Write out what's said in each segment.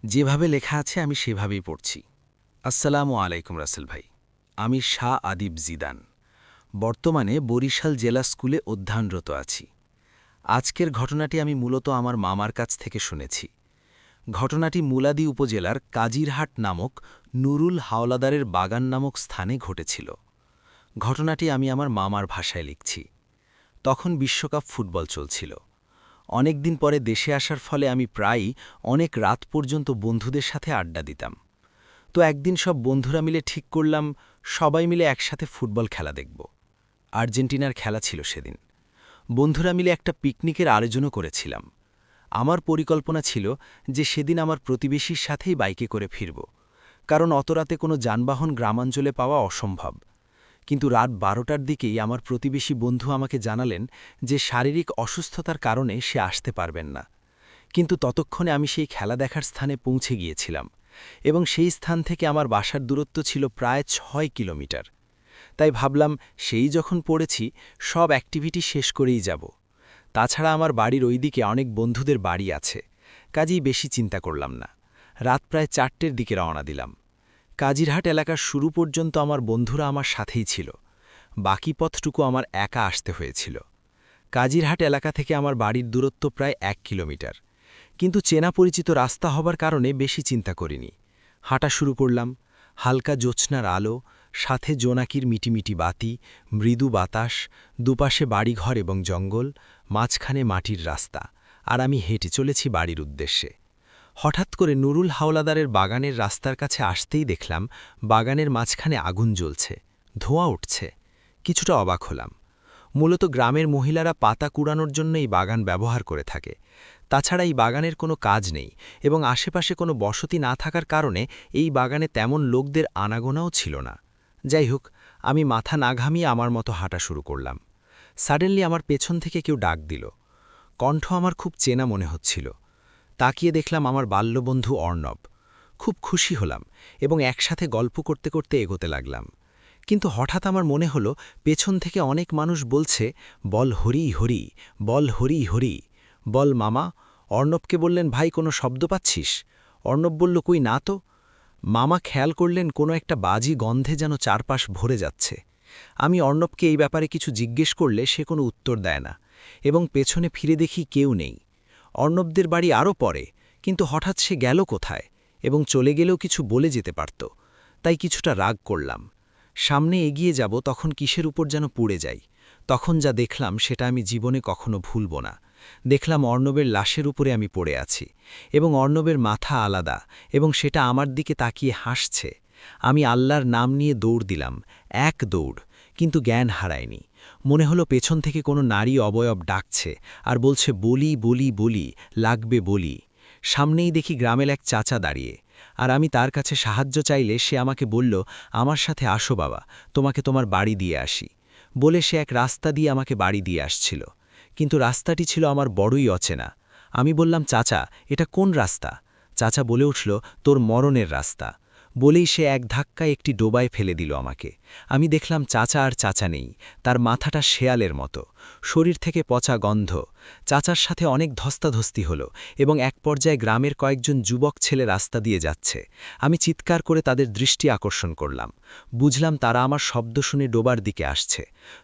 যেভাবে লেখা আছে আমি সেভাবেই পড়ছি। আসসালামু আলাইকুম রাসেল ভাই। আমি শাহ আদিব জিদান। বর্তমানে বরিশাল জেলা স্কুলে অধ্যয়নরত আছি। আজকের ঘটনাটি আমি মূলত আমার মামার কাছ থেকে শুনেছি। ঘটনাটি মুলাদি উপজেলার কাজিরহাট নামক নুরুল হাওলাদারের বাগান নামক স্থানে ঘটেছিল। ঘটনাটি আমি আমার মামার ভাষায় লিখছি। তখন বিশ্বকাপ ফুটবল চলছিল। অনেক দিন পরে দেশে আসার ফলে আমি প্রায়ই অনেক রাত পর্যন্ত বন্ধুদের সাথে আড্ডা দিতাম। তো একদিন সব বন্ধুরা মিলে ঠিক করলাম সবাই মিলে একসাথে ফুটবল খেলা দেখব। আর্জেন্টিনার খেলা ছিল সেদিন। বন্ধুরা মিলে একটা পিকনিকের আয়োজনও করেছিলাম। আমার পরিকল্পনা ছিল যে সেদিন আমার প্রতিবেশীর সাথেই বাইকে করে ফিরব, কারণ অত রাতে কোনো যানবাহন গ্রামাঞ্চলে পাওয়া অসম্ভব। কিন্তু রাত 12টার দিকেই আমার প্রতিবেশী বন্ধু আমাকে জানালেন যে শারীরিক অসুস্থতার কারণে সে আসতে পারবেন না। কিন্তু ততক্ষণে আমি সেই খেলা দেখার স্থানে পৌঁছে গিয়েছিলাম এবং সেই স্থান থেকে আমার বাসার দূরত্ব ছিল প্রায় ৬ কিলোমিটার। তাই ভাবলাম সেই যখন পড়েছি সব অ্যাক্টিভিটি শেষ করেই যাব। তাছাড়া আমার বাড়ির ওইদিকে অনেক বন্ধুদের বাড়ি আছে, কাজেই বেশি চিন্তা করলাম না। রাত প্রায় 4টের দিকে রওনা দিলাম। কাজিরহাট এলাকার শুরু পর্যন্ত আমার বন্ধুরা আমার সাথেই ছিল। বাকি পথটুকু আমার একা আসতে হয়েছিল। কাজিরহাট এলাকা থেকে আমার বাড়ির দূরত্ব প্রায় 1 কিলোমিটার। কিন্তু চেনা পরিচিত রাস্তা হবার কারণে বেশি চিন্তা করিনি। হাঁটা শুরু করলাম। হালকা জ্যোৎস্নার আলো, সাথে জোনাকির মিটিমিটি বাতি, মৃদু বাতাস, দুপাশে বাড়িঘর এবং জঙ্গল, মাঝখানে মাটির রাস্তা, আর আমি হেঁটে চলেছি বাড়ির উদ্দেশ্যে। হঠাৎ করে নুরুল হাওলাদারের বাগানের রাস্তার কাছে আসতেই দেখলাম বাগানের মাঝখানে আগুন জ্বলছে, ধোঁয়া উঠছে। কিছুটা অবাক হলাম। মূলত গ্রামের মহিলারা পাতা কুড়ানোর জন্য এই বাগান ব্যবহার করে থাকে। তাছাড়া এই বাগানের কোনো কাজ নেই এবং আশেপাশে কোনো বসতি না থাকার কারণে এই বাগানে তেমন লোকদের আনাগোনাও ছিল না। যাই হোক, আমি মাথা না ঘামিয়ে আমার মতো হাঁটা শুরু করলাম। সাডেনলি আমার পেছন থেকে কেউ ডাক দিল। কণ্ঠ আমার খুব চেনা মনে হচ্ছিল। তাকিয়ে দেখলাম আমার বাল্যবন্ধু অর্ণব। খুব খুশি হলাম এবং একসাথে গল্প করতে করতে এগোতে লাগলাম। কিন্তু হঠাৎ আমার মনে হলো পেছন থেকে অনেক মানুষ বলছে, বল হরি হরি, বল হরি হরি, বল মামা। অর্ণবকে বললেন, ভাই কোনো শব্দ পাচ্ছিস? অর্ণব বলল, কই না তো। মামা খেয়াল করলেন কোনো একটা বাজি গন্ধে যেন চারপাশ ভরে যাচ্ছে। আমি অর্ণবকে এই ব্যাপারে কিছু জিজ্ঞেস করলে সে কোনো উত্তর দেয় না এবং পেছনে ফিরে দেখি কেউ নেই। অর্ণবদের বাড়ি আরও পরে, কিন্তু হঠাৎ সে গেল কোথায় এবং চলে গেলেও কিছু বলে যেতে পারত। তাই কিছুটা রাগ করলাম। সামনে এগিয়ে যাব তখন কিসের উপর যেন পড়ে যাই। তখন যা দেখলাম সেটা আমি জীবনে কখনো ভুলব না। দেখলাম অর্ণবের লাশের উপরে আমি পড়ে আছি এবং অর্ণবের মাথা আলাদা এবং সেটা আমার দিকে তাকিয়ে হাসছে। আমি আল্লাহর নাম নিয়ে দৌড় দিলাম, এক দৌড়, কিন্তু জ্ঞান হারায়নি। মনে হলো পেছন থেকে কোনো নারী অবয়ব ডাকছে আর বলছে, বলি বলি বলি, লাগবে বলি। সামনেই দেখি গ্রামের এক চাচা দাঁড়িয়ে, আর আমি তার কাছে সাহায্য চাইলে সে আমাকে বলল, আমার সাথে আসো বাবা, তোমাকে তোমার বাড়ি দিয়ে আসি। বলে সে এক রাস্তা দিয়ে আমাকে বাড়ি দিয়ে আসছিল, কিন্তু রাস্তাটি ছিল আমার বড়ই অচেনা। আমি বললাম, চাচা এটা কোন রাস্তা? চাচা বলে উঠল, তোর মরণের রাস্তা। বলেই সে এক ধাক্কায় একটি ডোবায় ফেলে দিল আমাকে। আমি দেখলাম চাচা আর চাচা নেই, তার মাথাটা শেয়ালের মতো, শরীর থেকে পচা গন্ধ। চাচার সাথে অনেক ধস্তাধস্তি হলো এবং এক পর্যায়ে গ্রামের কয়েকজন যুবক ছেলে রাস্তা দিয়ে যাচ্ছে। আমি চিৎকার করে তাদের দৃষ্টি আকর্ষণ করলাম। বুঝলাম তারা আমার শব্দ শুনে ডোবার দিকে আসছে।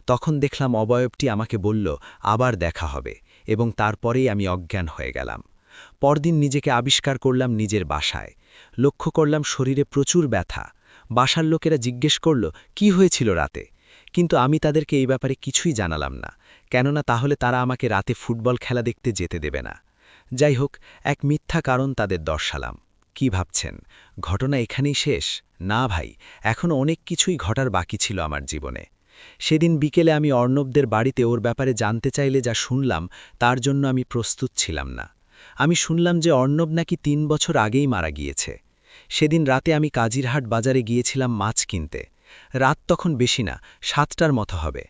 তখন দেখলাম অবয়বটি আমাকে বলল, আবার দেখা হবে, এবং তারপরেই আমি অজ্ঞান হয়ে গেলাম। পরদিন নিজেকে আবিষ্কার করলাম নিজের বাসায়। লক্ষ্য করলাম শরীরে প্রচুর ব্যথা। বাসার লোকেরা জিজ্ঞেস করল, কি হয়েছিল রাতে? কিন্তু আমি তাদেরকে এই ব্যাপারে কিছুই জানালাম না, কেননা তাহলে তারা আমাকে রাতে ফুটবল খেলা দেখতে যেতে দেবে না। যাই হোক, এক মিথ্যা কারণ তাদের দর্শালাম। কি ভাবছেন ঘটনা এখানেই শেষ? না ভাই, এখনও অনেক কিছুই ঘটার বাকি ছিল আমার জীবনে। সেদিন বিকেলে আমি অর্ণবদের বাড়িতে ওর ব্যাপারে জানতে চাইলে যা শুনলাম তার জন্য আমি প্রস্তুত ছিলাম না। আমি শুনলাম যে অর্ণব নাকি ৩ বছর আগেই মারা গিয়েছে। সেদিন রাতে আমি কাজিরহাট বাজারে গিয়েছিলাম মাছ কিনতে। রাত তখন বেশি না, 7টার মতো হবে।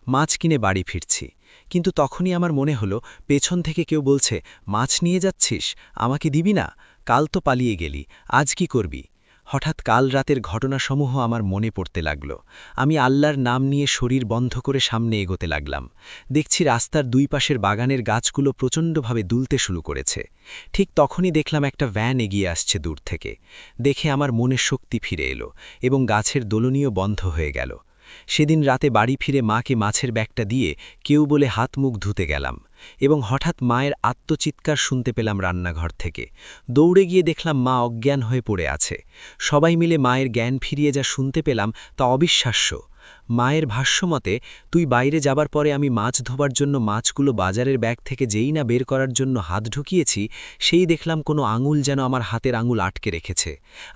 মাছ কিনে বাড়ি ফিরছি, কিন্তু তখনই আমার মনে হলো পেছন থেকে কেউ বলছে, মাছ নিয়ে যাচ্ছিস, আমাকে দিবি না? কাল তো পালিয়ে গেলি, আজ কি করবি? হঠাৎ কাল রাতের ঘটনাসমূহ আমার মনে পড়তে লাগল। আমি আল্লাহর নাম নিয়ে শরীর বন্ধ করে সামনে এগোতে লাগলাম। দেখছি রাস্তার দুই পাশের বাগানের গাছগুলো প্রচণ্ডভাবে দুলতে শুরু করেছে। ঠিক তখনই দেখলাম একটা ভ্যান এগিয়ে আসছে দূর থেকে। দেখে আমার মনের শক্তি ফিরে এলো এবং গাছের দোলনীয় বন্ধ হয়ে গেল। সেদিন রাতে বাড়ি ফিরে মাকে মাছের ব্যাগটা দিয়ে কেউ বলে হাত মুখ ধুতে গেলাম এবং হঠাৎ মায়ের আত্মচিৎকার শুনতে পেলাম রান্নাঘর থেকে। দৌড়ে গিয়ে দেখলাম মা অজ্ঞান হয়ে পড়ে আছে। সবাই মিলে মায়ের জ্ঞান ফিরিয়ে যা শুনতে পেলাম তা অবিশ্বাস্য। মায়ের ভাষ্যমতে, তুই বাইরে যাবার পরে আমি মাছ ধোবার জন্য মাছগুলো বাজারের ব্যাগ থেকে যেই না বের করার জন্য হাত ঢুকিয়েছি, সেই দেখলাম কোনো আঙুল যেন আমার হাতের আঙুল আটকে রেখেছে।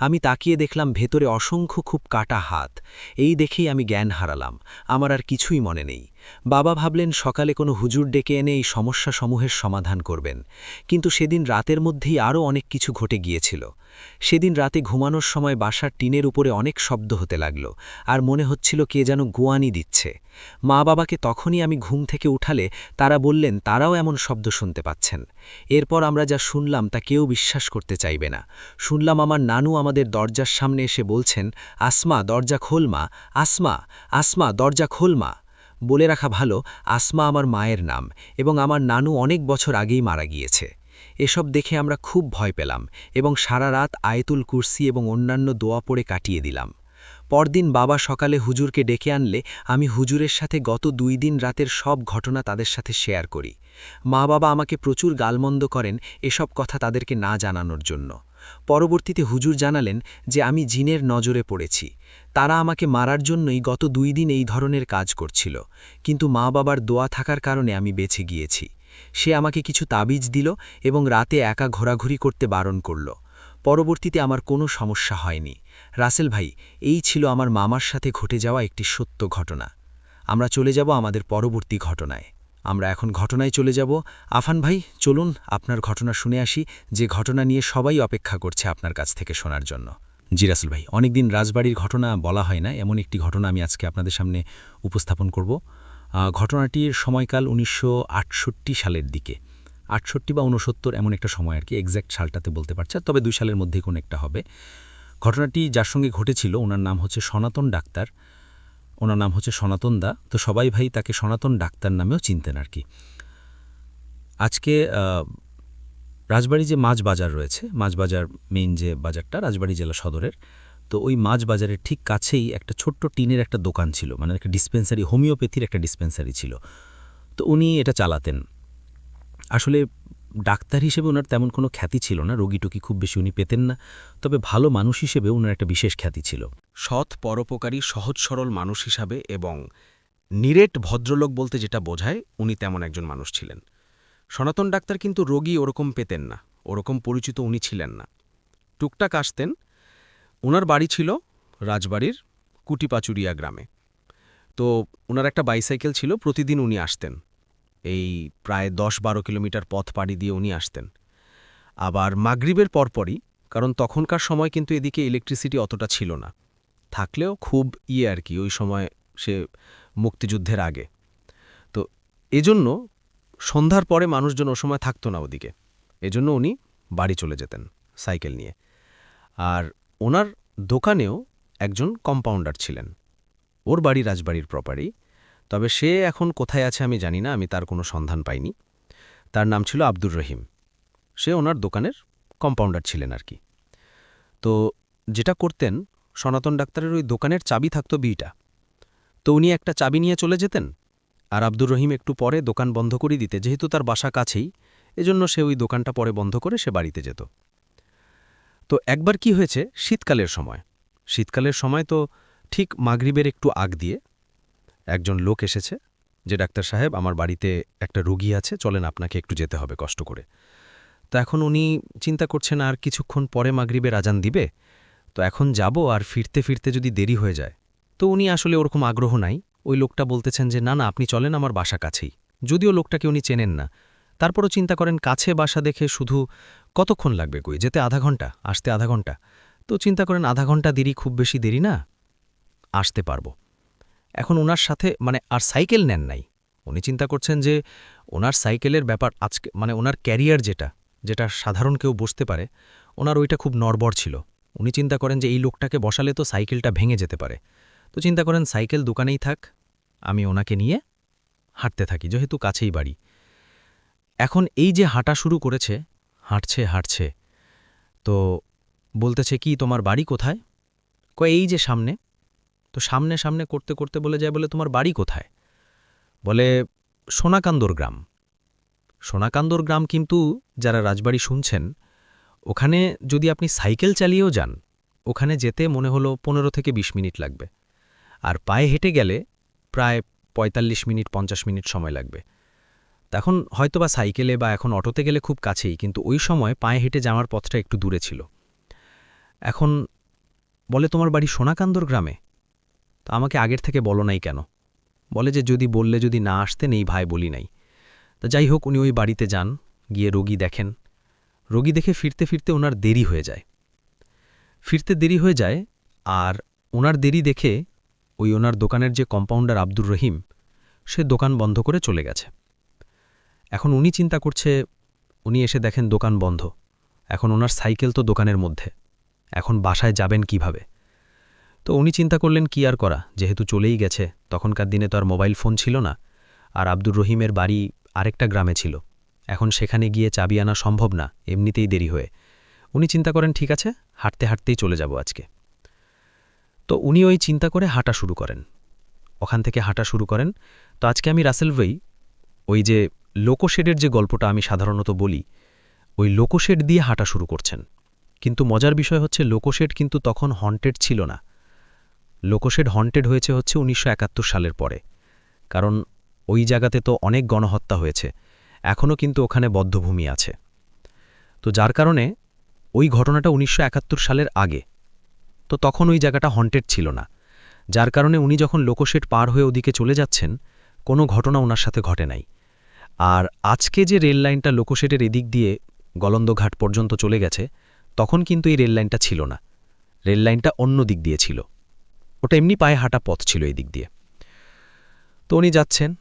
আমি তাকিয়ে দেখলাম ভেতরে অসংখ্য খুব কাটা হাত। এই দেখেই আমি জ্ঞান হারালাম। আমার আর কিছুই মনে নেই। বাবা ভাবলেন সকালে কোনো হুজুর ডেকে এনে এই সমস্যাসমূহের সমাধান করবেন, কিন্তু সেদিন রাতের মধ্যেই আরও অনেক কিছু ঘটে গিয়েছিল। সেদিন রাতে ঘুমানোর সময় বাসার টিনের উপরে অনেক শব্দ হতে লাগল, আর মনে হচ্ছিল কে যেন গুয়ানি দিচ্ছে। মা বাবাকে তখনই আমি ঘুম থেকে উঠালে তারা বললেন তারাও এমন শব্দ শুনতে পাচ্ছেন। এরপর আমরা যা শুনলাম তা কেউ বিশ্বাস করতে চাইবে না। শুনলাম আমার নানু আমাদের দরজার সামনে এসে বলছেন, আসমা দরজা খোল মা, আসমা, আসমা দরজা খোল মা। বলে রাখা ভালো, আসমা আমার মায়ের নাম এবং আমার নানু অনেক বছর আগেই মারা গিয়েছে। এসব দেখে আমরা খুব ভয় পেলাম এবং সারা রাত আয়াতুল কুরসি এবং অন্যান্য দোয়া পড়ে কাটিয়ে দিলাম। পরদিন বাবা সকালে হুজুরকে ডেকে আনলে আমি হুজুরের সাথে গত 2 দিন রাতের সব ঘটনা তাদের সাথে শেয়ার করি। মা বাবা আমাকে প্রচুর গালমন্দ করেন এসব কথা তাদেরকে না জানানোর জন্য। পরবর্তীতে হুজুর জানালেন যে আমি জিনের নজরে পড়েছি। তারা আমাকে মারার জন্যই গত 2 দিন এই ধরনের কাজ করছিল, কিন্তু মা বাবার দোয়া থাকার কারণে আমি বেঁচে গিয়েছি। সে আমাকে কিছু তাবিজ দিল এবং রাতে একা ঘোরাঘুরি করতে বারণ করল। পরবর্তীতে আমার কোনো সমস্যা হয়নি। রাসেল ভাই, এই ছিল আমার মামার সাথে ঘটে যাওয়া একটি সত্য ঘটনা। আমরা চলে যাব আমাদের পরবর্তী ঘটনায়। আমরা এখন ঘটনায় চলে যাব। আফান ভাই, চলুন আপনার ঘটনা শুনে আসি, যে ঘটনা নিয়ে সবাই অপেক্ষা করছে আপনার কাছ থেকে শোনার জন্য। জি রাসেল ভাই, অনেকদিন রাজবাড়ির ঘটনা বলা হয় না, এমন একটি ঘটনা আমি আজকে আপনাদের সামনে উপস্থাপন করব। ঘটনাটির সময়কাল 1968 সালের দিকে, 68 বা 69 এমন একটা সময় আর কি, এক্স্যাক্ট সালটাতে বলতে পারছে, তবে 2 সালের মধ্যেই কোনো একটা হবে। ঘটনাটি যার সঙ্গে ঘটেছিল ওনার নাম হচ্ছে সনাতন ডাক্তার, ওনার নাম হচ্ছে সনাতন দা। তো সবাই ভাই তাকে সনাতন ডাক্তার নামেও চিনতেন আর কি। আজকে রাজবাড়ি যে মাছ বাজার রয়েছে, মাছ বাজার মেইন যে বাজারটা রাজবাড়ি জেলা সদরের, তো ওই মাছ বাজারের ঠিক কাছেই একটা ছোট্ট টিনের একটা দোকান ছিল, মানে একটা ডিসপেন্সারি, হোমিওপ্যাথির একটা ডিসপেন্সারি ছিল। তো উনি এটা চালাতেন। আসলে ডাক্তার হিসেবে ওনার তেমন কোনো খ্যাতি ছিল না, রোগীটুকি খুব বেশি উনি পেতেন না, তবে ভালো মানুষ হিসেবে ওনার একটা বিশেষ খ্যাতি ছিল। সৎ, পরোপকারী, সহজ সরল মানুষ হিসাবে এবং নিরেট ভদ্রলোক বলতে যেটা বোঝায়, উনি তেমন একজন মানুষ ছিলেন। সনাতন ডাক্তার কিন্তু রোগী ওরকম পেতেন না, ওরকম পরিচিত উনি ছিলেন না। টুকটাক আসতেন। ওনার বাড়ি ছিল রাজবাড়ির কুটিপাচুরিয়া গ্রামে। তো ওনার একটা বাইসাইকেল ছিল, প্রতিদিন উনি আসতেন। এই প্রায় 10-12 কিলোমিটার পথ পাড়ি দিয়ে উনি আসতেন। আবার মাগরিবের পরপরই, কারণ তখনকার সময় কিন্তু এদিকে ইলেকট্রিসিটি অতটা ছিল না, থাকলেও খুব আর কি, ওই সময় সে মুক্তিযুদ্ধের আগে। তো এজন্য সন্ধ্যার পরে মানুষজন ও সময় থাকতো না ওদিকে, এজন্য উনি বাড়ি চলে যেতেন সাইকেল নিয়ে। আর ওনার দোকানেও একজন কম্পাউন্ডার ছিলেন, ওর বাড়ি রাজবাড়ির প্রপারেই, তবে সে এখন কোথায় আছে আমি জানি না, আমি তার কোনো সন্ধান পাইনি। তার নাম ছিল আব্দুর রহিম। সে ওনার দোকানের কম্পাউন্ডার ছিলেন আর কি। তো যেটা করতেন, সনাতন ডাক্তারের ওই দোকানের চাবি থাকতো 2টা। তো উনি একটা চাবি নিয়ে চলে যেতেন, আর আব্দুর রহিম একটু পরে দোকান বন্ধ করে দিতে, যেহেতু তার বাসা কাছেই, এজন্য সে ওই দোকানটা পরে বন্ধ করে সে বাড়িতে যেত। তো একবার কি হয়েছে, শীতকালের সময় তো ঠিক মাগরিবের একটু আগ দিয়ে একজন লোক এসেছে, যে ডাক্তার সাহেব আমার বাড়িতে একটা রোগী আছে, চলেন আপনাকে একটু যেতে হবে কষ্ট করে। তো এখন উনি চিন্তা করছেন আর কিছুক্ষণ পরে মাগরিবের আজান দিবে, তো এখন যাব আর ফিরতে ফিরতে যদি দেরি হয়ে যায়। তো উনি আসলে ওরকম আগ্রহ নাই। ওই লোকটা বলতেছেন যে না না, আপনি চলেন, আমার বাসা কাছেই। যদিও লোকটাকে উনি চেনেন না, তারপরও চিন্তা করেন কাছে বাসা দেখে শুধু কতক্ষণ লাগবে কই, যেতে আধা ঘন্টা, আসতে আধা ঘন্টা। তো চিন্তা করেন আধা ঘন্টা দেরি খুব বেশি দেরি না, আসতে পারবো। এখন ওনার সাথে আর সাইকেল নেন নাই। উনি চিন্তা করছেন যে ওনার সাইকেলের ব্যাপার আজকে ওনার ক্যারিয়ার যেটা যেটা সাধারণ কেউ বসতে পারে, ওনার ওইটা খুব নড়বড় ছিল, উনি চিন্তা করেন যে এই লোকটাকে বসালে তো সাইকেলটা ভেঙে যেতে পারে। তো চিন্তা করেন সাইকেল দোকানেই থাক, আমি ওনাকে নিয়ে হাঁটতে থাকি, যেহেতু কাছেই বাড়ি। এখন এই যে হাঁটা শুরু করেছে, হাঁটছে, তো বলতেছে, কি তোমার বাড়ি কোথায়? কয় এই যে সামনে। তো সামনে করতে করতে বলে যায়, বলে তোমার বাড়ি কোথায়? বলে সোনাকান্দর গ্রাম। সোনাকান্দর গ্রাম কিন্তু যারা রাজবাড়ি শুনছেন, ওখানে যদি আপনি সাইকেল চালিয়েও যান, ওখানে যেতে মনে হলো 15 থেকে 20 মিনিট লাগবে, আর পায়ে হেঁটে গেলে প্রায় 45 মিনিট 50 মিনিট সময় লাগবে। তখন হয়তোবা সাইকেলে বা এখন অটোতে গেলে খুব কাছেই, কিন্তু ওই সময় পায়ে হেঁটে যাওয়ার পথটা একটু দূরে ছিল। এখন বলে তোমার বাড়ি সোনাকান্দর গ্রামে? তো আমাকে আগের থেকে বলো নাই কেন? বলে যে যদি না আসতেন এই ভাই বলি নাই। তা যাই হোক, উনি ওই বাড়িতে যান, গিয়ে রোগী দেখেন। রোগী দেখে ফিরতে ফিরতে ওনার দেরি হয়ে যায়। আর ওনার দেরি দেখে ওনার দোকানের যে কম্পাউন্ডার আব্দুর রহিম, সে দোকান বন্ধ করে চলে গেছে। এখন উনি চিন্তা করছে, উনি এসে দেখেন দোকান বন্ধ। এখন ওনার সাইকেল তো দোকানের মধ্যে, এখন বাসায় যাবেন কিভাবে? তো উনি চিন্তা করলেন কি আর করা, যেহেতু চলেই গেছে, তখনকার দিনে তো আর মোবাইল ফোন ছিল না, আর আব্দুর রহিমের বাড়ি আরেকটা গ্রামে ছিল। এখন সেখানে গিয়ে চাবি আনা সম্ভব না, এমনিতেই দেরি হয়ে। উনি চিন্তা করেন, ঠিক আছে, হাঁটতেই চলে যাব আজকে। তো উনি ওই চিন্তা করে হাঁটা শুরু করেন, ওখান থেকে হাঁটা শুরু করেন। তো আজকে আমি রাসেল ভাই ওই যে লোকোশেডের যে গল্পটা আমি সাধারণত বলি, ওই লোকোশেড দিয়ে হাঁটা শুরু করছেন। কিন্তু মজার বিষয় হচ্ছে, লোকোশেড কিন্তু তখন হন্টেড ছিল না। লোকোশেড হন্টেড হয়েছে 1971 সালের পরে, কারণ ওই জায়গাতে তো অনেক গণহত্যা হয়েছে, এখনও কিন্তু ওখানে বদ্ধভূমি আছে। তো যার কারণে ওই ঘটনাটা 1971 সালের আগে, তো তখন ওই জায়গাটা হন্টেড ছিল না। যার কারণে উনি যখন লোকোশেড পার হয়ে ওদিকে চলে যাচ্ছেন, কোনো ঘটনা ওনার সাথে ঘটে নাই। আর আজকে যে রেল লাইনটা লোকোশেডের এদিক দিয়ে গলন্দঘাট পর্যন্ত চলে গেছে, তখন কিন্তু এই রেল লাইনটা ছিল না, রেল লাইনটা অন্য দিক দিয়ে ছিল। ওটা এমনি পায়ে হাঁটা পথ ছিল এই দিক দিয়ে। তো উনি যাচ্ছেন,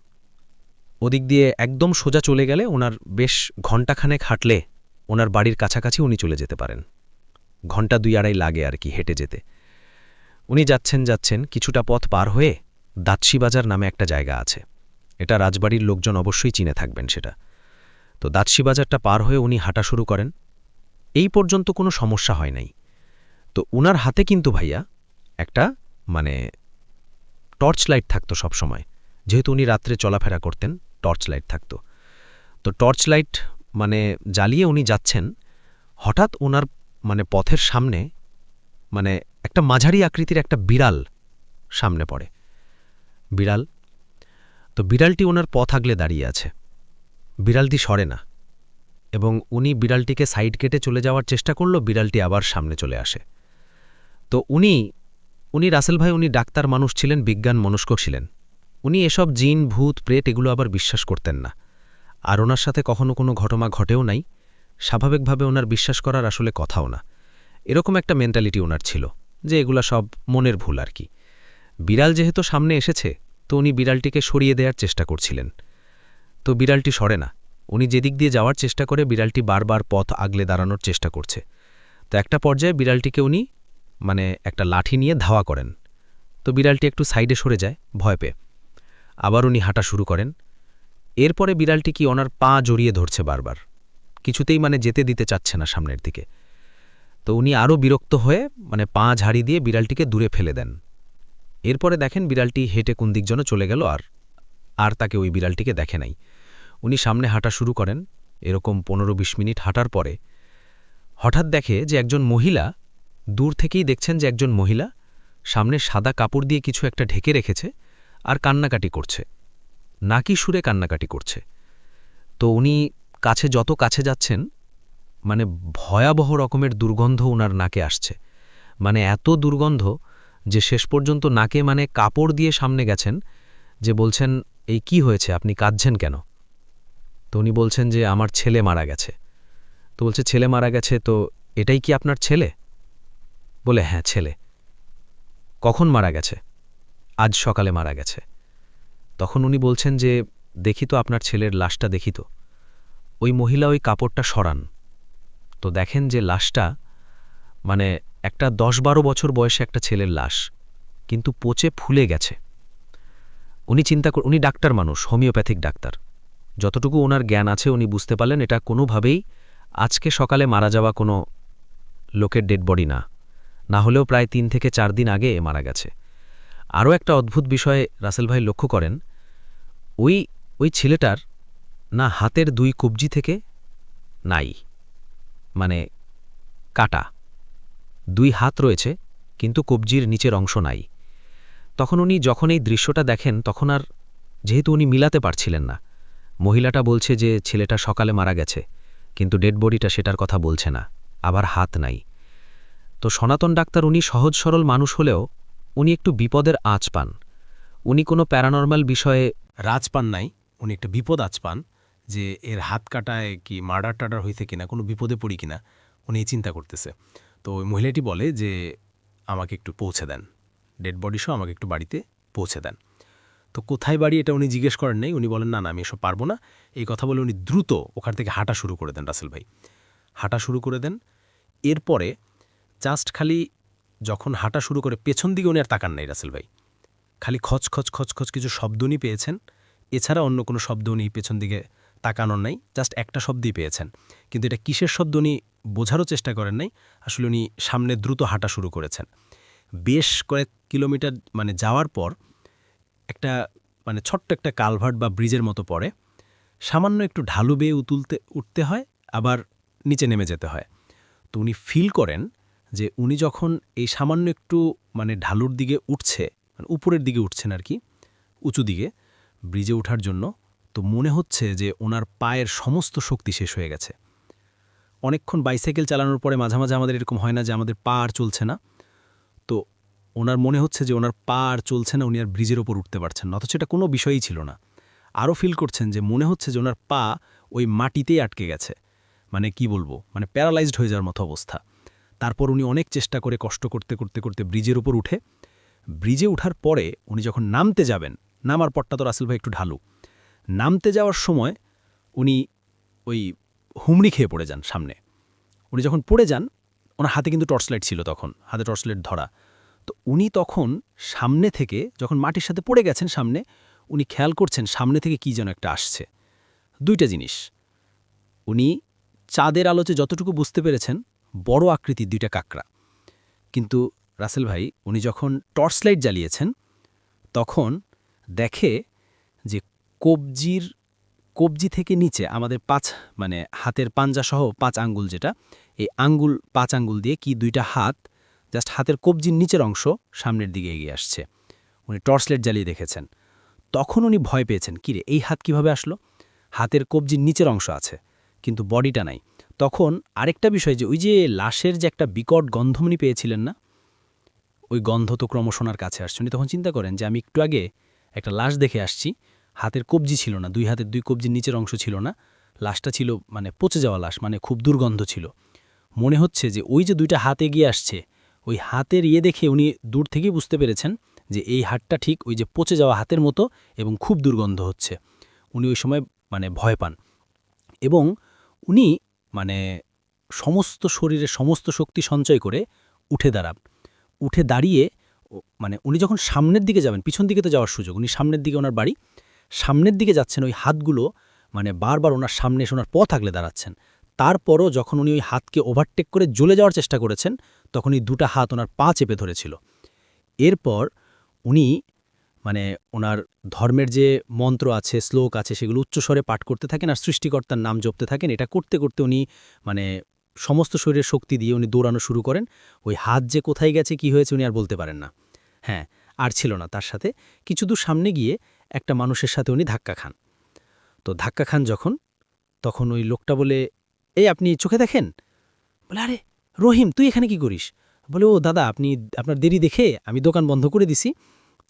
ওদিক দিয়ে একদম সোজা চলে গেলে ওনার বেশ ঘণ্টাখানেক হাঁটলে ওনার বাড়ির কাছাকাছি উনি চলে যেতে পারেন। ঘণ্টা 2-2.5 লাগে আর কি হেঁটে যেতে। উনি যাচ্ছেন, কিছুটা পথ পার হয়ে দাঁতশি বাজার নামে একটা জায়গা আছে, এটা রাজবাড়ির লোকজন অবশ্যই চিনে থাকবেন সেটা। তো দাঁতশি বাজারটা পার হয়ে উনি হাঁটা শুরু করেন। এই পর্যন্ত কোনো সমস্যা হয় নাই। তো উনার হাতে কিন্তু ভাইয়া একটা মানে টর্চ লাইট থাকতো সব সময়, যেহেতু উনি রাত্রে চলাফেরা করতেন, টর্চ লাইট থাকতো। তো টর্চ লাইট জ্বালিয়ে উনি যাচ্ছেন, হঠাৎ ওনার পথের সামনে একটা মাঝারি আকৃতির একটা বিড়াল সামনে পড়ে। বিড়াল, তো বিড়ালটি ওনার পথ আগলে দাঁড়িয়ে আছে, বিড়ালটি সরে না, এবং উনি বিড়ালটিকে সাইড কেটে চলে যাওয়ার চেষ্টা করল, বিড়ালটি আবার সামনে চলে আসে। তো উনি রাসেল ভাই, উনি ডাক্তার মানুষ ছিলেন, বিজ্ঞান মনস্ক ছিলেন। উনি এসব জিন ভূত প্রেত এগুলো আবার বিশ্বাস করতেন না, আর ওনার সাথে কখনো কোনো ঘটনা ঘটেও নাই, স্বাভাবিকভাবে ওনার বিশ্বাস করার আসলে কথাও না। এরকম একটা মেন্টালিটি ওনার ছিল যে এগুলা সব মনের ভুল আর কি। বিড়াল যেহেতু সামনে এসেছে, তো উনি বিড়ালটিকে সরিয়ে দেওয়ার চেষ্টা করছিলেন। তো বিড়ালটি সরে না, উনি যেদিক দিয়ে যাওয়ার চেষ্টা করে বিড়ালটি বারবার পথ আগলে দাঁড়ানোর চেষ্টা করছে। তো একটা পর্যায়ে বিড়ালটিকে উনি একটা লাঠি নিয়ে ধাওয়া করেন। তো বিড়ালটি একটু সাইডে সরে যায় ভয় পেয়ে। আবার উনি হাঁটা শুরু করেন। এরপরে বিড়ালটি কি ওনার পা জড়িয়ে ধরছে বারবার, কিছুতেই যেতে দিতে চাচ্ছে না সামনের দিকে। তো উনি আরও বিরক্ত হয়ে পা ঝাড়ি দিয়ে বিড়ালটিকে দূরে ফেলে দেন। এরপরে দেখেন বিড়ালটি হেঁটে কোন দিক যেন চলে গেল, আর তাকে ওই বিড়ালটিকে দেখে নাই। উনি সামনে হাঁটা শুরু করেন। এরকম 15-20 মিনিট হাঁটার পরে হঠাৎ দেখে যে একজন মহিলা, দূর থেকেই দেখছেন যে একজন মহিলা সামনে সাদা কাপড় দিয়ে কিছু একটা ঢেকে রেখেছে আর কান্নাকাটি করছে, নাকি সুরে কান্নাকাটি করছে। তো উনি যত কাছে যাচ্ছেন, ভয়াবহ রকমের দুর্গন্ধ উনার নাকে আসছে, এত দুর্গন্ধ যে শেষ পর্যন্ত নাকে কাপড় দিয়ে সামনে গেছেন, যে বলছেন, এই কি হয়েছে, আপনি কাঁদছেন কেন? তো উনি বলছেন যে আমার ছেলে মারা গেছে। তো বলছে, ছেলে মারা গেছে, তো এটাই কি আপনার ছেলে? বলে, হ্যাঁ ছেলে। কখন মারা গেছে? আজ সকালে মারা গেছে। তখন উনি বলছেন যে দেখি তো আপনার ছেলের লাশটা, দেখি তো। ওই মহিলা ওই কাপড়টা সরান, তো দেখেন যে লাশটা একটা 10-12 বছর বয়সে একটা ছেলের লাশ, কিন্তু পচে ফুলে গেছে। উনি ডাক্তার মানুষ, হোমিওপ্যাথিক ডাক্তার। যতটুকু ওনার জ্ঞান আছে উনি বুঝতে পারলেন এটা কোনোভাবেই আজকে সকালে মারা যাওয়া কোনো লোকের ডেড বডি না, না হলেও প্রায় 3 থেকে 4 দিন আগে মারা গেছে। আরও একটা অদ্ভুত বিষয়ে রাসেল ভাই লক্ষ্য করেন, ওই ছেলেটার না হাতের 2 কবজি থেকে নাই, মানে কাটা 2 হাত রয়েছে কিন্তু কবজির নিচের অংশ নাই। তখন উনি যখন এই দৃশ্যটা দেখেন তখন আর, যেহেতু উনি মিলাতে পারছিলেন না, মহিলাটা বলছে যে ছেলেটা সকালে মারা গেছে কিন্তু ডেড বডিটা সেটার কথা বলছে না, আবার হাত নাই। তো সনাতন ডাক্তার উনি সহজ সরল মানুষ হলেও উনি একটু বিপদের আঁচ পান। উনি কোনো প্যারানরমাল বিষয়ে রাজ পান নাই, উনি একটা বিপদ আজ পান যে এর হাত কাটায় কি মার্ডার টার্ডার হইছে কিনা, কোনো বিপদে পড়ি কিনা উনি এই চিন্তা করতেছে। তো ওই মহিলাটি বলে যে আমাকে একটু পৌঁছে দেন, ডেড বডি সহ আমাকে একটু বাড়িতে পৌঁছে দেন। তো কোথায় বাড়ি এটা উনি জিজ্ঞেস করেন নাই, উনি বলেন না না আমি এসব পারবো না। এই কথা বলে উনি দ্রুত ওখান থেকে হাঁটা শুরু করে দেন। রাসেল ভাই হাঁটা শুরু করে দেন। এরপরে জাস্ট খালি যখন হাঁটা শুরু করে পেছন দিকে উনি আর তাকান নাই রাসেল ভাই, খালি খচ খচ কিছু শব্দ উনি পেয়েছেন, এছাড়া অন্য কোনো শব্দ উনি পেছন দিকে তাকানোর নাই, জাস্ট একটা শব্দই পেয়েছেন। কিন্তু এটা কিসের শব্দ উনি বোঝারও চেষ্টা করেন নাই। আসলে উনি সামনে দ্রুত হাঁটা শুরু করেছেন। বেশ কয়েক কিলোমিটার মানে যাওয়ার পর একটা মানে ছোট্ট একটা কালভার্ট বা ব্রিজের মতো পড়ে, সামান্য একটু ঢালু বেয়ে উঠতে হয়, আবার নিচে নেমে যেতে হয়। তো উনি ফিল করেন যে উনি যখন এই সামান্য একটু মানে ঢালুর দিকে উঠছে, মানে উপরের দিকে উঠছেন আর কি, উঁচু দিকে ব্রিজে ওঠার জন্য, তো মনে হচ্ছে যে ওনার পায়ের সমস্ত শক্তি শেষ হয়ে গেছে। অনেকক্ষণ বাইসাইকেল চালানোর পরে মাঝে মাঝে আমাদের এরকম হয় না যে আমাদের পা আর চলছে না, তো ওনার মনে হচ্ছে যে ওনার পা আর চলছে না, উনি আর ব্রিজের ওপর উঠতে পারছেন না, অথচ এটা কোনো বিষয়ই ছিল না। আরও ফিল করছেন যে মনে হচ্ছে যে ওনার পা ওই মাটিতেই আটকে গেছে, মানে কি বলবো, মানে প্যারালাইজড হয়ে যাওয়ার মতো অবস্থা। তারপর উনি অনেক চেষ্টা করে কষ্ট করতে করতে করতে ব্রিজের উপর উঠে, ব্রিজে ওঠার পরে উনি যখন নামতে যাবেন, নামার পরটা তো রাসেল ভাই একটু ঢালু, নামতে যাওয়ার সময় উনি ওই হুমড়ি খেয়ে পড়ে যান সামনে। উনি যখন পড়ে যান, ওনার হাতে কিন্তু টর্চ লাইট ছিল, তখন হাতে টর্চ লাইট ধরা। তো উনি তখন সামনে থেকে যখন মাটির সাথে পড়ে গেছেন সামনে, উনি খেয়াল করছেন সামনে থেকে কি যেন একটা আসছে। 2টা জিনিস উনি চাঁদের আলোতে যতটুকু বুঝতে পেরেছেন, বড় আকৃতির 2টা কাকড়া। কিন্তু রাসেল ভাই উনি যখন টর্চ লাইট জ্বালিয়েছেন তখন দেখে যে কবজি থেকে নিচে আমাদের 5 মানে হাতের পাঞ্জাসহ 5 আঙ্গুল, যেটা এই 5 আঙ্গুল দিয়ে কি 2টা হাত জাস্ট হাতের কবজির নিচের অংশ সামনের দিকে এগিয়ে আসছে। উনি টর্চ লাইট জ্বালিয়ে দেখেছেন। তখন উনি ভয় পেয়েছেন, কিরে এই হাত কিভাবে আসলো, হাতের কবজির নিচের অংশ আছে কিন্তু বডিটা নাই। তখন আরেকটা বিষয় যে ওই যে লাশের যে একটা বিকট গন্ধ উনি পেয়েছিলেন না, ওই গন্ধ তো ক্রমশ ওনার কাছে আসছে। উনি তখন চিন্তা করেন যে আমি একটু আগে একটা লাশ দেখে আসছি, হাতের কবজি ছিল না, 2 হাতের 2 কবজির নিচের অংশ ছিল না, লাশটা ছিল মানে পচে যাওয়া লাশ, মানে খুব দুর্গন্ধ ছিল। মনে হচ্ছে যে ওই যে 2টা হাত এগিয়ে আসছে, ওই হাতের দেখে উনি দূর থেকেই বুঝতে পেরেছেন যে এই হাতটা ঠিক ওই যে পচে যাওয়া হাতের মতো এবং খুব দুর্গন্ধ হচ্ছে। উনি ওই সময় মানে ভয় পান এবং উনি মানে সমস্ত শরীরে সমস্ত শক্তি সঞ্চয় করে উঠে দাঁড়িয়ে মানে উনি যখন সামনের দিকে যাবেন, পিছন দিকে তো যাওয়ার সুযোগ, উনি সামনের দিকে ওনার বাড়ি, সামনের দিকে যাচ্ছেন, ওই হাতগুলো মানে বারবার ওনার সামনে এসে ওনার পথ আগলে দাঁড়াচ্ছেন। তারপরও যখন উনি ওই হাতকে ওভারটেক করে জ্বলে যাওয়ার চেষ্টা করেছেন, তখন এই 2টা হাত ওনার পা চেপে ধরেছিল। এরপর উনি মানে ওনার ধর্মের যে মন্ত্র আছে, শ্লোক আছে, সেগুলো উচ্চস্বরে পাঠ করতে থাকেন আর সৃষ্টিকর্তার নাম জপতে থাকেন। এটা করতে করতে উনি মানে সমস্ত শরীরের শক্তি দিয়ে উনি দৌড়ানো শুরু করেন। ওই হাত যে কোথায় গেছে, কি হয়েছে উনি আর বলতে পারেন না। হ্যাঁ, আর ছিল না তার সাথে। কিছু দূর সামনে গিয়ে একটা মানুষের সাথে উনি ধাক্কা খান। তো ধাক্কা খান যখন, তখন ওই লোকটা বলে, এই আপনি চোখে দেখেন? বলে, আরে রহিম তুই এখানে কি করিস? বলে, ও দাদা আপনার দেরি দেখে আমি দোকান বন্ধ করে দিছি,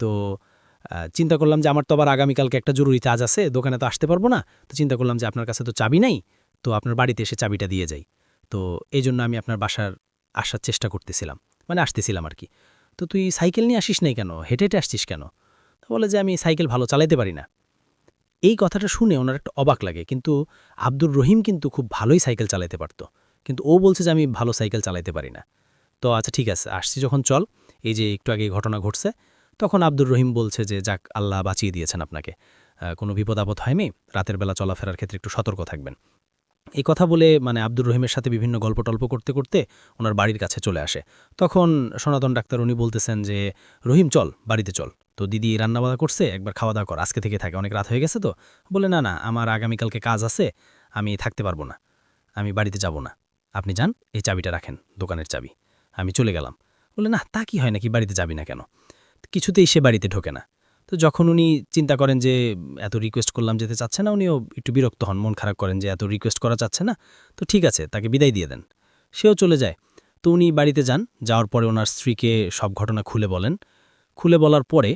তো চিন্তা করলাম যে আমার তো আবার আগামীকালকে একটা জরুরি কাজ আছে, দোকানে তো আসতে পারবো না, তো চিন্তা করলাম যে আপনার কাছে তো চাবি নাই, তো আপনার বাড়িতে এসে চাবিটা দিয়ে যাই। তো এই জন্য আমি আপনার বাসার আসার চেষ্টা করতেছিলাম, মানে আসতেছিলাম আর কি। তো তুই সাইকেল নিয়ে আসিস নাই কেন, হেঁটে হেঁটে আসছিস কেন? তো বলে যে আমি সাইকেল ভালো চালাইতে পারি না। এই কথাটা শুনে ওনার একটা অবাক লাগে, কিন্তু আব্দুর রহিম কিন্তু খুব ভালোই সাইকেল চালাইতে পারত, কিন্তু ও বলছে যে আমি ভালো সাইকেল চালাইতে পারি না। তো আচ্ছা ঠিক আছে, আসছি যখন চল, এই যে একটু আগে ঘটনা ঘটছে। তখন আব্দুর রহিম বলছে যে যাক, আল্লাহ বাঁচিয়ে দিয়েছেন আপনাকে, কোনো বিপদ আপদ হয়নি, রাতের বেলা চলাফেরার ক্ষেত্রে একটু সতর্ক থাকবেন। এই কথা বলে মানে আব্দুর রহিমের সাথে বিভিন্ন গল্প টল্প করতে করতে ওনার বাড়ির কাছে চলে আসে। তখন সনাতন ডাক্তার উনি বলতেছেন যে রহিম চল, বাড়িতে চল, তো দিদি রান্নাবান্না করছে, একবার খাওয়া দাওয়া কর, আজকে থেকে থাকে, অনেক রাত হয়ে গেছে। তো বলে না না, আমার আগামীকালকে কাজ আছে, আমি থাকতে পারবো না, আমি বাড়িতে যাব না, আপনি যান, এই চাবিটা রাখেন, দোকানের চাবি। আমি চলে গেলাম। বলে না, তা কি হয় নাকি, বাড়িতে যাবি না কেন? কিছুতেই সে বাড়িতে ঢোকে না। তো যখন উনি চিন্তা করেন যে এত রিকোয়েস্ট করলাম যেতে চাচ্ছে না, উনিও একটু বিরক্ত হন, মন খারাপ করেন যে এত রিকোয়েস্ট করা চাচ্ছে না, তো ঠিক আছে, তাকে বিদায় দিয়ে দেন, সেও চলে যায়। তো উনি বাড়িতে যান, যাওয়ার পরে ওনার স্ত্রীকে সব ঘটনা খুলে বলেন। খুলে বলার পরে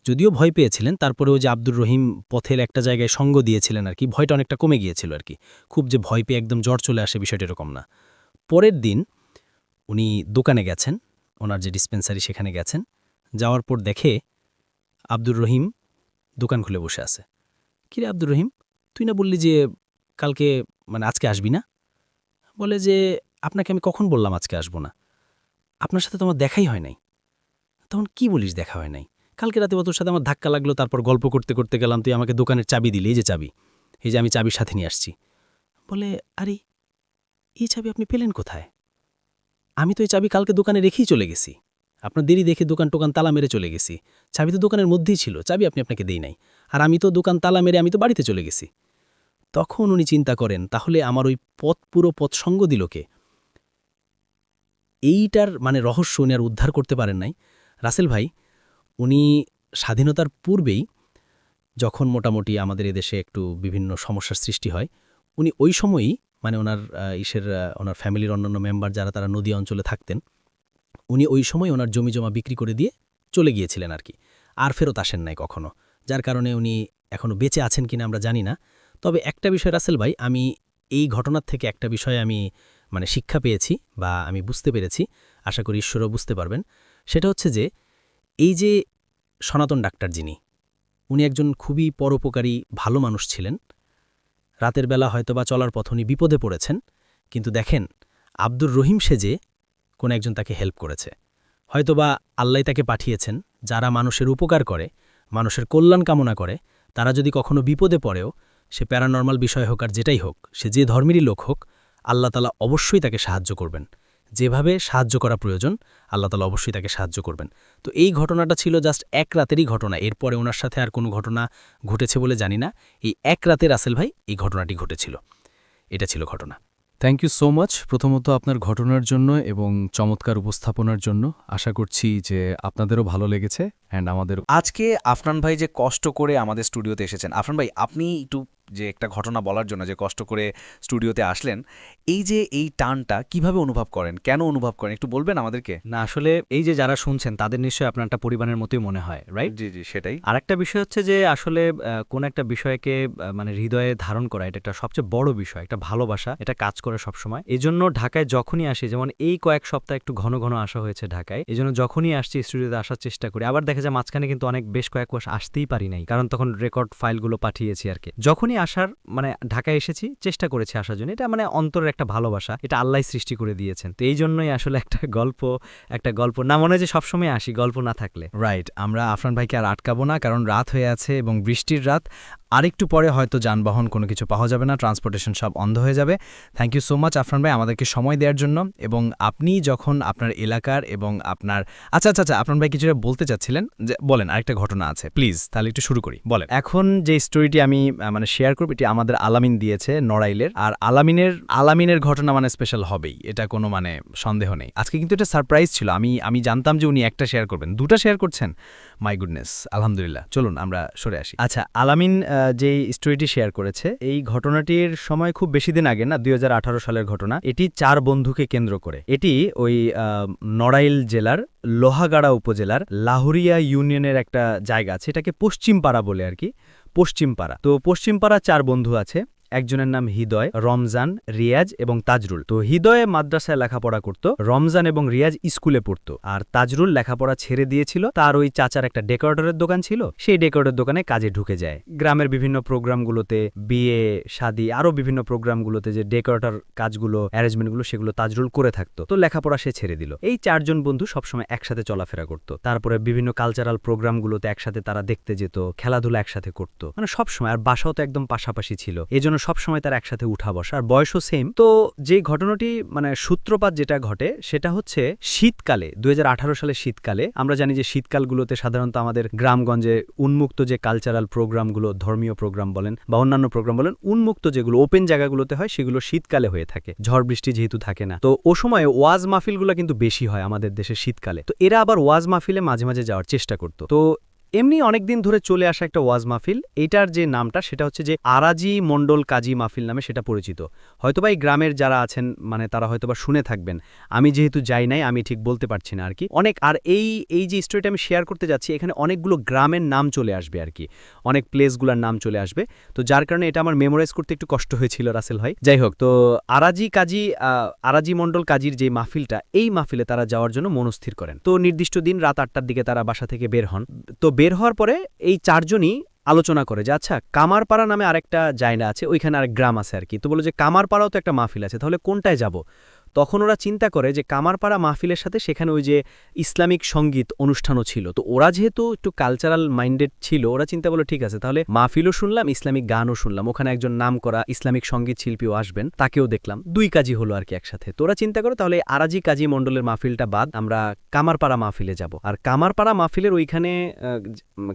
যদিও ভয় পেয়েছিলেন, তারপরেও যে আব্দুর রহিম পথের একটা জায়গায় সঙ্গ দিয়েছিলেন আর কি, ভয়টা অনেকটা কমে গিয়েছিল আর কি। খুব যে ভয় পেয়ে একদম জ্বর চলে আসে, বিষয়টা এরকম না। পরের দিন উনি দোকানে গেছেন, ওনার যে ডিসপেন্সারি সেখানে গেছেন। যাওয়ার পর দেখে আব্দুর রহিম দোকান খুলে বসে আছে। কিরে আব্দুর রহিম, তুই না বললি যে কালকে মানে আজকে আসবি না? বলে যে আপনাকে আমি কখন বললাম আজকে আসবো না? আপনার সাথে তো আমার দেখাই হয় নাই। তখন কি বলিস দেখা হয় নাই? কালকে রাতে তোর সাথে আমার ধাক্কা লাগলো, তারপর গল্প করতে করতে গেলাম, তুই আমাকে দোকানের চাবি দিলি, এই যে চাবি, এই যে আমি চাবির সাথে নিয়ে আসছি। বলে আরে, এই চাবি আপনি পেলেন কোথায়? আমি তো এই চাবি কালকে দোকানে রেখেই চলে গেছি, আপনার দেরি দেখে দোকান টোকান তালা মেরে চলে গেছি। চাবি তো দোকানের মধ্যেই ছিল, চাবি আপনাকে দেই নাই। আর আমি তো দোকান তালা মেরে আমি তো বাড়িতে চলে গেছি। তখন উনি চিন্তা করেন, তাহলে আমার ওই পুরো পথ সঙ্গ দিল কে? এইটার মানে রহস্য উনি আর উদ্ধার করতে পারেন নাই। রাসেল ভাই, উনি স্বাধীনতার পূর্বেই, যখন মোটামুটি আমাদের এদেশে একটু বিভিন্ন সমস্যার সৃষ্টি হয়, উনি ওই সময়ই মানে ওনার ফ্যামিলির অন্যান্য মেম্বার যারা, তারা নদী অঞ্চলে থাকতেন, উনি ওই সময় ওনার জমি জমা বিক্রি করে দিয়ে চলে গিয়েছিলেন আর কি। আর ফেরত আসেন নাই কখনো, যার কারণে উনি এখনও বেঁচে আছেন কিনা আমরা জানি না। তবে একটা বিষয় রাসেল ভাই, আমি এই ঘটনার থেকে একটা বিষয় আমি মানে শিক্ষা পেয়েছি বা আমি বুঝতে পেরেছি, আশা করি ঈশ্বরও বুঝতে পারবেন। সেটা হচ্ছে যে এই যে সনাতন ডাক্তার যিনি, উনি একজন খুবই পরোপকারী ভালো মানুষ ছিলেন। রাতের বেলা হয়তোবা চলার পথ উনি বিপদে পড়েছেন, কিন্তু দেখেন আব্দুর রহিম সেজে কোন একজন তাকে হেল্প করেছে। হয়তোবা আল্লাহ তাকে পাঠিয়েছেন, যারা মানুষের উপকার করে, মানুষের কল্যাণ কামনা করে, তারা যদি কখনো বিপদে পড়েও, সে প্যারানর্মাল বিষয় হোক আর যেটাই হোক, সে যে ধর্মেরই লোক হোক, আল্লাহ তালা অবশ্যই তাকে সাহায্য করবেন। যেভাবে সাহায্য করা প্রয়োজন, আল্লাহ তালা অবশ্যই তাকে সাহায্য করবেন। তো এই ঘটনাটা ছিল জাস্ট এক রাতেরই ঘটনা, এরপরে ওনার সাথে আর কোনো ঘটনা ঘটেছে বলে জানি না। এই এক রাতে রাসেল ভাই এই ঘটনাটি ঘটেছিল, এটা ছিল ঘটনা। থ্যাংক ইউ সো মাচ প্রথমত আপনার ঘটনার জন্য এবং চমৎকার উপস্থাপনার জন্য। আশা করছি যে আপনাদেরও ভালো লেগেছে অ্যান্ড আমাদের। আজকে আফনান ভাই যে কষ্ট করে আমাদের স্টুডিওতে এসেছেন, আফনান ভাই আপনি একটু যে একটা ঘটনা বলার জন্য যে কষ্ট করে স্টুডিওতে আসলেন, এই যে এই টানটা কিভাবে অনুভব করেন, কেন অনুভব করেন, একটু বলবেন আমাদেরকে? না আসলে এই যে যারা শুনছেন তাদের নিশ্চয়ই আপনার একটা পরিবারের মতোই মনে হয়, রাইট? জি জি, সেটাই। আরেকটা বিষয় হচ্ছে যে আসলে কোন একটা বিষয়কে মানে হৃদয়ে ধারণ করা, এটা একটা সবচেয়ে বড় বিষয়, একটা ভালোবাসা, এটা কাজ করে সবসময়। এজন্য ঢাকায় যখনই আসি, যেমন এই কয়েক সপ্তাহ একটু ঘন ঘন আসা হয়েছে ঢাকায়, এজন্য যখনই আসছি স্টুডিওতে আসার চেষ্টা করি। আবার দেখা যায় মাঝখানে কিন্তু বেশ কয়েক মাস আসতেই পারি নাই, কারণ তখন রেকর্ড ফাইলগুলো পাঠিয়েছি আর কি। যখনই আসার মানে ঢাকায় এসেছি, চেষ্টা করেছি আসার জন্য, এটা মানে অন্তরের একটা ভালোবাসা, এটা আল্লাহ সৃষ্টি করে দিয়েছেন। তো এই জন্যই আসলে একটা গল্প না মনে হয় যে সবসময় আসি গল্প না থাকলে। রাইট, আমরা আফরান ভাইকে আর আটকাবো না, কারণ রাত হয়ে আছে এবং বৃষ্টির রাত। আরেকটু পরে হয়তো যানবাহন কোনো কিছু পাওয়া যাবে না, ট্রান্সপোর্টেশন সব বন্ধ হয়ে যাবে। Thank you so much Afran ভাই আমাদেরকে সময় দেওয়ার জন্য। এবং আপনি যখন আপনার এলাকার এবং আপনার আচ্ছা আফরান ভাই কিছুটা বলতে চাচ্ছিলেন, যে বলেন, আরেকটা ঘটনা আছে প্লিজ, তাহলে একটু শুরু করি, বলেন। এখন যে স্টোরিটি আমি মানে শেয়ার করব, এটি আমাদের আলামিন দিয়েছে নড়াইলের। আর আলামিনের ঘটনা মানে স্পেশাল হবেই, এটা কোনো মানে সন্দেহ নেই। আজকে কিন্তু এটা সারপ্রাইজ ছিল, আমি জানতাম যে উনি একটা শেয়ার করবেন, দুটো শেয়ার করছেন, মাই গুডনেস, আলহামদুলিল্লাহ। চলুন আমরা সরে আসি। আচ্ছা, আলামিন যেই স্টোরিটি শেয়ার করেছে, এই ঘটনাটির সময় খুব বেশি দিন আগে না, 2018 সালের ঘটনা। এটি 4 বন্ধুকে কেন্দ্র করে। এটি ওই নড়াইল জেলার লোহাগাড়া উপজেলার লাহুরিয়া ইউনিয়নের একটা জায়গা আছে, এটাকে পশ্চিমপাড়া বলে আর কি, পশ্চিমপাড়া। তো পশ্চিমপাড়া 4 বন্ধু আছে, একজনের নাম হৃদয়, রমজান, রিয়াজ এবং তাজরুল। তো হৃদয়ে মাদ্রাসায় লেখাপড়া করত, রমজান এবং রিয়াজ স্কুলে পড়তো, আর তাজরুল লেখাপড়া ছেড়ে দিয়েছিল। তার ওই চাচার একটা ডেকোরেটরের দোকান ছিল, সেই ডেকোরেটর দোকানে কাজে ঢুকে যায়। গ্রামের বিভিন্ন প্রোগ্রামগুলোতে, বিয়ে শাদী আরো বিভিন্ন প্রোগ্রামগুলোতে যে ডেকোরেটর কাজগুলো, অ্যারেঞ্জমেন্টগুলো, সেগুলো তাজরুল করে থাকতো। তো লেখাপড়া সে ছেড়ে দিল। এই চারজন বন্ধু সবসময় একসাথে চলাফেরা করত। তারপরে বিভিন্ন কালচারাল প্রোগ্রামগুলোতে একসাথে তারা দেখতে যেত, খেলাধুলা একসাথে করত, মানে সবসময়। আর বাসাও তো একদম পাশাপাশি ছিল, এজন্য সবসময় তারা একসাথে উঠা বসা, আর বয়সও সেম। তো যে ঘটনাটি মানে সূত্রপাত যেটা ঘটে সেটা হচ্ছে শীতকালে, 2018 সালের শীতকালে। আমরা জানি যে শীতকালগুলোতে সাধারণত আমাদের গ্রামগঞ্জে উন্মুক্ত যে কালচারাল প্রোগ্রামগুলো, ধর্মীয় প্রোগ্রাম বলেন বা অন্যান্য প্রোগ্রাম বলেন, উন্মুক্ত যেগুলো ওপেন জায়গাগুলোতে হয় সেগুলো শীতকালে হয়ে থাকে, ঝড় বৃষ্টি যেহেতু থাকে না। তো ও সময় ওয়াজ মাহফিলগুলো কিন্তু বেশি হয় আমাদের দেশে শীতকালে। তো এরা আবার ওয়াজ মাহফিলে মাঝে মাঝে যাওয়ার চেষ্টা করতো। তো এমনি অনেকদিন ধরে চলে আসা একটা ওয়াজ মাহফিল, এটার যে নামটা সেটা হচ্ছে যে আরাজি মণ্ডল কাজী মাহফিল নামে সেটা পরিচিত। হয়তোবা এই গ্রামের যারা আছেন মানে তারা হয়তোবা শুনে থাকবেন, আমি যেহেতু যাই নাই আমি ঠিক বলতে পারছি না আর কি। অনেক আর এই যে স্টোরিটা আমি শেয়ার করতে যাচ্ছি, এখানে অনেকগুলো গ্রামের নাম চলে আসবে আর কি, অনেক প্লেসগুলোর নাম চলে আসবে। তো যার কারণে এটা আমার মেমোরাইজ করতে একটু কষ্ট হয়েছিল রাসেল ভাই। যাই হোক, তো আরাজি মণ্ডল কাজীর যে মাহফিলটা, এই মাহফিলে তারা যাওয়ার জন্য মনস্থির করেন। তো নির্দিষ্ট দিন রাত 8টার দিকে তারা বাসা থেকে বের হন। তো বের হওয়ার পরে এই চারজনই আলোচনা করে যে আচ্ছা, কামারপাড়া নামে আরেকটা জায়গা আছে, ওইখানে আরেক গ্রাম আছে আর কি। তো বলো যে কামারপাড়াও তো একটা মাহফিল আছে, তাহলে কোনটায় যাব? তখন ওরা চিন্তা করে যে কামারপাড়া মাহফিলের সাথে সেখানে ওই যে ইসলামিক সঙ্গীত অনুষ্ঠানও ছিল। তো ওরা যেহেতু একটু কালচারাল মাইন্ডেড ছিল, ওরা চিন্তা করলো ঠিক আছে, তাহলে মাহফিলও শুনলাম, ইসলামিক গানও শুনলাম, ওখানে একজন নাম করা ইসলামিক সঙ্গীত শিল্পীও আসবেন, তাকেও দেখলাম, দুই কাজই হলো আর কি একসাথে। তো ওরা চিন্তা করে তাহলে আরাজি কাজী মণ্ডলের মাহফিলটা বাদ, আমরা কামারপাড়া মাহফিলে যাব। আর কামারপাড়া মাহফিলের ওইখানে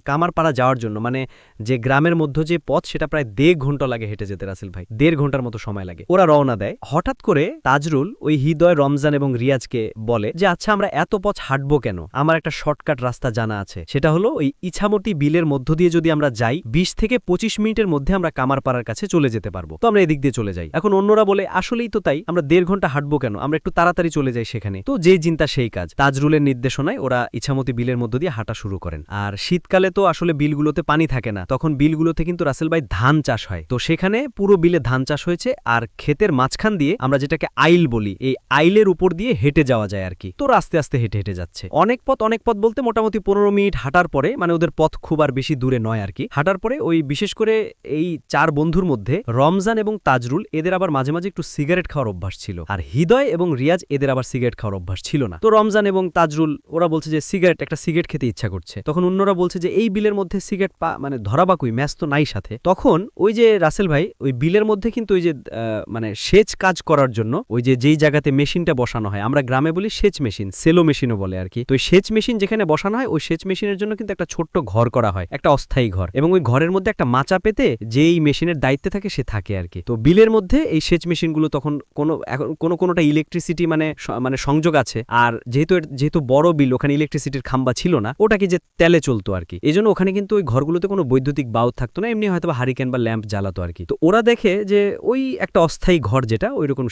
কামারপাড়া যাওয়ার জন্য মানে যে গ্রামের মধ্যে যে পথ, সেটা প্রায় 1.5 ঘন্টা লাগে হেঁটে যেতে রাসেল ভাই, 1.5 ঘন্টার মতো সময় লাগে। ওরা রওনা দেয়। হঠাৎ করে তাজরুল ওই হৃদয়, রমজান এবং রিয়াজকে বলে যে আচ্ছা, আমরা এত পথ হাঁটবো কেন? আমার একটা শর্টকাট রাস্তা জানা আছে, সেটা হলো ওই ইছামতি বিলের মধ্য দিয়ে যদি আমরা যাই, 20 থেকে 25 মিনিটের মধ্যে আমরা কামারপাড়ার কাছে চলে যেতে পারবো। তো আমরা এদিক দিয়ে চলে যাই। এখন অন্যরা বলে আসলেই তো তাই, আমরা 1.5 ঘন্টা হাঁটবো কেন, আমরা একটু তাড়াতাড়ি চলে যাই সেখানে। তো যেই চিন্তা সেই কাজ, তাজরুলের নির্দেশনায় ওরা ইছামতি বিলের মধ্য দিয়ে হাঁটা শুরু করেন। আর শীতকালে তো আসলে বিলগুলোতে পানি থাকে না, তখন বিলগুলোতে কিন্তু রাসেল ভাই ধান চাষ হয়। তো সেখানে পুরো বিলে ধান চাষ হয়েছে, আর ক্ষেতের মাঝখান দিয়ে আমরা যেটাকে আইল বলি, এই আইলের উপর দিয়ে হেঁটে যাওয়া যায় আর কি। তো আস্তে আস্তে হেঁটে হেঁটে যাচ্ছে। অনেক পথ বলতে মোটামুটি 15 মিনিট হাঁটার পরে, মানে ওদের পথ খুব আর বেশি দূরে নয় আর কি, হাঁটার পরে ওই বিশেষ করে এই 4 বন্ধুর মধ্যে রমজান এবং তাজরুল, এদের আবার মাঝে মাঝে একটু সিগারেট খাওয়ার অভ্যাস ছিল, আর হৃদয় এবং রিয়াজ এদের আবার সিগারেট খাওয়ার অভ্যাস ছিল না। তো রমজান এবং তাজরুল ওরা বলছে যে একটা সিগারেট খেতে ইচ্ছা করছে। তখন অন্যরা বলছে যে এই বিলের মধ্যে সিগারেট মানে ধরাবাকুই, ম্যাচ তো নাই সাথে। তখন ওই যে রাসেল ভাই, ওই বিলের মধ্যে কিন্তু ওই যে মানে সেচ কাজ করার জন্য ওই যে যেই জায়গাতে মেশিনটা বসানো হয়, আমরা গ্রামে বলি সেচ মেশিন, সেলো মেশিনও বলে আর কি। তো ওই সেচ মেশিন যেখানে বসানো হয়, ওই সেচ মেশিনের জন্য কিন্তু একটা ছোট্ট ঘর করা হয়, একটা অস্থায়ী ঘর, এবং ওই ঘরের মধ্যে একটা মাচা পেতে যেই মেশিনের দায়িত্বে থাকে সে থাকে আর কি। তো বিলের মধ্যে এই সেচ মেশিনগুলো তখন কোনোটা ইলেকট্রিসিটি মানে সংযোগ আছে, আর যেহেতু বড় বিল, ওখানে ইলেকট্রিসিটির খাম্বা ছিল না, ওটা কি যে তেলে চলতো আর কি। এজন্য ওখানে কিন্তু ওই ঘরগুলোতে কোনো বৈদ্যুতিক বাল্ব থাকতো না, এমনি হয়তো হারিকেন বা ল্যাম্প জ্বালাতো আর কি। তো ওরা দেখে যে ওই একটা অস্থায়ী ঘর, যেটা ওইরকম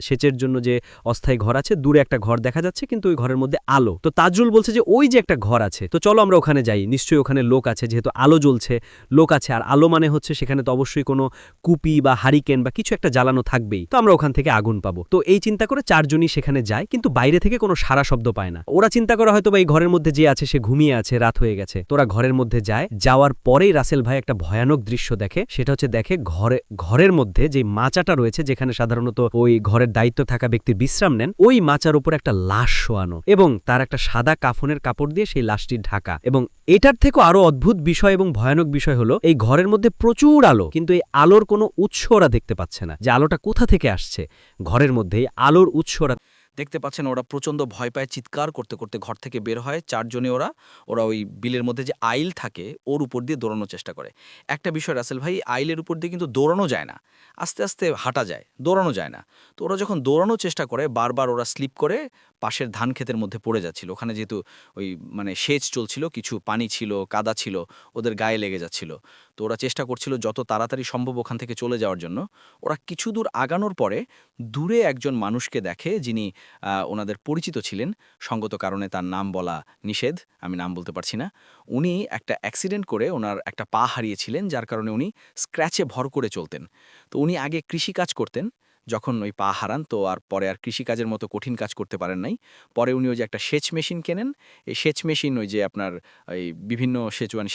সেচের জন্য যে অস্থায়ী ঘর আছে, দূরে একটা ঘর দেখা যাচ্ছে, কিন্তু ওই ঘরের মধ্যে আলো। তো তাজরুল বলছে যে ওই যে একটা ঘর আছে, তো চলো আমরা ওখানে যাই, নিশ্চয়ই ওখানে লোক আছে, যেহেতু আলো জ্বলছে, লোক আছে, আর আলো মানে হচ্ছে সেখানে তো অবশ্যই কোনো কুপি বা হারিকেন বা কিছু একটা জ্বালানো থাকবেই, তো আমরা ওখান থেকে আগুন পাবো। তো এই চিন্তা করে 4 জনই সেখানে যায়, কিন্তু বাইরে থেকে কোনো সারা শব্দ পায় না। ওরা চিন্তা করা হয়তো বা এই ঘরের মধ্যে যে আছে সে ঘুমিয়ে আছে, রাত হয়ে গেছে। তোরা ঘরের মধ্যে যায়, যাওয়ার পরেই রাসেল ভাই একটা ভয়ানক দৃশ্য দেখে। সেটা হচ্ছে দেখে ঘরের মধ্যে যে মাচাটা রয়েছে, যেখানে সাধারণত ওই ঘরের দায়িত্ব থাকা ব্যক্তির বিশ্রাম নেন, ওই মাচার উপর একটা লাশ শোয়ানো, এবং তার একটা সাদা কাফনের কাপড় দিয়ে সেই লাশটি ঢাকা। এবং এটার থেকে আরো অদ্ভুত বিষয় এবং ভয়ানক বিষয় হলো, এই ঘরের মধ্যে প্রচুর আলো, কিন্তু এই আলোর কোনো উৎস ওরা দেখতে পাচ্ছে না, যে আলোটা কোথা থেকে আসছে। ঘরের মধ্যে এই আলোর উৎস ওরা দেখতে পাচ্ছেন, ওরা প্রচণ্ড ভয় পায়, চিৎকার করতে করতে ঘর থেকে বের হয় 4 জনে। ওরা ওই বিলের মধ্যে যে আইল থাকে ওর উপর দিয়ে দৌড়ানোর চেষ্টা করে। একটা বিষয় রাসেল ভাই, আইলের উপর দিয়ে কিন্তু দৌড়ানো যায় না, আস্তে আস্তে হাঁটা যায়, দৌড়ানো যায় না। তো ওরা যখন দৌড়ানোর চেষ্টা করে, বারবার ওরা স্লিপ করে পাশের ধান ক্ষেতের মধ্যে পড়ে যাচ্ছিল। ওখানে যেহেতু ওই মানে সেচ চলছিল, কিছু পানি ছিল, কাদা ছিল, ওদের গায়ে লেগে যাচ্ছিল। তো ওরা চেষ্টা করছিল যত তাড়াতাড়ি সম্ভব ওখান থেকে চলে যাওয়ার জন্য। ওরা কিছু দূর আগানোর পরে দূরে একজন মানুষকে দেখে, যিনি ওনাদের পরিচিত ছিলেন। সঙ্গত কারণে তার নাম বলা নিষেধ, আমি নাম বলতে পারছি না। উনি একটা অ্যাক্সিডেন্ট করে ওনার একটা পা হারিয়েছিলেন, যার কারণে উনি স্ক্র্যাচে ভর করে চলতেন। তো উনি আগে কৃষিকাজ করতেন, যখন ওই পা হারান তো আর পরে আর কৃষিকাজের মতো কঠিন কাজ করতে পারেন নাই। পরে উনি ওই যে একটা সেচ মেশিন কেনেন, এই সেচ মেশিন ওই যে আপনার এই বিভিন্ন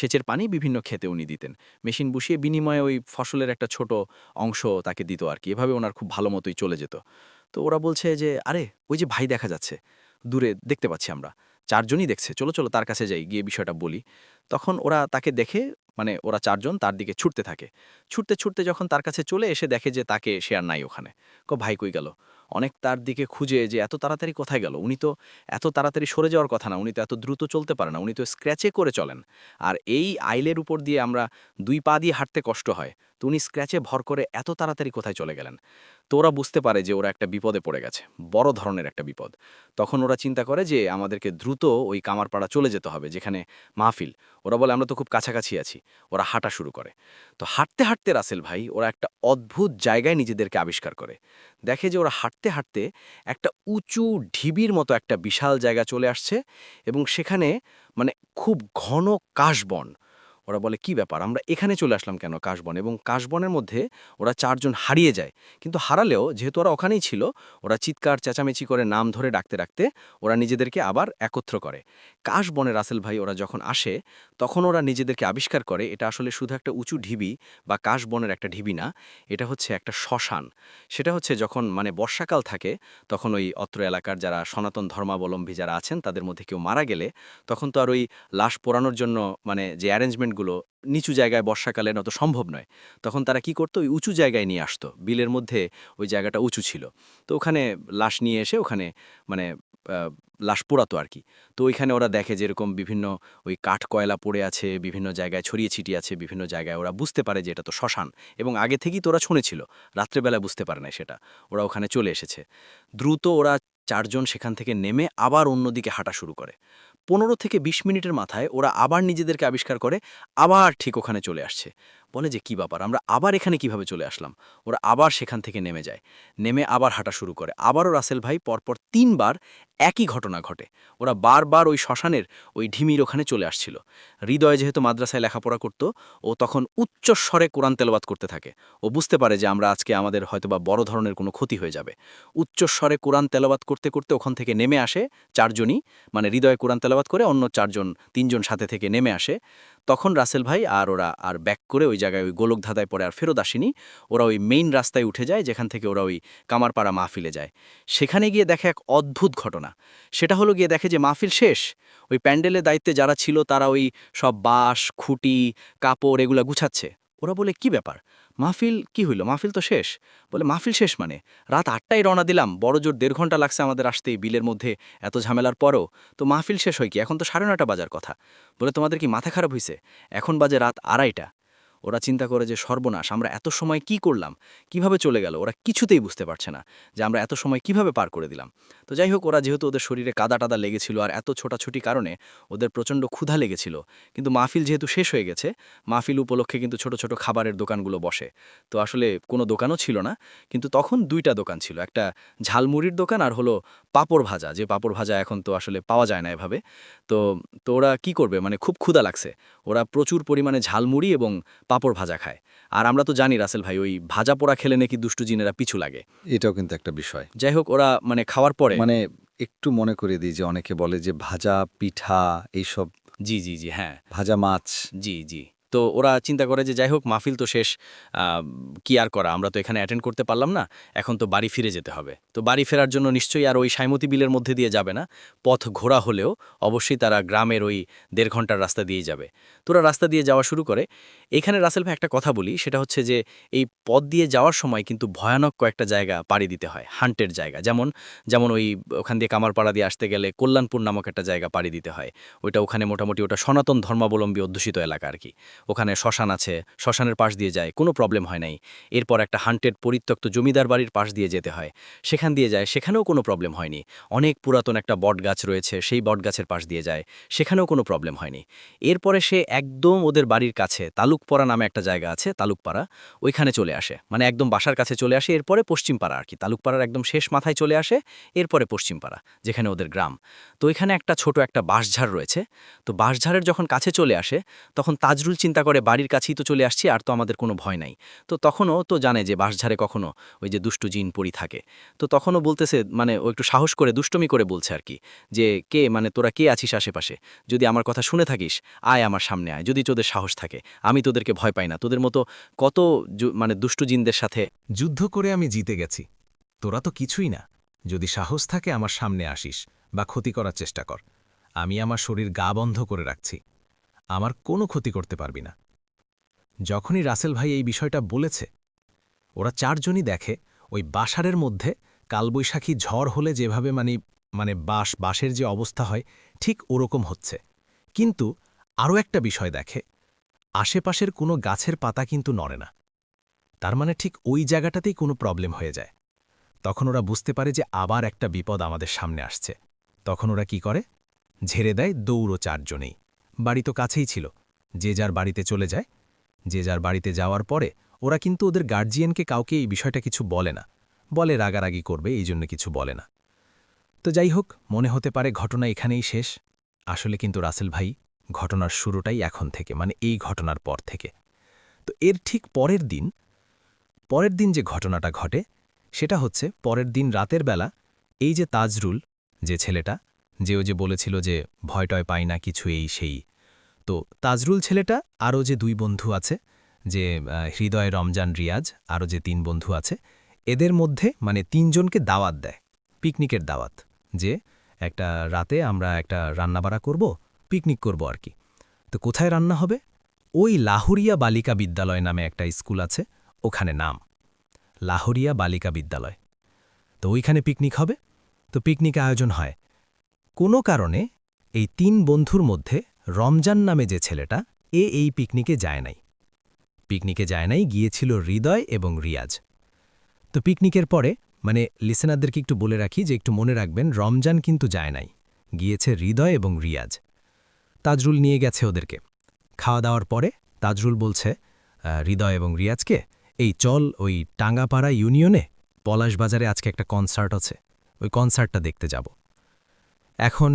সেচের পানি বিভিন্ন ক্ষেতে উনি দিতেন। মেশিন বসিয়ে বিনিময়ে ওই ফসলের একটা ছোট অংশ তাকে দিত আর কি। এভাবে ওনার খুব ভালো মতোই চলে যেত। তো ওরা বলছে যে, আরে ওই যে ভাই দেখা যাচ্ছে, দূরে দেখতে পাচ্ছি আমরা, 4 জনই দেখছে, চলো চলো তার কাছে যাই, গিয়ে বিষয়টা বলি। তখন ওরা তাকে দেখে, মানে ওরা 4 জন তার দিকে ছুটতে থাকে। ছুটতে ছুটতে যখন তার কাছে চলে এসে দেখে যে তাকে সে আর নাই ওখানে। ভাই কই গেল? অনেক তার দিকে খুঁজে যে এত তাড়াতাড়ি কোথায় গেল? উনি তো এত তাড়াতাড়ি সরে যাওয়ার কথা না, উনি তো এত দ্রুত চলতে পারে না, উনি তো স্ক্র্যাচে করে চলেন। আর এই আইলের উপর দিয়ে আমরা 2 পা দিয়ে হাঁটতে কষ্ট হয়, তো উনি স্ক্র্যাচে ভর করে এত তাড়াতাড়ি কোথায় চলে গেলেন? তো ওরা বুঝতে পারে যে ওরা একটা বিপদে পড়ে গেছে, বড় ধরনের একটা বিপদ। তখন ওরা চিন্তা করে যে আমাদেরকে দ্রুত ওই কামারপাড়া চলে যেতে হবে, যেখানে মাহফিল। ওরা বলে আমরা তো খুব কাছাকাছি আছি। ওরা হাঁটা শুরু করে। তো হাঁটতে হাঁটতে রাসেল ভাই ওরা একটা অদ্ভুত জায়গায় নিজেদেরকে আবিষ্কার করে। দেখে যে ওরা হাঁটতে হাঁটতে একটা উঁচু ঢিবির মতো একটা বিশাল জায়গা চলে আসছে, এবং সেখানে মানে খুব ঘন কাশবন। ওরা বলে কি ব্যাপার, আমরা এখানে চলে আসলাম কেন কাশবন? এবং কাশবনের মধ্যে ওরা 4 জন হারিয়ে যায়। কিন্তু হারালেও যেহেতু ওরা ওখানেই ছিল, ওরা চিৎকার চেঁচামেচি করে নাম ধরে ডাকতে ডাকতে ওরা নিজেদেরকে আবার একত্র করে। কাশবনে রাসেল ভাই ওরা যখন আসে, তখন ওরা নিজেদেরকে আবিষ্কার করে এটা আসলে শুধু একটা উঁচু ঢিবি বা কাশবনের একটা ঢিবি না, এটা হচ্ছে একটা শ্মশান। সেটা হচ্ছে যখন মানে বর্ষাকাল থাকে, তখন ওই অত্র এলাকার যারা সনাতন ধর্মাবলম্বী যারা আছেন তাদের মধ্যে কেউ মারা গেলে, তখন তো আর ওই লাশ পোড়ানোর জন্য মানে যে অ্যারেঞ্জমেন্টগুলো নিচু জায়গায় বর্ষাকালে নত সম্ভব নয়। তখন তারা কি করতো, ওই উঁচু জায়গায় নিয়ে আসতো। বিলের মধ্যে ওই জায়গাটা উঁচু ছিল। তো ওখানে লাশ নিয়ে এসে ওখানে মানে লাশ পোড়াতো আর কি। তো ওইখানে ওরা দেখে যেরকম বিভিন্ন ওই কাঠ কয়লা পড়ে আছে, বিভিন্ন জায়গায় ছড়িয়ে ছিটিয়ে আছে, বিভিন্ন জায়গায় ওরা বুঝতে পারে যে এটা তো শ্মশান, এবং আগে থেকেই তো ওরা শুনেছিল, রাত্রেবেলায় বুঝতে পারে না সেটা। ওরা ওখানে চলে এসেছে। দ্রুত ওরা 4 জন সেখান থেকে নেমে আবার অন্যদিকে হাঁটা শুরু করে। 15 থেকে 20 মিনিটের মাথায় ওরা আবার নিজেদেরকে আবিষ্কার করে, আবার ঠিক ওখানে চলে আসছে। বলে যে কি ব্যাপার, আমরা আবার এখানে কিভাবে চলে আসলাম? ওরা আবার সেখান থেকে নেমে যায়। নেমে আবার হাঁটা শুরু করে। আবারও রাসেল ভাই পরপর 3 বার একই ঘটনা ঘটে। ওরা বারবার ওই শ্মশানের ওই ঢিমির ওখানে চলে আসছিল। হৃদয় যেহেতু মাদ্রাসায় লেখাপড়া করত, ও তখন উচ্চস্বরে কোরআন তেলাওয়াত করতে থাকে। ও বুঝতে পারে যে আমরা আজকে আমাদের হয়তোবা বড় ধরনের কোনো ক্ষতি হয়ে যাবে। উচ্চস্বরে কোরআন তেলাওয়াত করতে করতে ওখান থেকে নেমে আসে 4 জনই, মানে হৃদয় কোরআন তেলাওয়াত করে অন্য 4 জন 3 জন সাথে থেকে নেমে আসে। তখন রাসেল ভাই আর ওরা আর ব্যাক করে ওই জায়গায় ওই গোলকধাঁধায় পরে আর ফেরত আসেনি। ওরা ওই মেইন রাস্তায় উঠে যায়, যেখান থেকে ওরা ওই কামারপাড়া মাহফিলে যায়। সেখানে গিয়ে দেখে এক অদ্ভুত ঘটনা। সেটা হলো গিয়ে দেখে যে মাহফিল শেষ। ওই প্যান্ডেলের দায়িত্বে যারা ছিল তারা ওই সব বাঁশ, খুঁটি, কাপড় এগুলা গুছাচ্ছে। ওরা বলে কি ব্যাপার, মাহফিল কি হইল? মাহফিল তো শেষ। বলে মাহফিল শেষ মানে? রাত 8টায় রওনা দিলাম, বড় জোর 1.5 ঘন্টা লাগছে আমাদের আসতেই, বিলের মধ্যে এত ঝামেলার পরও। তো মাহফিল শেষ হয় কি? এখন তো 9:30 বাজার কথা। বলে তোমাদের কি মাথা খারাপ হইছে? এখন বাজে রাত 2:30। ওরা চিন্তা করে যে সর্বনাশ, আমরা এত সময় কি করলাম, কিভাবে চলে গেল? ওরা কিছুতেই বুঝতে পারছে না যে আমরা এত সময় কিভাবে পার করে দিলাম। তো যাই হোক, ওরা যেহেতু ওদের শরীরে কাদা টাদা লেগেছিল আর এত ছোটাছুটি কারণে ওদের প্রচণ্ড ক্ষুধা লেগেছিল, কিন্তু মাহফিল যেহেতু শেষ হয়ে গেছে, মাহফিল উপলক্ষে কিন্তু ছোট ছোট খাবারের দোকানগুলো বসে। তো আসলে কোনো দোকানও ছিল না, কিন্তু তখন 2টা দোকান ছিল, একটা ঝালমুড়ির দোকান আর হলো পাঁপড় ভাজা, যে পাঁপড় ভাজা এখন তো আসলে পাওয়া যায় না এভাবে। তো তো ওরা কি করবে, মানে খুব ক্ষুধা লাগছে। ওরা প্রচুর পরিমাণে ঝালমুড়ি এবং পাঁপড় ভাজা খায়। আর আমরা তো জানি রাসেল ভাই, ওই ভাজা পোড়া খেলে নাকি দুষ্টু জিনেরা পিছু লাগে। এটাও কিন্তু একটা বিষয়। যাই হোক, ওরা মানে খাওয়ার পরে মানে একটু মনে করিয়ে দিই যে অনেকে বলে যে ভাজা পিঠা এইসব, জি জি জি, হ্যাঁ, ভাজা মাছ। জি জি। তো ওরা চিন্তা করে যে যাই হোক, মাহফিল তো শেষ, কি আর করা, আমরা তো এখানে অ্যাটেন্ড করতে পারলাম না, এখন তো বাড়ি ফিরে যেতে হবে। তো বাড়ি ফেরার জন্য নিশ্চয়ই আর ওই সাইমতি বিলের মধ্যে দিয়ে যাবে না, পথ ঘোরা হলেও অবশ্যই তারা গ্রামের ওই 1.5 ঘন্টার রাস্তা দিয়েই যাবে। তো ওরা রাস্তা দিয়ে যাওয়া শুরু করে। এখানে রাসেল ভাই একটা কথা বলি, সেটা হচ্ছে যে এই পথ দিয়ে যাওয়ার সময় কিন্তু ভয়ানক কয়েকটা জায়গা পাড়ি দিতে হয়, হান্টের জায়গা। যেমন যেমন ওই ওখান দিয়ে কামারপাড়া দিয়ে আসতে গেলে কল্যাণপুর নামক একটা জায়গা পাড়ি দিতে হয়। ওটা ওখানে মোটামুটি ওটা সনাতন ধর্মাবলম্বী অধ্যুষিত এলাকা আর কি। ওখানে শ্মশান আছে, শ্মশানের পাশ দিয়ে যায়, কোনো প্রবলেম হয় নাই। এরপর একটা হান্টেড পরিত্যক্ত জমিদার বাড়ির পাশ দিয়ে যেতে হয়, সেখান দিয়ে যায়, সেখানেও কোনো প্রবলেম হয়নি। অনেক পুরাতন একটা বটগাছ রয়েছে, সেই বটগাছের পাশ দিয়ে যায়, সেখানেও কোনো প্রবলেম হয়নি। এরপরে সে একদম ওদের বাড়ির কাছে তালুকপাড়া নামে একটা জায়গা আছে, তালুকপাড়া, ওইখানে চলে আসে, মানে একদম বাসার কাছে চলে আসে। এরপরে পশ্চিমপাড়া আর কি, তালুকপাড়ার একদম শেষ মাথায় চলে আসে, এরপরে পশ্চিমপাড়া যেখানে ওদের গ্রাম। তো ওইখানে একটা ছোট একটা বাঁশঝাড় রয়েছে। তো বাঁশঝাড়ের যখন কাছে চলে আসে, তখন তাজরুল চিন্তা করে বাড়ির কাছেই তো চলে আসছি, আর তো আমাদের কোনো ভয় নাই। তো তখনও তো জানে যে বাঁশঝাড়ে কখনো ওই যে দুষ্টু জিন পড়ি থাকে। তো তখনও বলতেছে, মানে ও একটু সাহস করে দুষ্টমি করে বলছে আর কি, যে কে, মানে তোরা কে আছিস আশেপাশে, যদি আমার কথা শুনে থাকিস আয় আমার সামনে আয়, যদি তোদের সাহস থাকে, আমি তোদেরকে ভয় পাই না, তোদের মতো কত মানে দুষ্টু জিনদের সাথে। যুদ্ধ করে আমি জিতে গেছি, তোরা তো কিছুই না। যদি সাহস থাকে আমার সামনে আসিস বা ক্ষতি করার চেষ্টা কর, আমি আমার শরীর গা বন্ধ করে রাখছি, আমার কোনো ক্ষতি করতে পারবি না। যখনই রাসেল ভাই এই বিষয়টা বলেছে, ওরা চারজনই দেখে ওই বাসারের মধ্যে কালবৈশাখী ঝড় হলে যেভাবে মানে বাঁশের যে অবস্থা হয় ঠিক ওরকম হচ্ছে। কিন্তু আরও একটা বিষয় দেখে, আশেপাশের কোনো গাছের পাতা কিন্তু নড়ে না। তার মানে ঠিক ওই জায়গাটাতেই কোনো প্রবলেম হয়ে যায়। তখন ওরা বুঝতে পারে যে আবার একটা বিপদ আমাদের সামনে আসছে। তখন ওরা কি করে, ঝেড়ে দেয় দৌড়ো চারজনেই। বাড়ি তো কাছেই ছিল, যে যার বাড়িতে চলে যায়। যে যার বাড়িতে যাওয়ার পরে ওরা কিন্তু ওদের গার্জিয়ানকে কাউকে এই বিষয়টা কিছু বলে না, বলে রাগারাগি করবে, এই জন্য কিছু বলে না। তো যাই হোক, মনে হতে পারে ঘটনা এখানেই শেষ। আসলে কিন্তু রাসেল ভাই, ঘটনার শুরুটাই এখন থেকে, মানে এই ঘটনার পর থেকে। তো এর ঠিক পরের দিন যে ঘটনাটা ঘটে, সেটা হচ্ছে পরের দিন রাতের বেলা এই যে তাজরুল, যে ছেলেটা, যে ও যে বলেছিল যে ভয়টয় পায় না কিছু এই সেই, তো তাজরুল ছেলেটা আরও যে দুই বন্ধু আছে, যে হৃদয়, রমজান, রিয়াজ, আরও যে 3 বন্ধু আছে, এদের মধ্যে মানে 3 জনকে দাওয়াত দেয়, পিকনিকের দাওয়াত, যে একটা রাতে আমরা একটা রান্নাবাড়া করব, পিকনিক করব আর কি। তো কোথায় রান্না হবে? ওই লাহুরিয়া বালিকা বিদ্যালয় নামে একটা স্কুল আছে, ওখানে নাম লাহুরিয়া বালিকা বিদ্যালয়। তো ওইখানে পিকনিক হবে। তো পিকনিক আয়োজন হয়। কোনো কারণে এই 3 বন্ধুর মধ্যে রমজান নামে যে ছেলেটা, এই পিকনিকে যায় নাই। পিকনিকে যায় নাই, গিয়েছিল হৃদয় এবং রিয়াজ। তো পিকনিকের পরে, মানে লিসেনারদেরকে একটু বলে রাখি যে একটু মনে রাখবেন, রমজান কিন্তু যায় নাই, গিয়েছে হৃদয় এবং রিয়াজ। তাজরুল নিয়ে গেছে ওদেরকে। খাওয়া দাওয়ার পরে তাজরুল বলছে হৃদয় এবং রিয়াজকে, এই চল ওই টাঙ্গাপাড়া ইউনিয়নে পলাশবাজারে আজকে একটা কনসার্ট আছে, ওই কনসার্টটা দেখতে যাব। এখন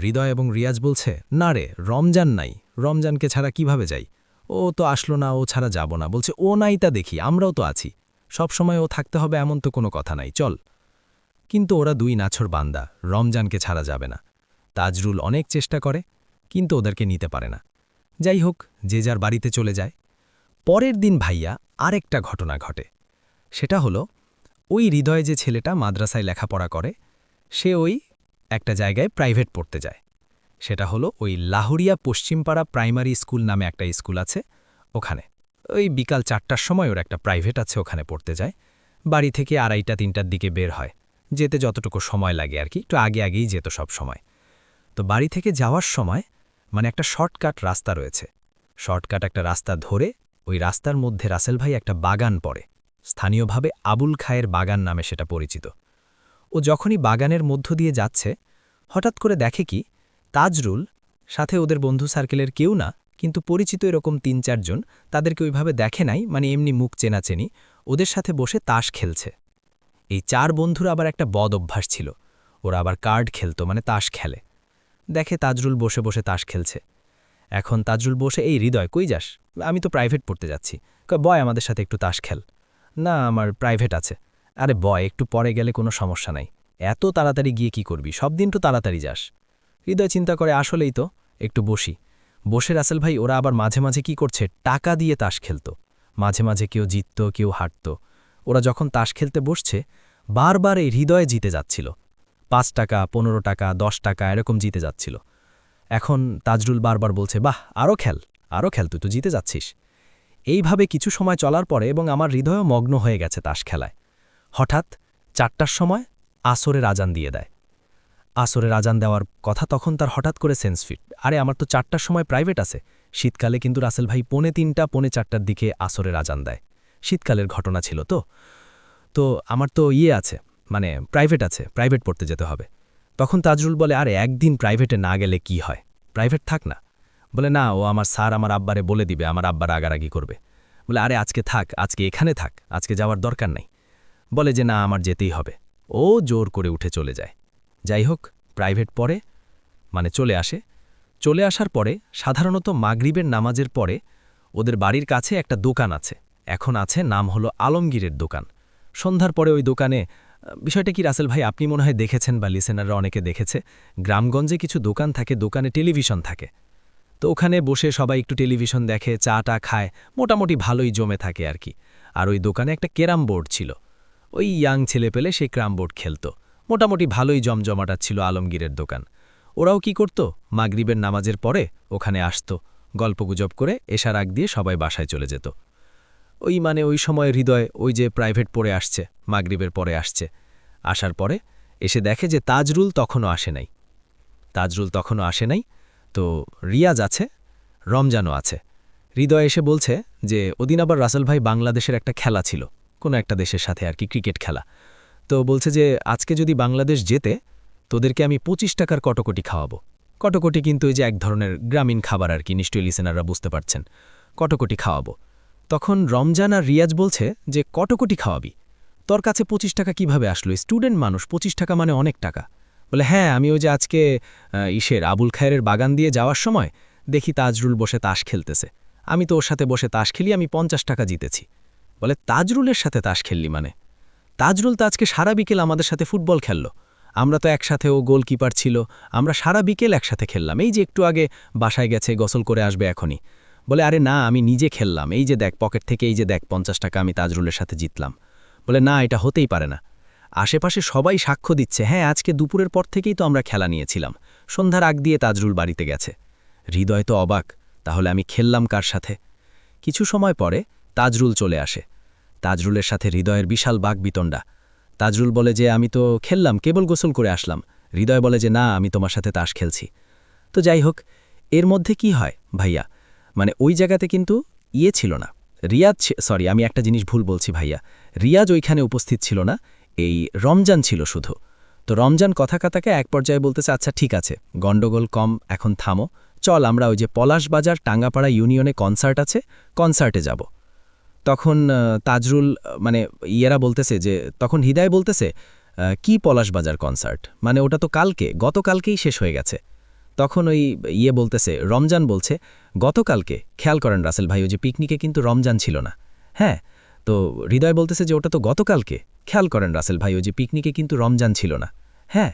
হৃদয় এবং রিয়াজ বলছে, না রে, রমজান নাই, রমজানকে ছাড়া কিভাবে যাই, ও তো আসলো না, ও ছাড়া যাব না। বলছে, ও নাই তা দেখি, আমরাও তো আছি, সব সময় ও থাকতে হবে এমন তো কোনো কথা নাই, চল। কিন্তু ওরা 2 নাছর বান্দা, রমজানকে ছাড়া যাবে না। তাজরুল অনেক চেষ্টা করে, কিন্তু ওদেরকে নিতে পারে না। যাই হোক, যে যার বাড়িতে চলে যায়। পরের দিন ভাইয়া আরেকটা ঘটনা ঘটে। সেটা হলো, ওই হৃদয় যে ছেলেটা মাদ্রাসায় লেখাপড়া করে, সে ওই একটা জায়গায় প্রাইভেট পড়তে যায়। সেটা হলো ওই লাহুরিয়া পশ্চিমপাড়া প্রাইমারি স্কুল নামে একটা স্কুল আছে, ওখানে ওই বিকাল 4টার সময় ওর একটা প্রাইভেট আছে, ওখানে পড়তে যায়। বাড়ি থেকে 2:30-3টার দিকে বের হয়, যেতে যতটুকু সময় লাগে আর কি, একটু আগেই যেত সব সময়। তো বাড়ি থেকে যাওয়ার সময় মানে একটা শর্টকাট রাস্তা রয়েছে, শর্টকাট একটা রাস্তা ধরে ওই রাস্তার মধ্যে রাসেল ভাই একটা বাগান পড়ে, স্থানীয়ভাবে আবুল খায়ের বাগান নামে সেটা পরিচিত। ও যখনই বাগানের মধ্য দিয়ে যাচ্ছে, হঠাৎ করে দেখে কি, তাজরুল সাথে ওদের বন্ধু সার্কেলের কেউ না, কিন্তু পরিচিত এরকম 3-4 জন, তাদেরকে ওইভাবে দেখে নাই, মানে এমনি মুখ চেনাচেনি, ওদের সাথে বসে তাস খেলছে। এই 4 বন্ধুর আবার একটা বদ অভ্যাস ছিল, ওরা আবার কার্ড খেলতো, মানে তাস খেলে। দেখে তাজরুল বসে বসে তাস খেলছে। এখন তাজরুল বসে, এই হৃদয় কই যাস? আমি তো প্রাইভেট পড়তে যাচ্ছি। বয় আমাদের সাথে একটু তাস খেল। না, আমার প্রাইভেট আছে। আরে বয়, একটু পরে গেলে কোনো সমস্যা নাই, এত তাড়াতাড়ি গিয়ে কি করবি, সব দিন তো তাড়াতাড়ি যাস। হৃদয় চিন্তা করে, আসলেই তো, একটু বসে রাসেল ভাই ওরা আবার মাঝে মাঝে কি করছে, টাকা দিয়ে তাস খেলত। মাঝে মাঝে কেউ জিতত, কেউ হারত। ওরা যখন তাস খেলতে বসছে, বারবার এই হৃদয়ে জিতে যাচ্ছিল, 5 টাকা, 15 টাকা, 10 টাকা এরকম জিতে যাচ্ছিল। এখন তাজরুল বারবার বলছে, বাহ, আরও খেল, তুই তো জিতে যাচ্ছিস। এইভাবে কিছু সময় চলার পরে, এবং আমার হৃদয়ও মগ্ন হয়ে গেছে তাস খেলায়। হঠাৎ 4টার সময় আসরের আজান দিয়ে দেয়। আসরের আজান দেওয়ার কথা, তখন তার হঠাৎ করে সেন্স ফিট, আরে আমার তো 4টার সময় প্রাইভেট আছে, শীতকালে কিন্তু রাসেল ভাই 3:30 4:30 দিকে আসরের আজান দেয়। শীতকালের ঘটনা ছিল তো। তো আমার তো আছে, মানে প্রাইভেট আছে, প্রাইভেট পড়তে যেতে হবে। তখন তাজরুল বলে, আরে একদিন প্রাইভেটে না গেলে কি হয়, প্রাইভেট থাক না। বলে, না, ও আমার স্যার আমার আব্বারে বলে দিবে, আমার আব্বার আগারাগি করবে। বলে, আরে আজকে থাক, আজকে এখানে থাক, আজকে যাওয়ার দরকার নাই। বলে যে না, আমার যেতেই হবে। ও জোর করে উঠে চলে যায়। যাই হোক, প্রাইভেট পড়ে, মানে চলে আসে। চলে আসার পরে সাধারণত মাগরিবের নামাজের পরে ওদের বাড়ির কাছে একটা দোকান আছে, এখন আছে, নাম হলো আলমগীরের দোকান। সন্ধ্যার পরে ওই দোকানে, বিষয়টা কি রাসেল ভাই আপনি মনে হয় দেখেছেন বা লিসেনাররা অনেকে দেখেছে, গ্রামগঞ্জে কিছু দোকান থাকে, দোকানে টেলিভিশন থাকে। তো ওখানে বসে সবাই একটু টেলিভিশন দেখে, চা খায়, মোটামুটি ভালোই জমে থাকে আর কি। আর ওই দোকানে একটা ক্যারাম বোর্ড ছিল, ওই ইয়াং ছেলে পেলে সেই ক্যারাম বোর্ড খেলত। মোটামুটি ভালোই জমজমাটা ছিল আলমগীরের দোকান। ওরাও কি করত, মাগরিবের নামাজের পরে ওখানে আসত, গল্পগুজব করে এশার আগ দিয়ে সবাই বাসায় চলে যেত। ওই সময় হৃদয় ওই যে প্রাইভেট পড়ে আসছে, মাগরিবের পরে আসছে, আসার পরে এসে দেখে যে তাজরুল তখনও আসে নাই। তো রিয়াজ আছে, রমজানও আছে। হৃদয় এসে বলছে যে ওদিন আবার রাসেল ভাই বাংলাদেশের একটা খেলা ছিল, কোনো একটা দেশের সাথে আর কি, ক্রিকেট খেলা। তো বলছে যে আজকে যদি বাংলাদেশ জেতে তোদেরকে আমি 25 টাকার কটকটি খাওয়াবো। কটকটি কিন্তু ওই যে এক ধরনের গ্রামীণ খাবার আর কি, নিশ্চয়ই লিসেনাররা বুঝতে পারছেন, কটকটি খাওয়াবো। তখন রমজান আর রিয়াজ বলছে যে কটকটি খাওয়াবি, তোর কাছে 25 টাকা কিভাবে আসলো, স্টুডেন্ট মানুষ, 25 টাকা মানে অনেক টাকা। বলে, হ্যাঁ, আমি ওই যে আজকে আবুল খায়েরের বাগান দিয়ে যাওয়ার সময় দেখি তাজরুল বসে তাস খেলতেছে, আমি তো ওর সাথে বসে তাস খেলি, আমি 50 টাকা জিতেছি। বলে, তাজরুলের সাথে তাস খেললি মানে? তাজরুল তো আজকে সারা বিকেল আমাদের সাথে ফুটবল খেলল, আমরা তো একসাথে, ও গোলকিপার ছিল, আমরা সারা বিকেল একসাথে খেললাম, এই যে একটু আগে বাসায় গেছে, গোসল করে আসবে এখনই। বলে, আরে না, আমি নিজে খেললাম, এই যে দেখ পকেট থেকে, এই যে দেখ 50 টাকা আমি তাজরুলের সাথে জিতলাম। বলে, না, এটা হতেই পারে না। আশেপাশে সবাই সাক্ষ্য দিচ্ছে, হ্যাঁ, আজকে দুপুরের পর থেকেই তো আমরা খেলা নিয়েছিলাম, সন্ধ্যার আগ দিয়ে তাজরুল বাড়িতে গেছে। হৃদয় তো অবাক, তাহলে আমি খেললাম কার সাথে? কিছু সময় পরে তাজরুল চলে আসে। তাজরুলের সাথে হৃদয়ের বিশাল বাকবিতণ্ডা। তাজরুল বলে যে আমি তো খেললাম, কেবল গোসল করে আসলাম। হৃদয় বলে যে না, আমি তোমার সাথে তাস খেলছি। তো যাই হোক, এর মধ্যে কি হয় ভাইয়া, মানে ওই জায়গাতে কিন্তু ছিল না, সরি, আমি একটা জিনিস ভুল বলছি ভাইয়া, রিয়াজ ওইখানে উপস্থিত ছিল না, এই রমজান ছিল শুধু। তো রমজান কথাকাতাকে এক পর্যায়ে বলতেছে, আচ্ছা ঠিক আছে, গন্ডগোল কম, এখন থামো, চল আমরা ওই যে পলাশবাজার টাঙ্গাপাড়া ইউনিয়নে কনসার্ট আছে, কনসার্টে যাব। তখন তাজরুল, মানে ইয়েরা বলতেছে যে, তখন হৃদয় বলতেছে, কি পলাশবাজার কনসার্ট, মানে ওটা তো গতকালকেই শেষ হয়ে গেছে। তখন ওই বলতেছে, রমজান বলছে, গতকালকে, খেয়াল করেন রাসেল ভাই, ওই যে পিকনিকে কিন্তু রমজান ছিল না। হ্যাঁ, তো হৃদয় বলতেছে যে ওটা তো গতকালকে, খেয়াল করেন রাসেল ভাই, ওই যে পিকনিকে কিন্তু রমজান ছিল না। হ্যাঁ,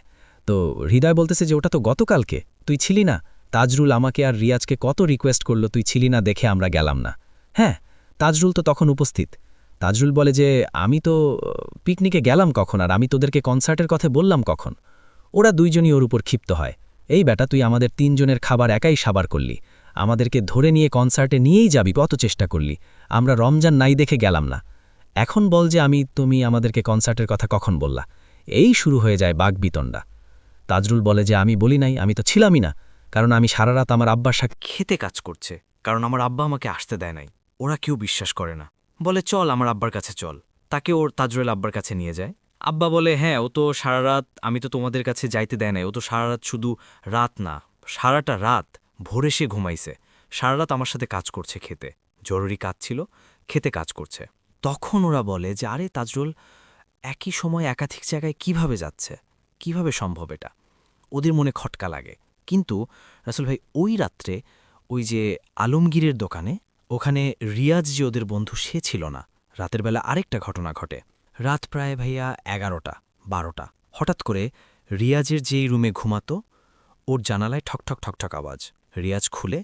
তো হৃদয় বলতেছে যে ওটা তো গতকালকে, তুই ছিলি না। তাজরুল আমাকে আর রিয়াজকে কত রিকোয়েস্ট করলো, তুই ছিলি না দেখে আমরা গেলাম না। হ্যাঁ, তাজরুল তো তখন উপস্থিত। তাজরুল বলে যে আমি তো পিকনিকে গেলাম কখন, আর আমি তোদেরকে কনসার্টের কথা বললাম কখন? ওরা দুইজনই ওর উপর ক্ষিপ্ত হয়, এই বেটা, তুই আমাদের 3 জনের খাবার একাই সাবার করলি, আমাদেরকে ধরে নিয়ে কনসার্টে নিয়েই যাবি, কত চেষ্টা করলি, আমরা রমজান নাই দেখে গেলাম না, এখন বল যে তুমি আমাদেরকে কনসার্টের কথা কখন বললা? এই শুরু হয়ে যায় বাকবিতণ্ডা। তাজরুল বলে যে আমি বলি নাই, আমি তো ছিলামই না, কারণ আমি সারা রাত আমার আব্বার সাথে খেতে কাজ করছে, কারণ আমার আব্বা আমাকে আসতে দেয় নাই। ওরা কেউ বিশ্বাস করে না, বলে চল আমার আব্বার কাছে চল। তাকে ওর তাজরুল আব্বার কাছে নিয়ে যায়। আব্বা বলে, হ্যাঁ, ও তো সারা রাত, আমি তো তোমাদের কাছে যাইতে দেয় নাই, ও তো সারা রাত, শুধু রাত না, সারাটা রাত ভোরে সে ঘুমাইছে, সারা রাত আমার সাথে কাজ করছে, খেতে জরুরি কাজ ছিল, খেতে কাজ করছে। তখন ওরা বলে যে আরে তাজরুল একই সময় একাধিক জায়গায় কিভাবে যাচ্ছে, কিভাবে সম্ভব এটা? ওদের মনে খটকা লাগে। কিন্তু রাসেল ভাই ওই রাত্রে ওই যে আলমগীরের দোকানে, ওখানে রিয়াজ যে ওদের বন্ধু, সে ছিল না। রাতের বেলা আরেকটা ঘটনা ঘটে। রাত প্রায় ভাইয়া 11টা 12টা, হঠাৎ করে রিয়াজের যেই রুমে ঘুমাতো, ওর জানালায় ঠকঠক ঠকঠক আওয়াজ। রিয়াজ খুলে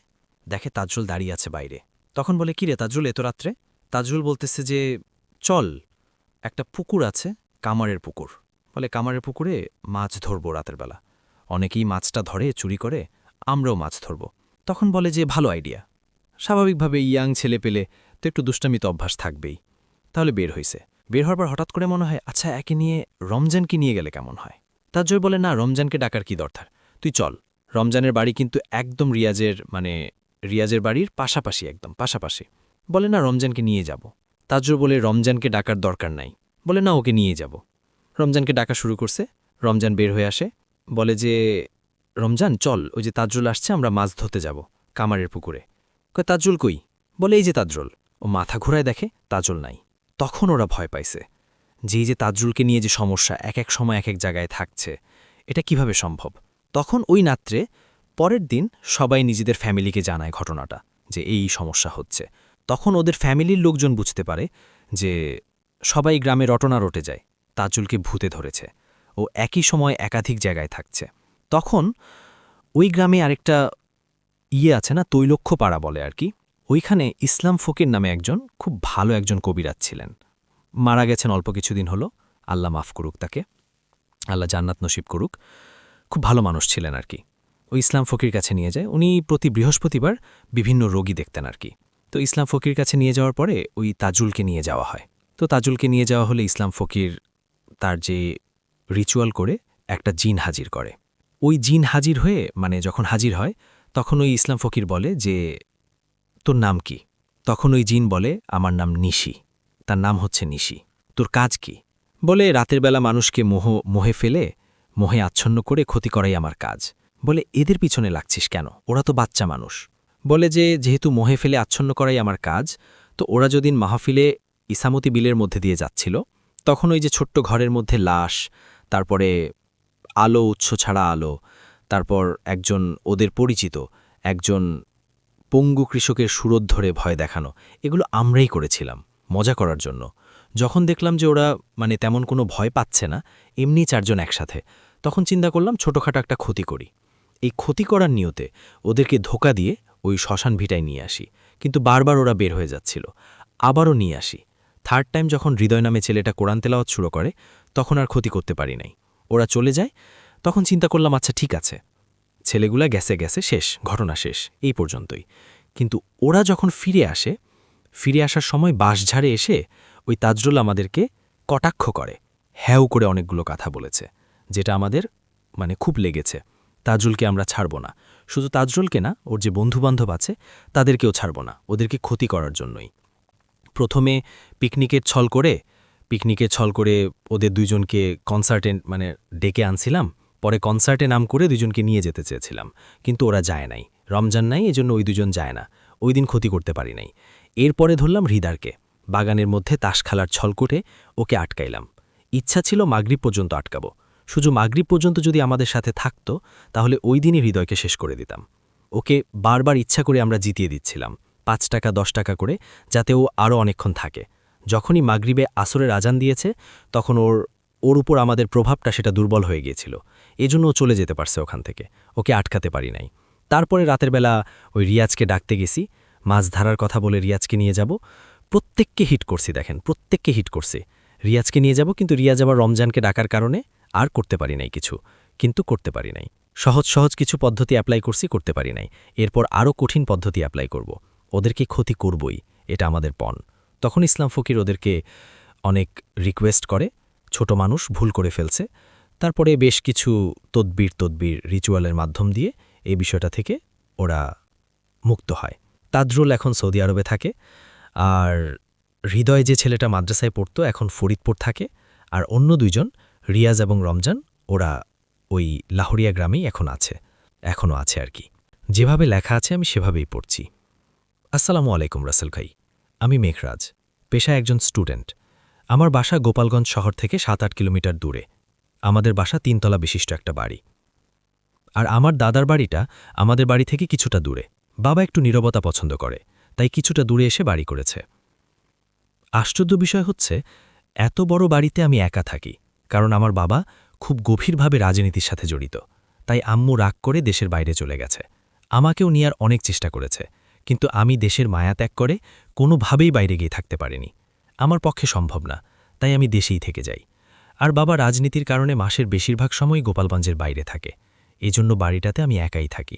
দেখে তাজরুল দাঁড়িয়ে আছে বাইরে। তখন বলে, কিরে তাজরুল, এত রাত্রে? তাজরুল বলতেছে যে চল, একটা পুকুর আছে, কামারের পুকুর। বলে, কামারের পুকুরে মাছ ধরবো রাতের বেলা, অনেকেই মাছটা ধরে চুরি করে, আমরাও মাছ ধরব। তখন বলে যে ভালো আইডিয়া। স্বাভাবিকভাবে ইয়াং ছেলে পেলে তো একটু দুষ্টামিত অভ্যাস থাকবেই। তাহলে বের হইছে। বের হওয়ার পর হঠাৎ করে মনে হয়, আচ্ছা একে নিয়ে রমজানকে নিয়ে গেলে কেমন হয়? তাজরুল বলে, না, রমজানকে ডাকার কি দরকার, তুই চল। রমজানের বাড়ি কিন্তু একদম রিয়াজের, মানে রিয়াজের বাড়ির পাশাপাশি, একদম পাশাপাশি। বলে না রমজানকে নিয়ে যাব। তাজরুল বলে রমজানকে ডাকার দরকার নাই, বলে না ওকে নিয়ে যাব। রমজানকে ডাকা শুরু করছে। রমজান বের হয়ে আসে, বলে যে রমজান চল, ওই যে তাজরুল আসছে, আমরা মাছ ধরতে যাব কামারের পুকুরে। কয় তাজরুল কই? বলে এই যে তাজরুল। ও মাথা ঘোরায় দেখে তাজরুল নাই। তখন ওরা ভয় পাইছে যে এই যে তাজরুলকে নিয়ে যে সমস্যা, এক এক সময় এক এক জায়গায় থাকছে, এটা কিভাবে সম্ভব। তখন ওই রাত্রে পরের দিন সবাই নিজেদের ফ্যামিলিকে জানায় ঘটনাটা, যে এই সমস্যা হচ্ছে। তখন ওদের ফ্যামিলির লোকজন বুঝতে পারে যে সবাই গ্রামে রটনা রটে যায়, তাজরুলকে ভূতে ধরেছে, ও একই সময় একাধিক জায়গায় থাকছে। তখন ওই গ্রামে আরেকটা আছে না, তৈলক্ষ্য পাড়া বলে আর কি, ওইখানে ইসলাম ফকির নামে একজন খুব ভালো একজন কবিরাজ ছিলেন। মারা গেছেন অল্প কিছুদিন হলো, আল্লাহ মাফ করুক তাকে, আল্লাহ জান্নাত নসিব করুক। খুব ভালো মানুষ ছিলেন আর কি। ওই ইসলাম ফকির কাছে নিয়ে যায়, উনি প্রতি বৃহস্পতিবার বিভিন্ন রোগী দেখতেন আর কি। তো ইসলাম ফকির কাছে নিয়ে যাওয়ার পরে ওই তাজুলকে নিয়ে যাওয়া হয়। তো তাজুলকে নিয়ে যাওয়া হলে ইসলাম ফকির তার যে রিচুয়াল করে একটা জিন হাজির করে। ওই জিন হাজির হয়ে, মানে যখন হাজির হয় তখন ওই ইসলাম ফকির বলে যে তোর নাম কি? তখন ওই জিন বলে আমার নাম নিশি, তার নাম হচ্ছে নিশি। তোর কাজ কি? বলে রাতের বেলা মানুষকে মোহে ফেলে, মোহে আচ্ছন্ন করে ক্ষতি করাই আমার কাজ। বলে এদের পিছনে লাগছিস কেন? ওরা তো বাচ্চা মানুষ। বলে যে যেহেতু মোহে ফেলে আচ্ছন্ন করাই আমার কাজ, তো ওরা যদিন মাহফিলে ইসামতি বিলের মধ্যে দিয়ে যাচ্ছিল, তখন ওই যে ছোট্ট ঘরের মধ্যে লাশ, তারপরে আলো, উৎস ছাড়া আলো, তারপর একজন ওদের পরিচিত একজন পঙ্গু কৃষকের সুরত ধরে ভয় দেখানো, এগুলো আমরাই করেছিলাম মজা করার জন্য। যখন দেখলাম যে ওরা মানে তেমন কোনো ভয় পাচ্ছে না, এমনি চারজন একসাথে, তখন চিন্তা করলাম ছোটোখাটো একটা ক্ষতি করি। এই ক্ষতি করার নিয়তে ওদেরকে ধোকা দিয়ে ওই শ্মশান ভিটায় নিয়ে আসি, কিন্তু বারবার ওরা বের হয়ে যাচ্ছিল। আবারও নিয়ে আসি। থার্ড টাইম যখন হৃদয় নামে ছেলেটা কোরআন তেলাওয়াত শুরু করে, তখন আর ক্ষতি করতে পারি নাই। ওরা চলে যায়। তখন চিন্তা করলাম আচ্ছা ঠিক আছে, ছেলেগুলা গেছে গেছে, শেষ, ঘটনা শেষ, এই পর্যন্তই। কিন্তু ওরা যখন ফিরে আসে, ফিরে আসার সময় বাঁশঝাড়ে এসে ওই তাজরুল আমাদেরকে কটাক্ষ করে, হ্যাও করে অনেকগুলো কথা বলেছে, যেটা আমাদের মানে খুব লেগেছে। তাজরুলকে আমরা ছাড়ব না, শুধু তাজরুলকে না, ওর যে বন্ধুবান্ধব আছে তাদেরকেও ছাড়ব না, ওদেরকে ক্ষতি করার জন্যই। প্রথমে পিকনিকের ছল করে ওদের দুইজনকে কনসার্টে মানে ডেকে আনছিলাম। পরে কনসার্টে নাম করে দুজনকে নিয়ে যেতে চেয়েছিলাম, কিন্তু ওরা যায় নাই, রমজান নাই, এজন্য ওই দুজন যায় না। ওই দিন ক্ষতি করতে পারি নাই। এরপরে ধরলাম হৃদারকে, বাগানের মধ্যে তাস খেলার ছল করে ওকে আটকাইলাম। ইচ্ছা ছিল মাগরিব পর্যন্ত আটকাবো, শুধু মাগরিব পর্যন্ত যদি আমাদের সাথে থাকতো তাহলে ওই দিনই হৃদয়কে শেষ করে দিতাম। ওকে বারবার ইচ্ছা করে আমরা জিতিয়ে দিচ্ছিলাম 5 টাকা 10 টাকা করে, যাতে ও আরও অনেকক্ষণ থাকে। যখনই মাগরিবে আসরের আজান দিয়েছে তখন ওর উপর আমাদের প্রভাবটা সেটা দুর্বল হয়ে গিয়েছিল, এজন্য ও চলে যেতে পারছে ওখান থেকে, ওকে আটকাতে পারি নাই। তারপরে রাতের বেলা ওই রিয়াজকে ডাকতে গেছি, মাছ ধরার কথা বলে রিয়াজকে নিয়ে যাব। প্রত্যেককে হিট করছি, দেখেন প্রত্যেককে হিট করছি, রিয়াজকে নিয়ে যাব। কিন্তু রিয়াজ আবার রমজানকে ডাকার কারণে আর করতে পারি নাই কিছু, কিন্তু করতে পারি নাই। সহজ কিছু পদ্ধতি অ্যাপ্লাই করছি, করতে পারি নাই। এরপর আরও কঠিন পদ্ধতি অ্যাপ্লাই করব, ওদেরকে ক্ষতি করবই, এটা আমাদের পণ। তখন ইসলাম ফকির ওদেরকে অনেক রিকোয়েস্ট করে, ছোট মানুষ ভুল করে ফেলছে। তারপরে বেশ কিছু তদবির রিচুয়ালের মাধ্যম দিয়ে এই বিষয়টা থেকে ওরা মুক্ত হয়। তাজরুল এখন সৌদি আরবে থাকে, আর হৃদয় যে ছেলেটা মাদ্রাসায় পড়তো এখন ফরিদপুর থাকে, আর অন্য দুইজন রিয়াজ এবং রমজান ওরা ওই লাহোরিয়া গ্রামেই এখনও আছে আর কি। যেভাবে লেখা আছে আমি সেভাবেই পড়ছি। আসসালামু আলাইকুম রাসেল ভাই, আমি মেঘরাজ, পেশায় একজন স্টুডেন্ট। আমার বাসা গোপালগঞ্জ শহর থেকে 7-8 কিলোমিটার দূরে। আমাদের বাসা 3 তলা বিশিষ্ট একটা বাড়ি। আর আমার দাদার বাড়িটা আমাদের বাড়ি থেকে কিছুটা দূরে। বাবা একটু নীরবতা পছন্দ করে, তাই কিছুটা দূরে এসে বাড়ি করেছে। আশ্চর্য বিষয় হচ্ছে এত বড় বাড়িতে আমি একা থাকি, কারণ আমার বাবা খুব গভীরভাবে রাজনীতির সাথে জড়িত। তাই আম্মু রাগ করে দেশের বাইরে চলে গেছে। আমাকেও নেয়ার অনেক চেষ্টা করেছে, কিন্তু আমি দেশের মায়া ত্যাগ করে কোনোভাবেই বাইরে গিয়ে থাকতে পারিনি। আমার পক্ষে সম্ভব না, তাই আমি দেশেই থেকে যাই। আর বাবা রাজনীতির কারণে মাসের বেশিরভাগ সময় গোপালগঞ্জের বাইরে থাকে, এজন্য বাড়িটাতে আমি একাই থাকি।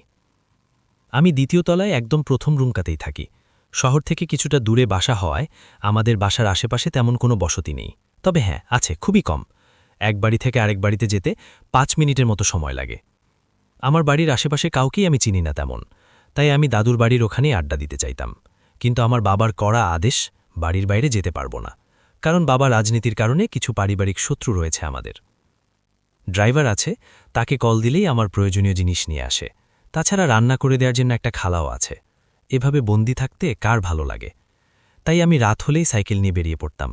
আমি 2য় তলায় একদম প্রথম রুমকাতেই থাকি। শহর থেকে কিছুটা দূরে বাসা হওয়ায় আমাদের বাসার আশেপাশে তেমন কোনো বসতি নেই। তবে হ্যাঁ আছে, খুবই কম। এক বাড়ি থেকে আরেক বাড়িতে যেতে 5 মিনিটের মতো সময় লাগে। আমার বাড়ির আশেপাশে কাউকেই আমি চিনি না তেমন, তাই আমি দাদুর বাড়ির ওখানেই আড্ডা দিতে চাইতাম, কিন্তু আমার বাবার কড়া আদেশ, বাড়ির বাইরে যেতে পারবো না, কারণ বাবা রাজনীতির কারণে কিছু পারিবারিক শত্রু রয়েছে আমাদের। ড্রাইভার আছে, তাকে কল দিলেই আমার প্রয়োজনীয় জিনিস নিয়ে আসে, তাছাড়া রান্না করে দেওয়ার জন্য একটা খালাও আছে। এভাবে বন্দি থাকতে কার ভালো লাগে? তাই আমি রাত হলেই সাইকেল নিয়ে বেরিয়ে পড়তাম।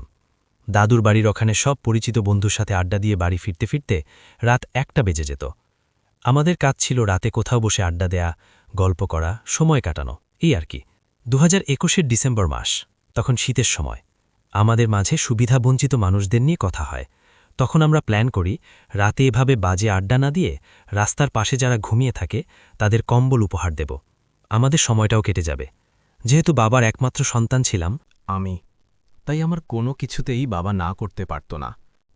দাদুর বাড়ির ওখানে সব পরিচিত বন্ধুর সাথে আড্ডা দিয়ে বাড়ি ফিরতে ফিরতে রাত 1টা বেজে যেত। আমাদের কাজ ছিল রাতে কোথাও বসে আড্ডা দেয়া, গল্প করা, সময় কাটানো, এই আর কি। 2021-এর ডিসেম্বর মাস, তখন শীতের সময়। আমাদের মাঝে সুবিধাবঞ্চিত মানুষদের নিয়ে কথা হয়। তখন আমরা প্ল্যান করি, রাতে এভাবে বাজে আড্ডা না দিয়ে রাস্তার পাশে যারা ঘুমিয়ে থাকে তাদের কম্বল উপহার দেব। আমাদের সময়টাও কেটে যাবে। যেহেতু বাবার একমাত্র সন্তান ছিলাম আমি, তাই আমার কোনো কিছুতেই বাবা না করতে পারত না,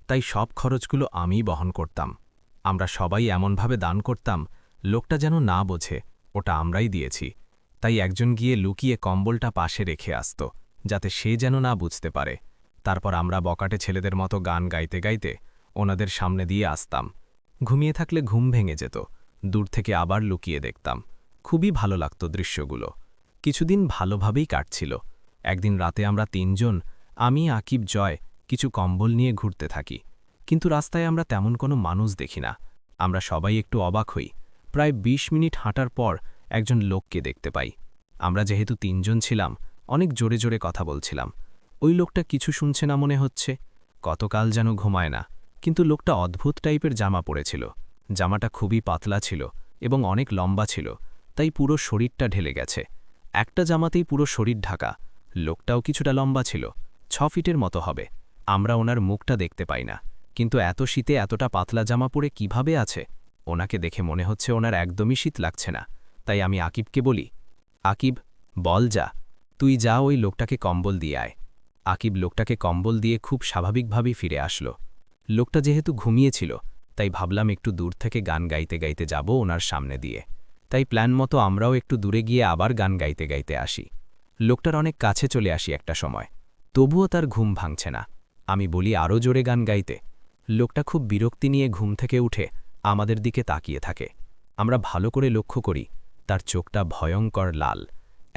তাই সব খরচগুলো আমিই বহন করতাম। আমরা সবাই এমনভাবে দান করতাম, লোকটা যেন না বোঝে ওটা আমরাই দিয়েছি। তাই একজন গিয়ে লুকিয়ে কম্বলটা পাশে রেখে আসত, যাতে সে যেন না বুঝতে পারে। তারপর আমরা বকাটে ছেলেদের মতো গান গাইতে গাইতে ওনাদের সামনে দিয়ে আসতাম। ঘুমিয়ে থাকলে ঘুম ভেঙে যেত, দূর থেকে আবার লুকিয়ে দেখতাম। খুবই ভালো লাগত দৃশ্যগুলো। কিছুদিন ভালোভাবেই কাটছিল। একদিন রাতে আমরা 3 জন, আমি, আকিব, জয়, কিছু কম্বল নিয়ে ঘুরতে থাকি, কিন্তু রাস্তায় আমরা তেমন কোনো মানুষ দেখি না। আমরা সবাই একটু অবাক হই। প্রায় 20 মিনিট হাঁটার পর একজন লোককে দেখতে পাই। আমরা যেহেতু 3 জন ছিলাম, অনেক জোরে জোরে কথা বলছিলাম। ওই লোকটা কিছু শুনছে না মনে হচ্ছে, কতকাল যেন ঘুমায় না, কিন্তু লোকটা অদ্ভুত টাইপের জামা পরেছিল। জামাটা খুবই পাতলা ছিল এবং অনেক লম্বা ছিল, তাই পুরো শরীরটা ঢেলে গেছে। একটা জামাতেই পুরো শরীর ঢাকা। লোকটাও কিছুটা লম্বা ছিল, 6 ফিটের মতো হবে। আমরা ওনার মুখটা দেখতে পাই না, কিন্তু এত শীতে এতটা পাতলা জামা পরে কিভাবে আছে? ওনাকে দেখে মনে হচ্ছে ওনার একদমই শীত লাগছে না। তাই আমি আকিবকে বলি, আকিব, বল যা, তুই যা ওই লোকটাকে কম্বল দিয়ে আয়। আকিব লোকটাকে কম্বল দিয়ে খুব স্বাভাবিকভাবেই ফিরে আসলো। লোকটা যেহেতু ঘুমিয়েছিল, তাই ভাবলাম একটু দূর থেকে গান গাইতে গাইতে যাব ওনার সামনে দিয়ে। তাই প্ল্যান মতো আমরাও একটু দূরে গিয়ে আবার গান গাইতে গাইতে আসি। লোকটার অনেক কাছে চলে আসি একটা সময়, তবুও তার ঘুম ভাঙছে না। আমি বলি আরও জোরে গান গাইতে। লোকটা খুব বিরক্তি নিয়ে ঘুম থেকে উঠে আমাদের দিকে তাকিয়ে থাকে। আমরা ভালো করে লক্ষ্য করি, তার চোখটা ভয়ঙ্কর লাল।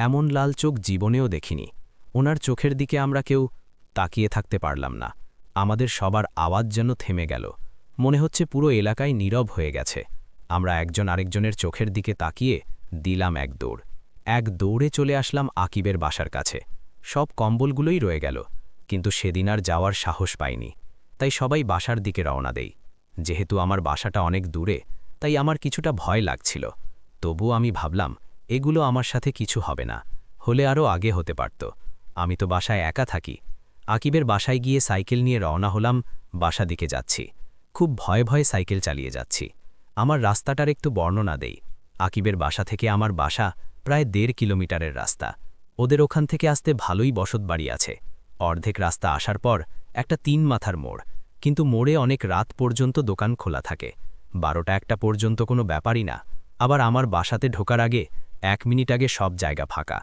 এমন লাল চোখ জীবনেও দেখিনি। ওনার চোখের দিকে আমরা কেউ তাকিয়ে থাকতে পারলাম না। আমাদের সবার আওয়াজ যেন থেমে গেল। মনে হচ্ছে পুরো এলাকায় নীরব হয়ে গেছে। আমরা একজন আরেকজনের চোখের দিকে তাকিয়ে দিলাম এক দৌড়। এক দৌড়ে চলে আসলাম আকিবের বাসার কাছে। সব কম্বলগুলোই রয়ে গেল, কিন্তু সেদিন আর যাওয়ার সাহস পাইনি। তাই সবাই বাসার দিকে রওনা দেই। যেহেতু আমার বাসাটা অনেক দূরে, তাই আমার কিছুটা ভয় লাগছিল। তবুও আমি ভাবলাম, এগুলো আমার সাথে কিছু হবে না, হলে আরও আগে হতে পারত। আমি তো বাসায় একা থাকি। আকিবের বাসায় গিয়ে সাইকেল নিয়ে রওনা হলাম, বাসা দিকে যাচ্ছি। খুব ভয়ে ভয়ে সাইকেল চালিয়ে যাচ্ছি। আমার রাস্তাটার একটু বর্ণনা দেই। আকিবের বাসা থেকে আমার বাসা প্রায় 1.5 কিলোমিটারের রাস্তা। ওদের ওখান থেকে আসতে ভালোই বসতবাড়ি আছে। অর্ধেক রাস্তা আসার পর একটা 3 মাথার মোড়, কিন্তু মোড়ে অনেক রাত পর্যন্ত দোকান খোলা থাকে। 12টা-1টা পর্যন্ত কোনো ব্যাপারই না। আবার আমার বাসাতে ঢোকার আগে 1 মিনিট আগে সব জায়গা ফাঁকা।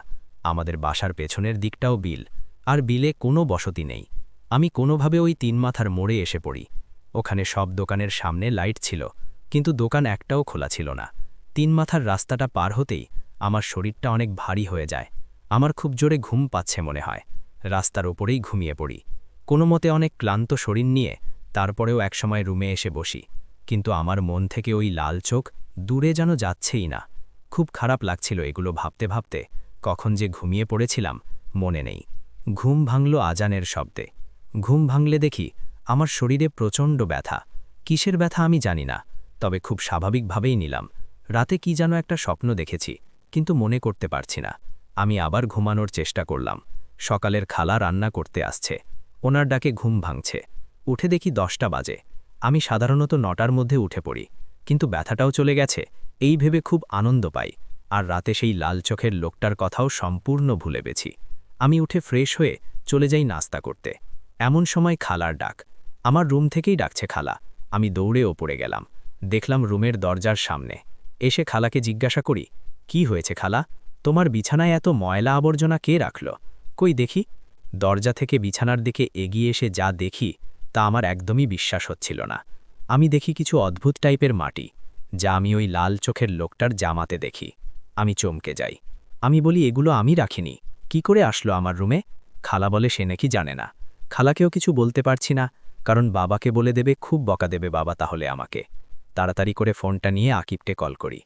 আমাদের বাসার পেছনের দিকটাও বিল, আর বিলে কোনো বসতি নেই। আমি কোনোভাবে ওই 3 মাথার মোড়ে এসে পড়ি। ওখানে সব দোকানের সামনে লাইট ছিল, কিন্তু দোকান একটাও খোলা ছিল না। 3 মাথার রাস্তাটা পার হতেই আমার শরীরটা অনেক ভারী হয়ে যায়। আমার খুব জোরে ঘুম পাচ্ছে মনে হয়। রাস্তার ওপরেই ঘুমিয়ে পড়ি। কোনো মতে অনেক ক্লান্ত শরীর নিয়ে তারপরেও একসময় রুমে এসে বসি, কিন্তু আমার মন থেকে ওই লাল চোখ দূরে যেন যাচ্ছেই না। খুব খারাপ লাগছিল এগুলো ভাবতে ভাবতে। কখন যে ঘুমিয়ে পড়েছিলাম মনে নেই। ঘুম ভাঙল আজানের শব্দে। ঘুম ভাঙলে দেখি আমার শরীরে প্রচণ্ড ব্যথা। কিসের ব্যথা আমি জানি না, তবে খুব স্বাভাবিকভাবেই নিলাম। রাতে কি যেন একটা স্বপ্ন দেখেছি, কিন্তু মনে করতে পারছি না। আমি আবার ঘুমানোর চেষ্টা করলাম। সকালের খালা রান্না করতে আসছে। ওনার ডাকে ঘুম ভাঙছে। উঠে দেখি 10টা বাজে। আমি সাধারণত 9টার মধ্যে উঠে পড়ি, কিন্তু ব্যথাটাও চলে গেছে এই ভেবে খুব আনন্দ পাই। আর রাতে সেই লাল চোখের লোকটার কথাও সম্পূর্ণ ভুলে গেছি। আমি উঠে ফ্রেশ হয়ে চলে যাই নাস্তা করতে। এমন সময় খালার ডাক। আমার রুম থেকেই ডাকছে খালা। আমি দৌড়ে ওপরে গেলাম। দেখলাম রুমের দরজার সামনে। এসে খালাকে জিজ্ঞাসা করি, কি হয়েছে খালা? তোমার বিছানায় এত ময়লা আবর্জনা কে রাখল? কই দেখি। দরজা থেকে বিছানার দিকে এগিয়ে এসে যা দেখি তা আমার একদমই বিশ্বাস হচ্ছিল না। আমি দেখি কিছু অদ্ভুত টাইপের মাটি, যা আমি ওই লাল চোখের লোকটার জামাতে দেখি। আমি চমকে যাই। আমি বলি, এগুলো আমি রাখিনি, কি করে আসলো আমার রুমে? খালা বলে সে নাকি জানে না। খালাকেও কিছু বলতে পারছি না, কারণ বাবাকে বলে দেবে, খুব বকা দেবে বাবা তাহলে আমাকে। তাড়াতাড়ি করে ফোনটা নিয়ে আকিবকে কল করি।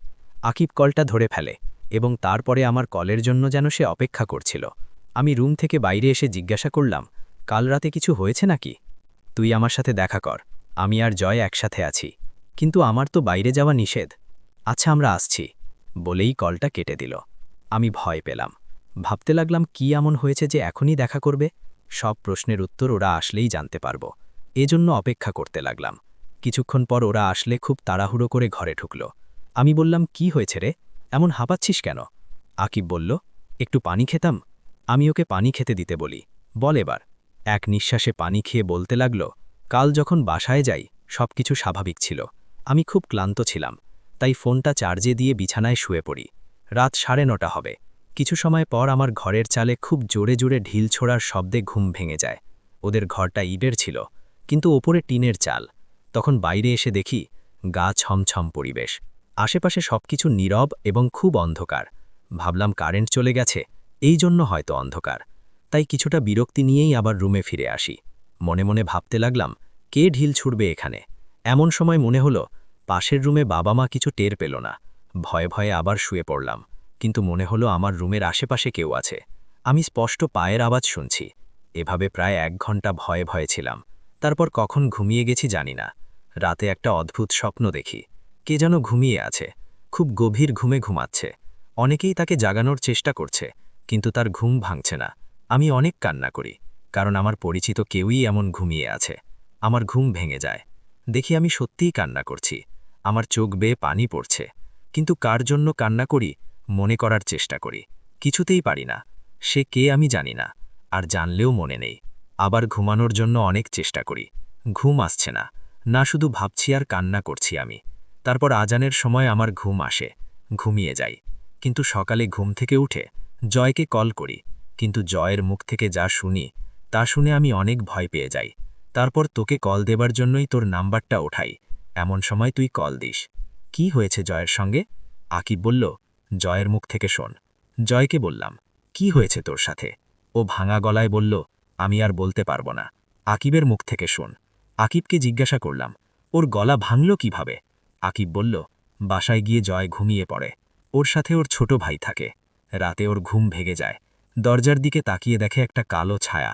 আকিব কলটা ধরে ফেলে এবং তারপরে আমার কলের জন্য যেন সে অপেক্ষা করছিল। আমি রুম থেকে বাইরে এসে জিজ্ঞাসা করলাম, কাল রাতে কিছু হয়েছে নাকি? তুই আমার সাথে দেখা কর, আমি আর জয় একসাথে আছি। কিন্তু আমার তো বাইরে যাওয়া নিষেধ। আচ্ছা, আমরা আসছি, বলেই কলটা কেটে দিল। আমি ভয় পেলাম, ভাবতে লাগলাম কি এমন হয়েছে যে এখনই দেখা করবে। সব প্রশ্নের উত্তর ওরা আসলেই জানতে পারব, এজন্য অপেক্ষা করতে লাগলাম। কিছুক্ষণ পর ওরা আসলে খুব তাড়াহুড়ো করে ঘরে ঢুকল। আমি বললাম, কি হয়েছে রে, এমন হাঁপাচ্ছিস কেন? আকিব বলল, একটু পানি খেতাম। আমি ওকে পানি খেতে দিতে বলি। বল এবার। এক নিঃশ্বাসে পানি খেয়ে বলতে লাগল, কাল যখন বাসায় যাই সবকিছু স্বাভাবিক ছিল। আমি খুব ক্লান্ত ছিলাম, তাই ফোনটা চার্জে দিয়ে বিছানায় শুয়ে পড়ি। রাত 9:30 হবে। কিছু সময় পর আমার ঘরের চালে খুব জোরে জোরে ঢিল ছোড়ার শব্দে ঘুম ভেঙে যায়। ওদের ঘরটা ইটের ছিল, কিন্তু ওপরে টিনের চাল। তখন বাইরে এসে দেখি গা ছমছম পরিবেশ, আশেপাশে সবকিছু নীরব এবং খুব অন্ধকার। ভাবলাম কারেন্ট চলে গেছে, এই জন্য হয়তো অন্ধকার। তাই কিছুটা বিরক্তি নিয়েই আবার রুমে ফিরে আসি। মনে মনে ভাবতে লাগলাম, কে ঢিল ছুড়বে এখানে? এমন সময় মনে হলো পাশের রুমে বাবা মা কিছু টের পেল না। ভয়ে ভয়ে আবার শুয়ে পড়লাম, কিন্তু মনে হলো আমার রুমের আশেপাশে কেউ আছে। আমি স্পষ্ট পায়ের আওয়াজ শুনছি। এভাবে প্রায় 1 ঘন্টা ভয়ে ভয়ে ছিলাম। তারপর কখন ঘুমিয়ে গেছি জানি না। রাতে একটা অদ্ভুত স্বপ্ন দেখি, কে যেন ঘুমিয়ে আছে, খুব গভীর ঘুমে ঘুমাচ্ছে। অনেকেই তাকে জাগানোর চেষ্টা করছে, কিন্তু তার ঘুম ভাঙছে না। আমি অনেক কান্না করি, কারণ আমার পরিচিত কেউই এমন ঘুমিয়ে আছে। আমার ঘুম ভেঙে যায়। দেখি আমি সত্যিই কান্না করছি, আমার চোখ বেয়ে পানি পড়ছে। কিন্তু কার জন্য কান্না করি মনে করার চেষ্টা করি, কিছুতেই পারি না। সে কে আমি জানি না, আর জানলেও মনে নেই। আবার ঘুমানোর জন্য অনেক চেষ্টা করি, ঘুম আসছে না। না, শুধু ভাবছি আর কান্না করছি আমি। তারপর আজানের সময় আমার ঘুম আসে, ঘুমিয়ে যাই। কিন্তু সকালে ঘুম থেকে উঠে জয়কে কল করি, কিন্তু জয়ের মুখ থেকে যা শুনি তা শুনে আমি অনেক ভয় পেয়ে যাই। তারপর তোকে কল দেবার জন্যই তোর নাম্বারটা ওঠাই, এমন সময় তুই কল দিস। কি হয়েছে জয়ের সঙ্গে? আকিব বলল, জয়ের মুখ থেকে শোন। জয়কে বললাম, কি হয়েছে তোর সাথে? ও ভাঙা গলায় বলল, আমি আর বলতে পারবো না। আকিবের মুখ থেকে শোন। আকিবকে জিজ্ঞাসা করলাম, ওর গলা ভাঙল কিভাবে? আকিব বলল, বাসায় গিয়ে জয় ঘুমিয়ে পড়ে, ওর সাথে ওর ছোট ভাই থাকে। রাতে ওর ঘুম ভেঙে যায়, দরজার দিকে তাকিয়ে দেখে একটা কালো ছায়া।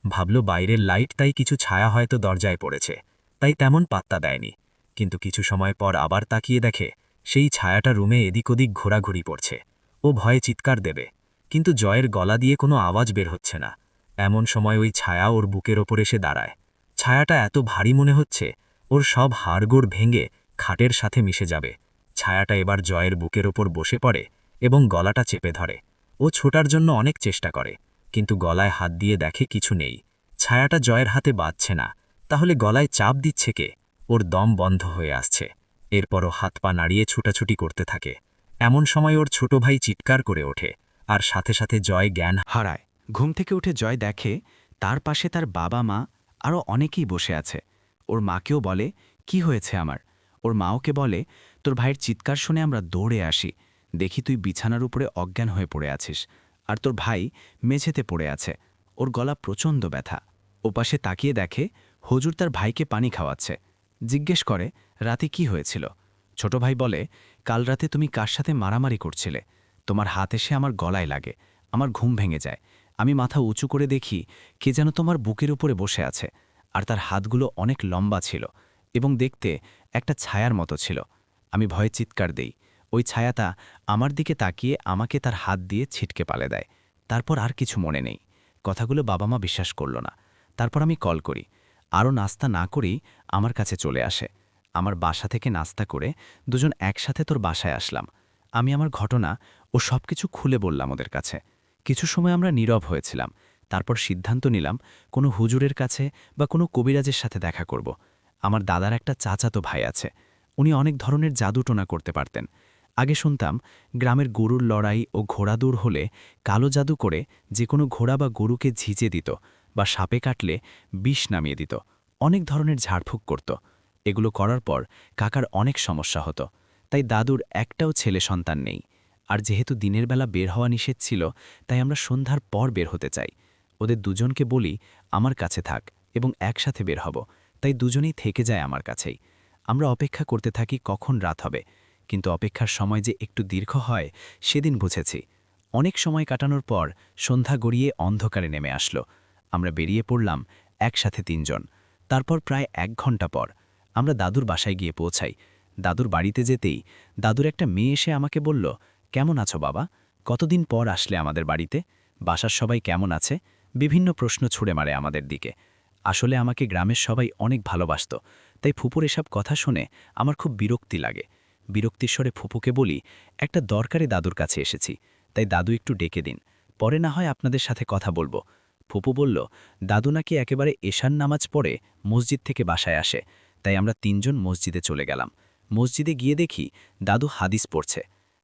ভাবল বাইরের লাইট, তাই কিছু ছায়া হয়তো দরজায় পড়েছে, তাই তেমন পাত্তা দেয়নি। কিন্তু কিছু সময় পর আবার তাকিয়ে দেখে সেই ছায়াটা রুমে এদিক ওদিক ঘোরাঘুরি পড়ছে। ও ভয়ে চিৎকার দেবে, কিন্তু জয়ের গলা দিয়ে কোনো আওয়াজ বের হচ্ছে না। এমন সময় ওই ছায়া ওর বুকের ওপর এসে দাঁড়ায়। ছায়াটা এত ভারী মনে হচ্ছে ওর সব হাড়গোড় ভেঙে খাটের সাথে মিশে যাবে। ছায়াটা এবার জয়ের বুকের ওপর বসে পড়ে এবং গলাটা চেপে ধরে। ও ছোটার জন্য অনেক চেষ্টা করে, কিন্তু গলায় হাত দিয়ে দেখে কিছু নেই। ছায়াটা জয়ের হাতে বাজছে না, তাহলে গলায় চাপ দিচ্ছে কে? ওর দম বন্ধ হয়ে আসছে। এরপরও হাত পা নাড়িয়ে ছুটাছুটি করতে থাকে। এমন সময় ওর ছোট ভাই চিৎকার করে ওঠে, আর সাথে সাথে জয় জ্ঞান হারায়। ঘুম থেকে উঠে জয় দেখে তার পাশে তার বাবা মা আরও অনেকেই বসে আছে। ওর মাকেও বলে, কি হয়েছে আমার? ওর মা ওকে বলে, তোর ভাইয়ের চিৎকার শুনে আমরা দৌড়ে আসি, দেখি তুই বিছানার উপরে অজ্ঞান হয়ে পড়ে আছিস, আর তোর ভাই মেঝেতে পড়ে আছে, ওর গলা প্রচণ্ড ব্যথা। ওপাশে তাকিয়ে দেখে হুজুর তার ভাইকে পানি খাওয়াচ্ছে। জিজ্ঞেস করে, রাতে কি হয়েছিল? ছোট ভাই বলে, কাল রাতে তুমি কার সাথে মারামারি করছিলে? তোমার হাত এসে আমার গলায় লাগে, আমার ঘুম ভেঙে যায়। আমি মাথা উঁচু করে দেখি কে যেন তোমার বুকের উপরে বসে আছে, আর তার হাতগুলো অনেক লম্বা ছিল এবং দেখতে একটা ছায়ার মতো ছিল। আমি ভয়ে চিৎকার দেই। ওই ছায়াটা আমার দিকে তাকিয়ে আমাকে তার হাত দিয়ে ছিটকে পালে দেয়। তারপর আর কিছু মনে নেই। কথাগুলো বাবা মা বিশ্বাস করল না। তারপর আমি কল করি। আরও নাস্তা না করেই আমার কাছে চলে আসে। আমার বাসা থেকে নাস্তা করে দুজন একসাথে তোর বাসায় আসলাম। আমি আমার ঘটনা ও সবকিছু খুলে বললাম ওদের কাছে। কিছু সময় আমরা নীরব হয়েছিলাম। তারপর সিদ্ধান্ত নিলাম কোনো হুজুরের কাছে বা কোনো কবিরাজের সাথে দেখা করব। আমার দাদার একটা চাচাতো ভাই আছে, উনি অনেক ধরনের জাদুটোনা করতে পারতেন। আগে শুনতাম গ্রামের গরুর লড়াই ও ঘোড়া দৌড় হলে কালো জাদু করে যে কোনো ঘোড়া বা গরুকে ঝিঁচে দিত, বা সাপে কাটলে বিষ নামিয়ে দিত, অনেক ধরনের ঝাড়ফুঁক করত। এগুলো করার পর কাকার অনেক সমস্যা হতো, তাই দাদুর একটাও ছেলে সন্তান নেই। আর যেহেতু দিনের বেলা বের হওয়া নিষেধ ছিল তাই আমরা সন্ধ্যার পর বের হতে চাই। ওদের দুজনকে বলি আমার কাছে থাক এবং একসাথে বের হব, তাই দুজনেই থেকে যায় আমার কাছেই। আমরা অপেক্ষা করতে থাকি কখন রাত হবে, কিন্তু অপেক্ষার সময় যে একটু দীর্ঘ হয় সেদিন বুঝেছি। অনেক সময় কাটানোর পর সন্ধ্যা গড়িয়ে অন্ধকারে নেমে আসলো। আমরা বেরিয়ে পড়লাম একসাথে ৩ জন। তারপর প্রায় ১ ঘন্টা পর আমরা দাদুর বাসায় গিয়ে পৌঁছাই। দাদুর বাড়িতে যেতেই দাদুর একটা মেয়ে এসে আমাকে বলল, কেমন আছো বাবা, কতদিন পর আসলে আমাদের বাড়িতে, বাসার সবাই কেমন আছে? বিভিন্ন প্রশ্ন ছুড়ে মারে আমাদের দিকে। আসলে আমাকে গ্রামের সবাই অনেক ভালোবাসত, তাই ফুপুর এসব কথা শুনে আমার খুব বিরক্তি লাগে। বিরক্তির স্বরে ফুপুকে বলি, একটা দরকারে দাদুর কাছে এসেছি, তাই দাদু একটু ডেকে দিন, পরে না হয় আপনাদের সাথে কথা বলবো। ফুপু বলল, দাদু নাকি একেবারে এশার নামাজ পড়ে মসজিদ থেকে বাসায় আসে, তাই আমরা ৩ জন মসজিদে চলে গেলাম। মসজিদে গিয়ে দেখি দাদু হাদিস পড়ছে।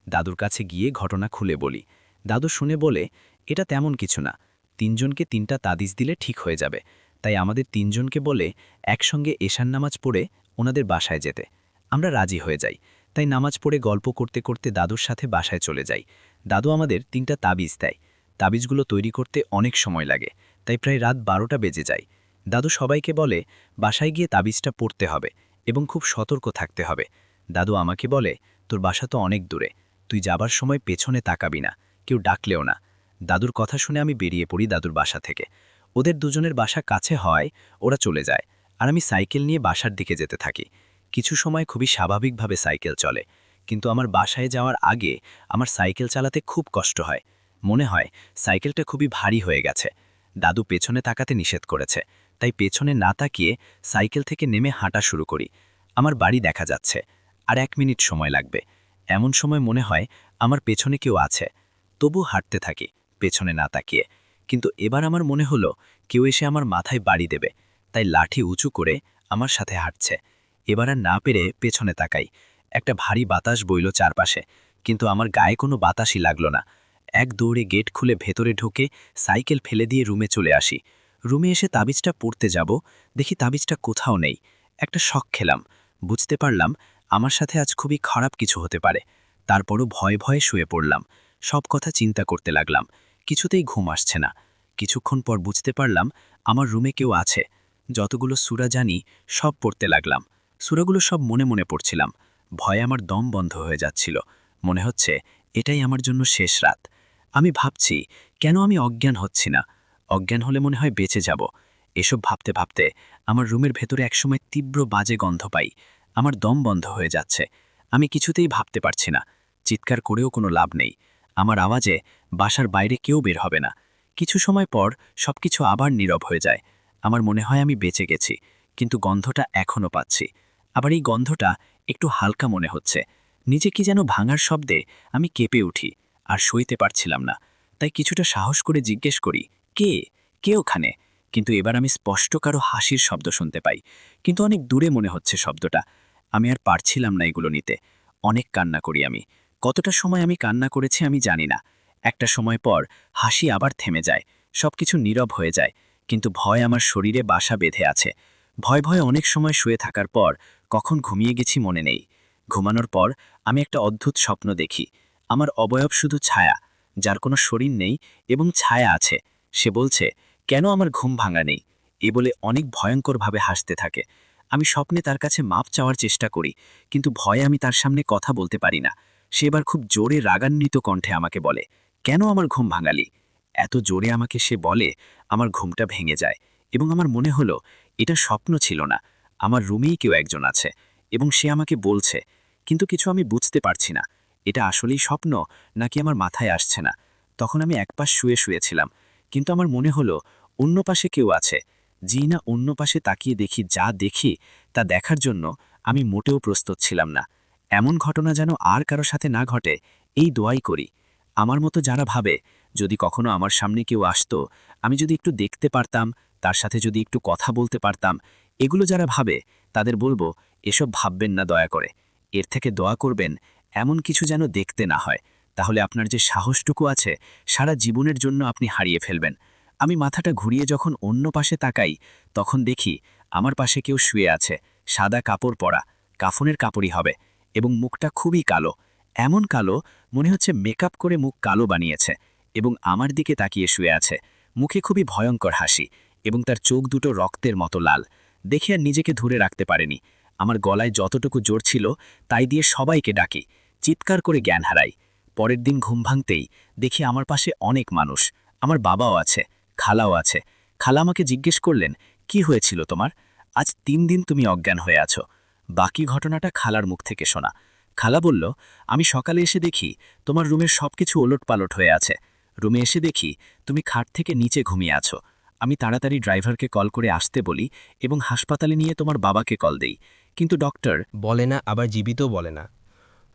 দাদুর কাছে গিয়ে ঘটনা খুলে বলি। দাদু শুনে বলে, এটা তেমন কিছু না, ৩ জনকে ৩টা তাবিজ দিলে ঠিক হয়ে যাবে। তাই আমাদের ৩ জনকে বলে একসঙ্গে এশার নামাজ পড়ে ওনাদের বাসায় যেতে। আমরা রাজি হয়ে যাই, তাই নামাজ পড়ে গল্প করতে করতে দাদুর সাথে বাসায় চলে যাই। দাদু আমাদের ৩টা তাবিজ দেয়। তাবিজগুলো তৈরি করতে অনেক সময় লাগে, তাই প্রায় রাত ১২টা বেজে যায়। দাদু সবাইকে বলে বাসায় গিয়ে তাবিজটা পড়তে হবে এবং খুব সতর্ক থাকতে হবে। দাদু আমাকে বলে, তোর বাসা তো অনেক দূরে, তুই যাবার সময় পেছনে তাকাবি না, কেউ ডাকলেও না। দাদুর কথা শুনে আমি বেরিয়ে পড়ি দাদুর বাসা থেকে। ওদের দুজনের বাসা কাছে হওয়ায় ওরা চলে যায়, আর আমি সাইকেল নিয়ে বাসার দিকে যেতে থাকি। কিছু সময় খুবই স্বাভাবিকভাবে সাইকেল চলে, কিন্তু আমার বাসায় যাওয়ার আগে আমার সাইকেল চালাতে খুব কষ্ট হয়। মনে হয় সাইকেলটা খুবই ভারী হয়ে গেছে। দাদু পেছনে তাকাতে নিষেধ করেছে, তাই পেছনে না তাকিয়ে সাইকেল থেকে নেমে হাঁটা শুরু করি। আমার বাড়ি দেখা যাচ্ছে, আর ১ মিনিট সময় লাগবে। এমন সময় মনে হয় আমার পেছনে কেউ আছে, তবু হাঁটতে থাকি পেছনে না তাকিয়ে। কিন্তু এবার আমার মনে হলো কেউ এসে আমার মাথায় বাড়ি দেবে, তাই লাঠি উঁচু করে আমার সাথে হাঁটছে। এবার আর না পেরে পেছনে তাকাই। একটা ভারী বাতাস বইল চারপাশে, কিন্তু আমার গায়ে কোনো বাতাসই লাগলো না। এক দৌড়ে গেট খুলে ভেতরে ঢুকে সাইকেল ফেলে দিয়ে রুমে চলে আসি। রুমে এসে তাবিজটা পড়তে যাব, দেখি তাবিজটা কোথাও নেই। একটা শক খেলাম, বুঝতে পারলাম আমার সাথে আজ খুবই খারাপ কিছু হতে পারে। তারপরও ভয়ে ভয়ে শুয়ে পড়লাম, সব কথা চিন্তা করতে লাগলাম। কিছুতেই ঘুম আসছে না। কিছুক্ষণ পর বুঝতে পারলাম আমার রুমে কেউ আছে। যতগুলো সূরা জানি সব পড়তে লাগলাম। সূরাগুলো সব মনে মনে পড়ছিলাম। ভয়ে আমার দম বন্ধ হয়ে যাচ্ছিল। মনে হচ্ছে এটাই আমার জন্য শেষ রাত। আমি ভাবছি, কেন আমি অজ্ঞান হচ্ছি না? অজ্ঞান হলে মনে হয় বেঁচে যাব। এসব ভাবতে ভাবতে আমার রুমের ভেতরে একসময় তীব্র বাজে গন্ধ পাই। আমার দম বন্ধ হয়ে যাচ্ছে। আমি কিছুতেই ভাবতে পারছি না। চিৎকার করেও কোনো লাভ নেই। আমার আওয়াজে বাসার বাইরে কেউ বের হবে না। কিছু সময় পর সবকিছু আবার নীরব হয়ে যায়। আমার মনে হয় আমি বেঁচে গেছি, কিন্তু গন্ধটা এখনও পাচ্ছি। আবার এই গন্ধটা একটু হালকা মনে হচ্ছে। নিচে কি যেন ভাঙার শব্দে আমি কেঁপে উঠি, আর সইতে পারছিলাম না। তাই কিছুটা সাহস করে জিজ্ঞেস করি, কে কে ওখানে? কিন্তু এবার আমি স্পষ্ট কারো হাসির শব্দ শুনতে পাই, কিন্তু অনেক দূরে মনে হচ্ছে শব্দটা। আমি আর পারছিলাম না এগুলো নিতে। অনেক কান্না করি আমি। কতটা সময় আমি কান্না করেছি আমি জানি না। একটা সময় পর হাসি আবার থেমে যায়, সবকিছু নীরব হয়ে যায়, কিন্তু ভয় আমার শরীরে বাসা বেঁধে আছে। ভয় ভয়ে অনেক সময় শুয়ে থাকার পর কখন ঘুমিয়ে গেছি মনে নেই। ঘুমানোর পর আমি একটা অদ্ভুত স্বপ্ন দেখি। আমার অবয়ব শুধু ছায়া, যার কোনো শরীর নেই এবং ছায়া আছে। সে বলছে, কেন আমার ঘুম ভাঙা নেই? এ বলে অনেক ভয়ঙ্করভাবে হাসতে থাকে। আমি স্বপ্নে তার কাছে মাপ চাওয়ার চেষ্টা করি, কিন্তু ভয়ে আমি তার সামনে কথা বলতে পারি না। সে এবার খুব জোরে রাগান্বিত কণ্ঠে আমাকে বলে, কেন আমার ঘুম ভাঙালি? এত জোরে আমাকে সে বলে আমার ঘুমটা ভেঙে যায়, এবং আমার মনে হলো এটা স্বপ্ন ছিল না। আমার রুমেই কেউ একজন আছে এবং সে আমাকে বলছে, কিন্তু কিছু আমি বুঝতে পারছি না। এটা আসলেই স্বপ্ন নাকি আমার মাথায় আসছে না। তখন আমি একপাশ শুয়ে শুয়েছিলাম, কিন্তু আমার মনে হলো অন্য পাশে কেউ আছে। জি না, অন্য পাশে তাকিয়ে দেখি যা দেখি তা দেখার জন্য আমি মোটেও প্রস্তুত ছিলাম না। এমন ঘটনা যেন আর কারো সাথে না ঘটে, এই দোয়াই করি। আমার মতো যারা ভাবে, যদি কখনো আমার সামনে কেউ আসতো, আমি যদি একটু দেখতে পারতাম, তার সাথে যদি একটু কথা বলতে পারতাম, এগুলো যারা ভাবে তাদের বলবো, এসব ভাববেন না দয়া করে। এর থেকে দোয়া করবেন এমন কিছু যেন দেখতে না হয়, তাহলে আপনার যে সাহসটুকু আছে সারা জীবনের জন্য আপনি হারিয়ে ফেলবেন। আমি মাথাটা ঘুরিয়ে যখন অন্য পাশে তাকাই, তখন দেখি আমার পাশে কেউ শুয়ে আছে, সাদা কাপড় পরা, কাফনের কাপড়ই হবে, এবং মুখটা খুবই কালো। এমন কালো মনে হচ্ছে মেকআপ করে মুখ কালো বানিয়েছে এবং আমার দিকে তাকিয়ে শুয়ে আছে। মুখে খুবই ভয়ঙ্কর হাসি এবং তার চোখ দুটো রক্তের মতো লাল। দেখে আর নিজেকে ধরে রাখতে পারেনি। আমার গলায় যতটুকু জোর ছিল তাই দিয়ে সবাইকে ডাকি, চিৎকার করে জ্ঞান হারাই। পরের দিন ঘুম ভাঙতেই দেখি আমার পাশে অনেক মানুষ। আমার বাবাও আছে, খালাও আছে। খালা আমাকে জিজ্ঞেস করলেন, কি হয়েছিল তোমার? আজ 3 দিন তুমি অজ্ঞান হয়ে আছো। বাকি ঘটনাটা খালার মুখ থেকে শোনা। খালা বলল, আমি সকালে এসে দেখি তোমার রুমের সবকিছু ওলটপালট হয়ে আছে। রুমে এসে দেখি তুমি খাট থেকে নিচে ঘুমিয়ে আছো। আমি তাড়াতাড়ি ড্রাইভারকে কল করে আসতে বলি এবং হাসপাতালে নিয়ে তোমার বাবাকে কল দেই, কিন্তু ডক্টর বলে না, আবার জীবিতও বলে না।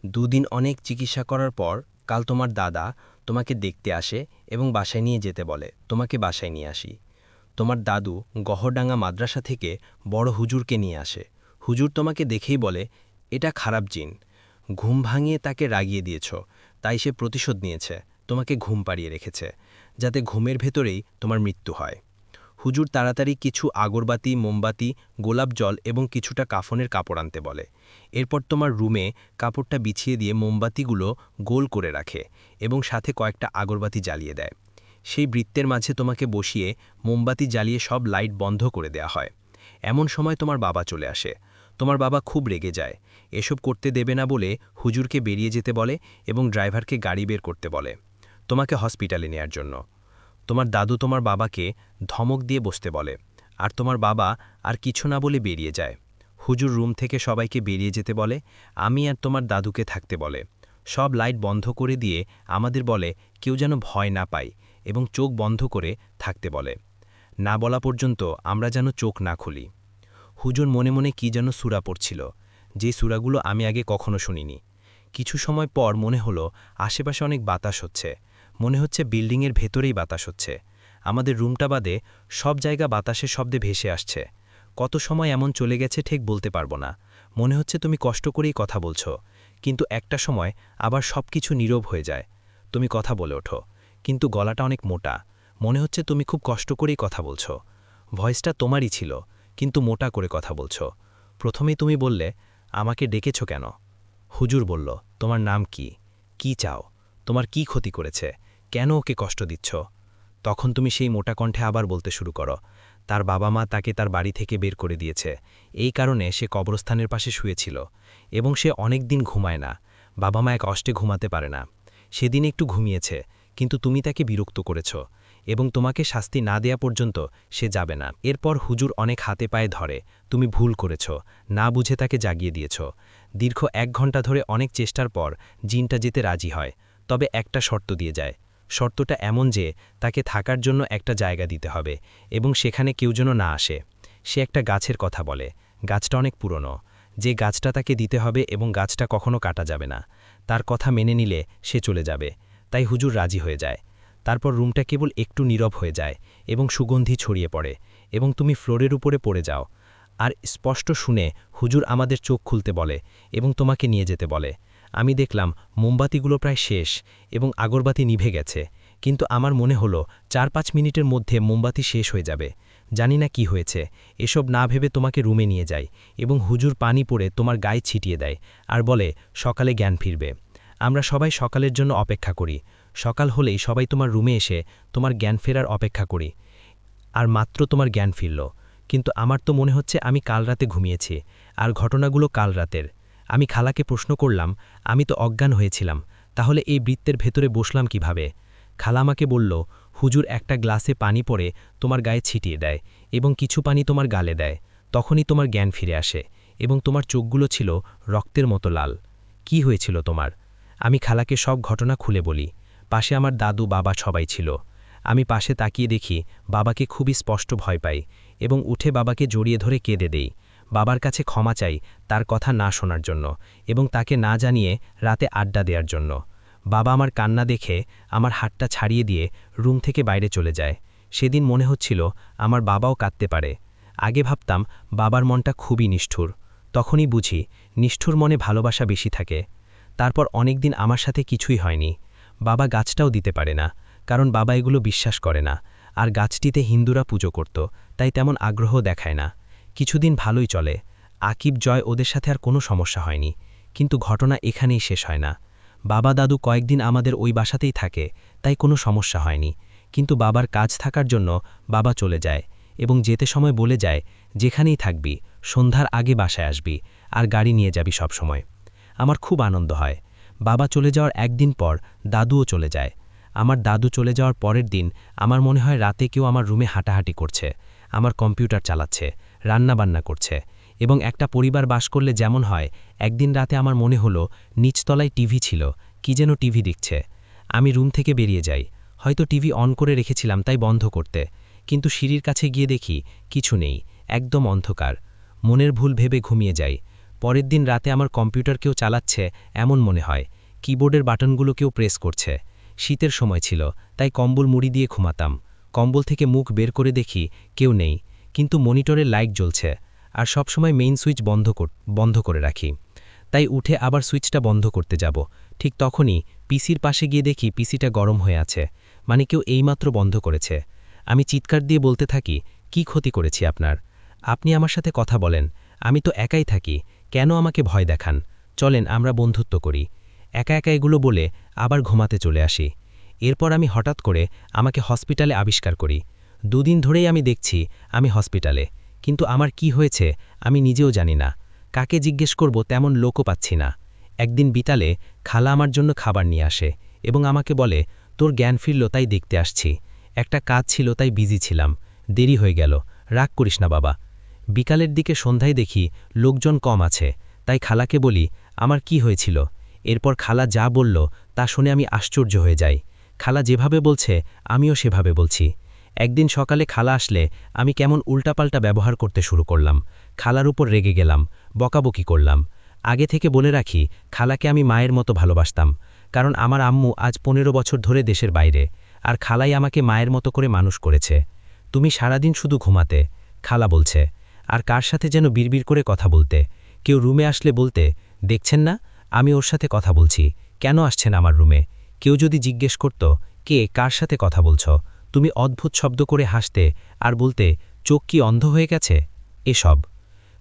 2 দিন অনেক চিকিৎসা করার পর কাল তোমার দাদা তোমাকে দেখতে আসে এবং বাসায় নিয়ে যেতে বলে। তোমাকে বাসায় নিয়ে আসি। তোমার দাদু গহরডাঙ্গা মাদ্রাসা থেকে বড় হুজুরকে নিয়ে আসে। হুজুর তোমাকে দেখেই বলে, এটা খারাপ জিন। ঘুম ভাঙিয়ে তাকে রাগিয়ে দিয়েছ, তাই সে প্রতিশোধ নিয়েছে, তোমাকে ঘুম পাড়িয়ে রেখেছে, যাতে ঘুমের ভেতরেই তোমার মৃত্যু হয়। হুজুর তাড়াতাড়ি কিছু আগরবাতি, মোমবাতি, গোলাপ জল এবং কিছুটা কাফনের কাপড় আনতে বলে। এরপর তোমার রুমে কাপড়টা বিছিয়ে দিয়ে মোমবাতিগুলো গোল করে রাখে এবং সাথে কয়েকটা আগরবাতি জ্বালিয়ে দেয়। সেই বৃত্তের মাঝে তোমাকে বসিয়ে মোমবাতি জ্বালিয়ে সব লাইট বন্ধ করে দেয়া হয়। এমন সময় তোমার বাবা চলে আসে। তোমার বাবা খুব রেগে যায়। এসব করতে দেবে না বলে হুজুরকে বেরিয়ে যেতে বলে এবং ড্রাইভারকে গাড়ি বের করতে বলে তোমাকে হসপিটালে নেয়ার জন্য। তোমার দাদু তোমার বাবাকে ধমক দিয়ে বসতে বলে, আর তোমার বাবা আর কিছু না বলে বেরিয়ে যায়। হুজুর রুম থেকে সবাইকে বেরিয়ে যেতে বলে, আমি আর তোমার দাদুকে থাকতে বলে। সব লাইট বন্ধ করে দিয়ে আমাদের বলে কেউ যেন ভয় না পায় এবং চোখ বন্ধ করে থাকতে বলে। না বলা পর্যন্ত আমরা যেন চোখ না খুলি। হুজুর মনে মনে কি যেন সূরা পড়ছিল, যে সূরাগুলো আমি আগে কখনো শুনিনি। কিছু সময় পর মনে হলো আশেপাশে অনেক বাতাস হচ্ছে। মনে হচ্ছে বিল্ডিংয়ের ভেতরেই বাতাস হচ্ছে। আমাদের রুমটা বাদে সব জায়গা বাতাসের শব্দে ভেসে আসছে। কত সময় এমন চলে গেছে ঠিক বলতে পারবো না। মনে হচ্ছে তুমি কষ্ট করেই কথা বলছো, কিন্তু একটা সময় আবার সব কিছু নীরব হয়ে যায়। তুমি কথা বলে ওঠো, কিন্তু গলাটা অনেক মোটা। মনে হচ্ছে তুমি খুব কষ্ট করেই কথা বলছো। ভয়েসটা তোমারই ছিল, কিন্তু মোটা করে কথা বলছো। প্রথমেই তুমি বললে, আমাকে ডেকেছ কেন? হুজুর বলল, তোমার নাম কি? কি চাও? তোমার কি ক্ষতি করেছে? কেন ওকে কষ্ট দিচ্ছ? তখন তুমি সেই মোটা কণ্ঠে আবার বলতে শুরু করো, তার বাবা মা তাকে তার বাড়ি থেকে বের করে দিয়েছে। এই কারণে সে কবরস্থানের পাশে শুয়েছিল এবং সে অনেক দিন ঘুমায় না। বাবা মা এক কষ্টে ঘুমাতে পারে না। সেদিন একটু ঘুমিয়েছে, কিন্তু তুমি তাকে বিরক্ত করেছ এবং তোমাকে শাস্তি না দেয়া পর্যন্ত সে যাবে না। এরপর হুজুর অনেক হাতে পায়ে ধরে, তুমি ভুল করেছ, না বুঝে তাকে জাগিয়ে দিয়েছ। দীর্ঘ 1 ঘন্টা ধরে অনেক চেষ্টার পর জিনটা যেতে রাজি হয়, তবে একটা শর্ত দিয়ে যায়। শর্তটা এমন যে তাকে থাকার জন্য একটা জায়গা দিতে হবে এবং সেখানে কেউ যেন না আসে। সে একটা গাছের কথা বলে। গাছটা অনেক পুরনো, যে গাছটা তাকে দিতে হবে এবং গাছটা কখনো কাটা যাবে না। তার কথা মেনে নিলে সে চলে যাবে। তাই হুজুর রাজি হয়ে যায়। তারপর রুমটা কেবল একটু নীরব হয়ে যায় এবং সুগন্ধি ছড়িয়ে পড়ে এবং তুমি ফ্লোরের উপরে পড়ে যাও। আর স্পষ্ট শুনে হুজুর আমাদের চোখ খুলতে বলে এবং তোমাকে নিয়ে যেতে বলে। আমি দেখলাম মোমবাতিগুলো প্রায় শেষ এবং আগরবাতি নিভে গেছে, কিন্তু আমার মনে হলো 4-5 মিনিটের মধ্যে মোমবাতি শেষ হয়ে যাবে। জানি না কি হয়েছে, এসব না ভেবে তোমাকে রুমে নিয়ে যায় এবং হুজুর পানি পড়ে তোমার গায়ে ছিটিয়ে দেয় আর বলে সকালে জ্ঞান ফিরবে। আমরা সবাই সকালের জন্য অপেক্ষা করি। সকাল হলেই সবাই তোমার রুমে এসে তোমার জ্ঞান ফেরার অপেক্ষা করি। আর মাত্র তোমার জ্ঞান ফিরল, কিন্তু আমার তো মনে হচ্ছে আমি কাল রাতে ঘুমিয়েছি আর ঘটনাগুলো কাল রাতের। আমি খালাকে প্রশ্ন করলাম, আমি তো অজ্ঞান হয়েছিলাম, তাহলে এই বৃত্তের ভেতরে বসলাম কিভাবে? খালা আমাকে বলল, হুজুর একটা গ্লাসে পানি পরে তোমার গায়ে ছিটিয়ে দেয় এবং কিছু পানি তোমার গালে দেয়। তখনই তোমার জ্ঞান ফিরে আসে এবং তোমার চোখগুলো ছিল রক্তের মতো লাল। কি হয়েছিল তোমার? আমি খালাকে সব ঘটনা খুলে বলি। পাশে আমার দাদু, বাবা সবাই ছিল। আমি পাশে তাকিয়ে দেখি বাবাকে খুবই স্পষ্ট ভয় পাই এবং উঠে বাবাকে জড়িয়ে ধরে কেঁদে দেই। বাবার কাছে ক্ষমা চাই তার কথা না শোনার জন্য এবং তাকে না জানিয়ে রাতে আড্ডা দেওয়ার জন্য। বাবা আমার কান্না দেখে আমার হাতটা ছাড়িয়ে দিয়ে রুম থেকে বাইরে চলে যায়। সেদিন মনে হচ্ছিল আমার বাবাও কাঁদতে পারে। আগে ভাবতাম বাবার মনটা খুবই নিষ্ঠুর, তখনই বুঝি নিষ্ঠুর মনে ভালোবাসা বেশি থাকে। তারপর অনেক দিন আমার সাথে কিছুই হয়নি। বাবা গাছটাও দিতে পারে না, কারণ বাবা এগুলো বিশ্বাস করে না, আর গাছটিতে হিন্দুরা পুজো করত, তাই তেমন আগ্রহ দেখায় না। কিছুদিন ভালোই চলে। আকিব, জয় ওদের সাথে আর কোনো সমস্যা হয়নি, কিন্তু ঘটনা এখানেই শেষ হয় না। বাবা দাদু কয়েকদিন আমাদের ওই বাসাতেই থাকে, তাই কোনো সমস্যা হয়নি। কিন্তু বাবার কাজ থাকার জন্য বাবা চলে যায় এবং যেতে সময় বলে যায়, যেখানেই থাকবি সন্ধ্যার আগে বাসায় আসবি আর গাড়ি নিয়ে যাবি সব সময়। আমার খুব আনন্দ হয়। বাবা চলে যাওয়ার একদিন পর দাদুও চলে যায়। আমার দাদু চলে যাওয়ার পরের দিন আমার মনে হয় রাতে কেউ আমার রুমে হাঁটাহাঁটি করছে, আমার কম্পিউটার চালাচ্ছে, রান্নাবান্না করছে। এবং একটা পরিবার বাস করলে যেমন হয়, একদিন রাতে আমার মনে হলো নিচতলায় টিভি ছিল, কি যেন টিভি দেখছে। আমি রুম থেকে বেরিয়ে যাই, হয়তো টিভি অন করে রেখেছিলাম তাই বন্ধ করতে, কিন্তু সিঁড়ির কাছে গিয়ে দেখি কিছু নেই, একদম অন্ধকার। মনের ভুল ভেবে ঘুমিয়ে যাই। পরের দিন রাতে আমার কম্পিউটার কেউ চালাচ্ছে এমন মনে হয়, কিবোর্ডের বাটনগুলো কেউ প্রেস করছে। শীতের সময় ছিল, তাই কম্বল মুড়ি দিয়ে ঘুমাতাম। কম্বল থেকে মুখ বের করে দেখি কেউ নেই, কিন্তু মনিটরের লাইট জ্বলছে। আর সবসময় মেইন সুইচ বন্ধ করে রাখি। তাই উঠে আবার সুইচটা বন্ধ করতে যাব, ঠিক তখনই পিসির পাশে গিয়ে দেখি পিসিটা গরম হয়ে আছে, মানে কেউ এইমাত্র বন্ধ করেছে। আমি চিৎকার দিয়ে বলতে থাকি, কি ক্ষতি করেছি আপনার? আপনি আমার সাথে কথা বলেন, আমি তো একাই থাকি, কেন আমাকে ভয় দেখান? চলেন আমরা বন্ধুত্ব করি। একা একা এগুলো বলে আবার ঘুমাতে চলে আসি। এরপর আমি হঠাৎ করে আমাকে হসপিটালে আবিষ্কার করি। 2 দিন ধরেই আমি দেখছি আমি হসপিটালে, কিন্তু আমার কি হয়েছে আমি নিজেও জানি না। কাকে জিজ্ঞেস করব তেমন লোকও পাচ্ছি না। একদিন বিকালে খালা আমার জন্য খাবার নিয়ে আসে এবং আমাকে বলে, তোর জ্ঞান ফিরল তাই দেখতে আসছি। একটা কাজ ছিল তাই বিজি ছিলাম, দেরি হয়ে গেল, রাগ করিস না বাবা। বিকালের দিকে সন্ধ্যায় দেখি লোকজন কম আছে, তাই খালাকে বলি আমার কি হয়েছিল। এরপর খালা যা বলল তা শুনে আমি আশ্চর্য হয়ে যাই। খালা যেভাবে বলছে আমিও সেভাবে বলছি। একদিন সকালে খালা আসলে আমি কেমন উল্টাপাল্টা ব্যবহার করতে শুরু করলাম। খালার উপর রেগে গেলাম, বকাবকি করলাম। আগে থেকে বলে রাখি, খালাকে আমি মায়ের মতো ভালোবাসতাম, কারণ আমার আম্মু আজ 15 বছর ধরে দেশের বাইরে, আর খালাই আমাকে মায়ের মতো করে মানুষ করেছে। তুমি সারাদিন শুধু ঘুমাতে, খালা বলছে, আর কার সাথে যেন বিড়বিড় করে কথা বলতে। কেউ রুমে আসলে বলতে, দেখছেন না আমি ওর সাথে কথা বলছি, কেন আসছেন আমার রুমে? কেউ যদি জিজ্ঞেস করত, কে কার সাথে কথা বলছ, তুমি অদ্ভুত শব্দ করে হাসতে আর বলতে, চোখ কি অন্ধ হয়ে গেছে? এসব